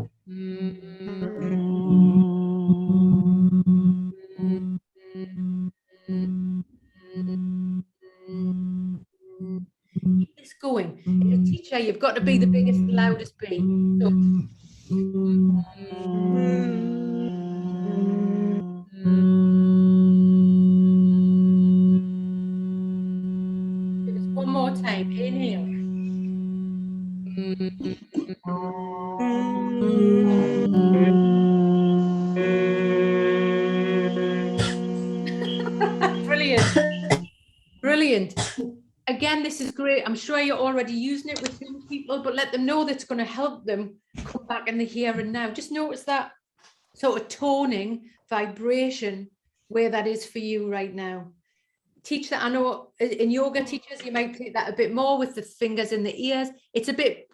Keep this going. As a teacher, you've got to be the biggest, loudest bee. So, just one more time. Inhale. Brilliant. Brilliant. Again, this is great. I'm sure you're already using it with young people, but let them know that's going to help them come back in the here and now. Just notice that sort of toning, vibration, where that is for you right now. Teach that. I know in yoga teachers, you might take that a bit more with the fingers in the ears. It's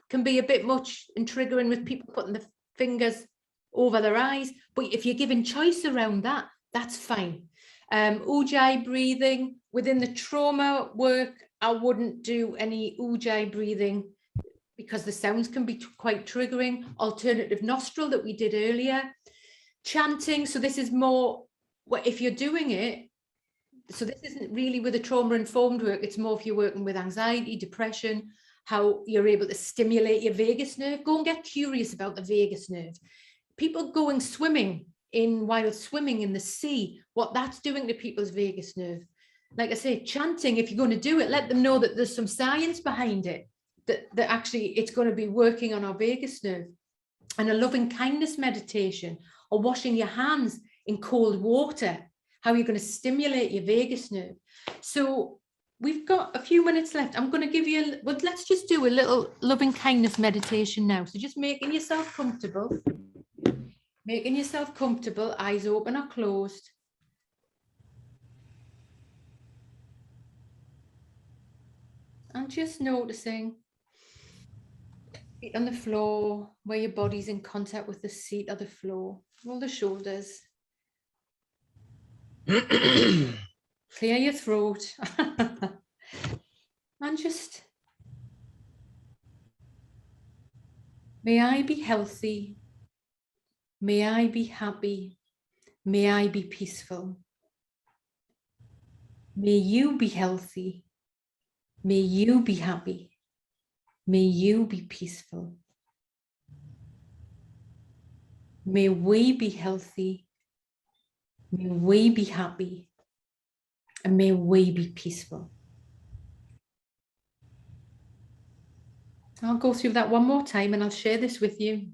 can be a bit much and triggering with people putting the fingers over their eyes. But if you're given choice around that, that's fine. Ujjayi breathing. Within the trauma work, I wouldn't do any Ujjayi breathing because the sounds can be quite triggering. Alternative nostril that we did earlier. Chanting. So this is more, if you're doing it, so this isn't really with the trauma-informed work. It's more if you're working with anxiety, depression, how you're able to stimulate your vagus nerve. Go and get curious about the vagus nerve. People going swimming while swimming in the sea, what that's doing to people's vagus nerve. Like I say, chanting, if you're going to do it, let them know that there's some science behind it, that actually it's going to be working on our vagus nerve. And a loving kindness meditation, or washing your hands in cold water, how you're going to stimulate your vagus nerve. So we've got a few minutes left. I'm going to give you, let's just do a little loving kindness meditation now. So just making yourself comfortable. Making yourself comfortable, eyes open or closed. And just noticing feet on the floor, where your body's in contact with the seat or the floor. Roll the shoulders. Clear your throat. And just, may I be healthy. May I be happy. May I be peaceful. May you be healthy. May you be happy. May you be peaceful. May we be healthy. May we be happy. And may we be peaceful. I'll go through that one more time and I'll share this with you.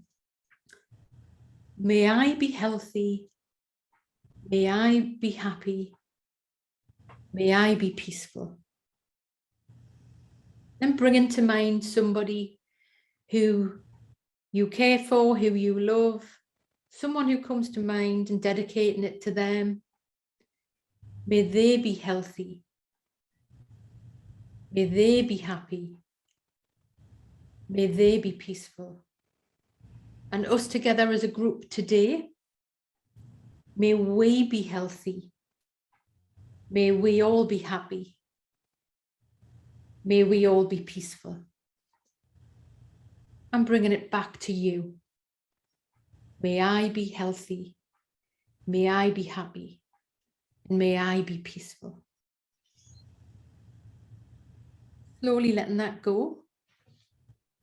May I be healthy. May I be happy. May I be peaceful. Then bring into mind somebody who you care for, who you love, someone who comes to mind, and dedicating it to them. May they be healthy. May they be happy. May they be peaceful. And us together as a group today, may we be healthy. May we all be happy. May we all be peaceful. I'm bringing it back to you. May I be healthy. May I be happy. and may I be peaceful. Slowly letting that go,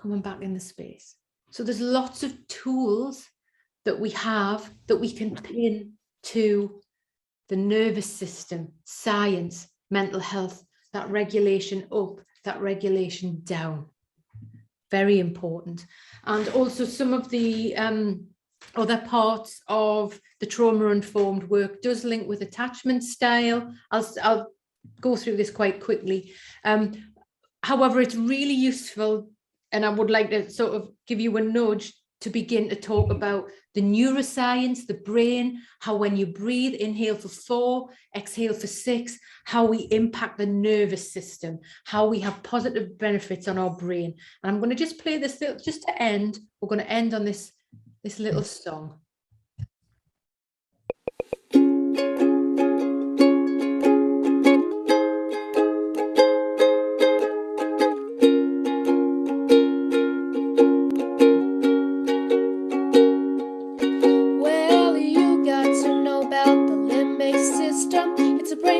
coming back in the space. So there's lots of tools that we have that we can pin to the nervous system, science, mental health, that regulation up, that regulation down. Very important. And also some of the other parts of the trauma-informed work does link with attachment style. I'll go through this quite quickly. However, it's really useful, and I would like to sort of give you a nudge to begin to talk about the neuroscience, the brain, how when you breathe, inhale for 4, exhale for 6, how we impact the nervous system, how we have positive benefits on our brain. And I'm going to just play this just to end. We're going to end on this little song.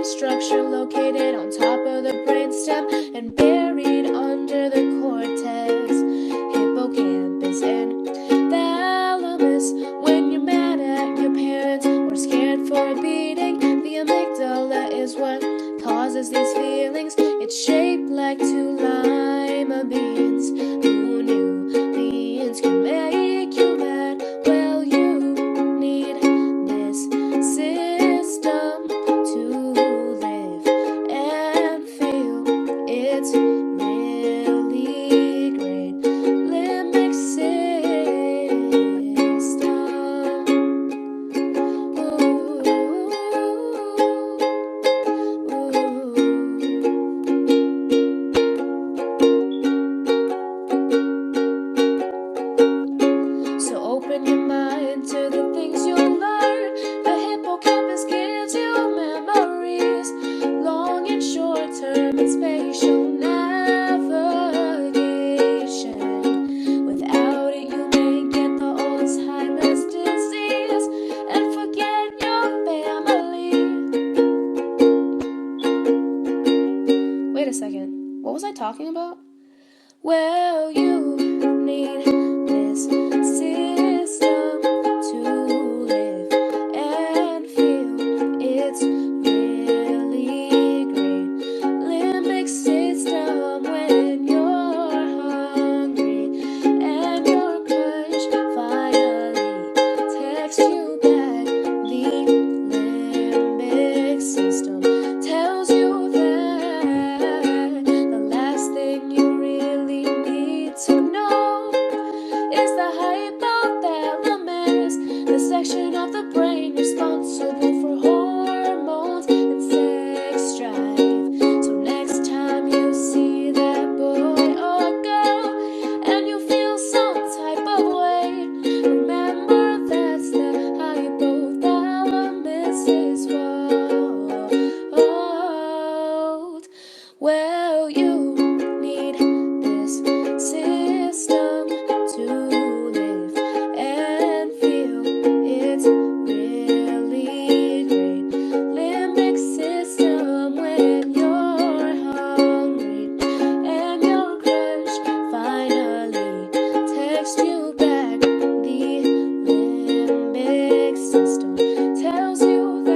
Structure located on top of the brainstem and buried under the cortex, hippocampus and thalamus. When you're mad at your parents or scared for a beating, the amygdala is what causes these feelings. It's shaped like 2 lima beans. Who knew beans can make you mad? Well, you need this system to it's really great. Limbic system. So open your mind to the things you'll learn. The hippocampus gives you memories, long and short term and spatial navigation. Without it, you may get the Alzheimer's disease and forget your family. Wait a second, what was I talking about? Well, you need this system to live and feel. It's really great. Limbic system when you're hungry and your crush finally texts you back. The limbic system tells you that the last thing you really need to know is the hypothalamus, the section of the brain responsible for hormones and sex drive. So next time you see that boy or girl and you feel some type of way, remember that's the hypothalamus's fault. Well, you need this system to live and feel. It's really great. Limbic system when you're hungry and your crush finally texts you back. The limbic system tells you that.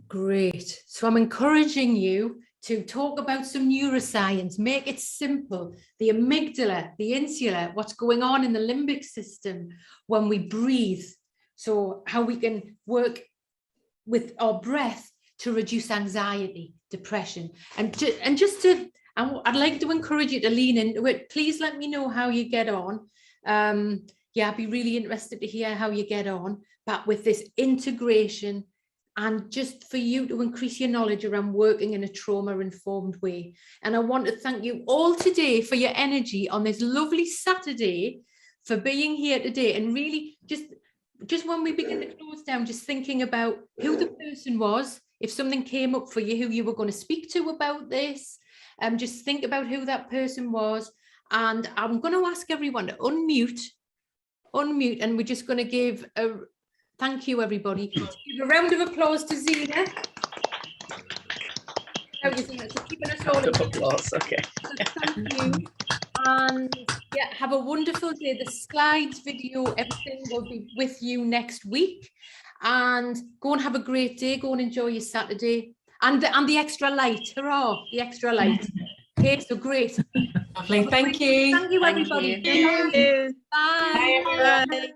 Great. So I'm encouraging you to talk about some neuroscience, make it simple. The amygdala, the insula, what's going on in the limbic system when we breathe. So how we can work with our breath to reduce anxiety, depression. And I'd like to encourage you to lean into it. Please let me know how you get on. Yeah, I'd be really interested to hear how you get on, but with this integration and just for you to increase your knowledge around working in a trauma-informed way. And I want to thank you all today for your energy on this lovely Saturday, for being here today, and really just when we begin to close down, just thinking about who the person was, if something came up for you, who you were going to speak to about this, just think about who that person was. And I'm going to ask everyone to unmute unmute, and we're just going to give a thank you, everybody. Give a round of applause to Zena. Keeping us all in applause. Okay. So thank you. And yeah, have a wonderful day. The slides, video, everything will be with you next week. And go and have a great day. Go and enjoy your Saturday. And the extra light. Hurrah, the extra light. Okay, so great. Lovely. Thank you. Thank you, everybody. Thank you. Bye. Bye.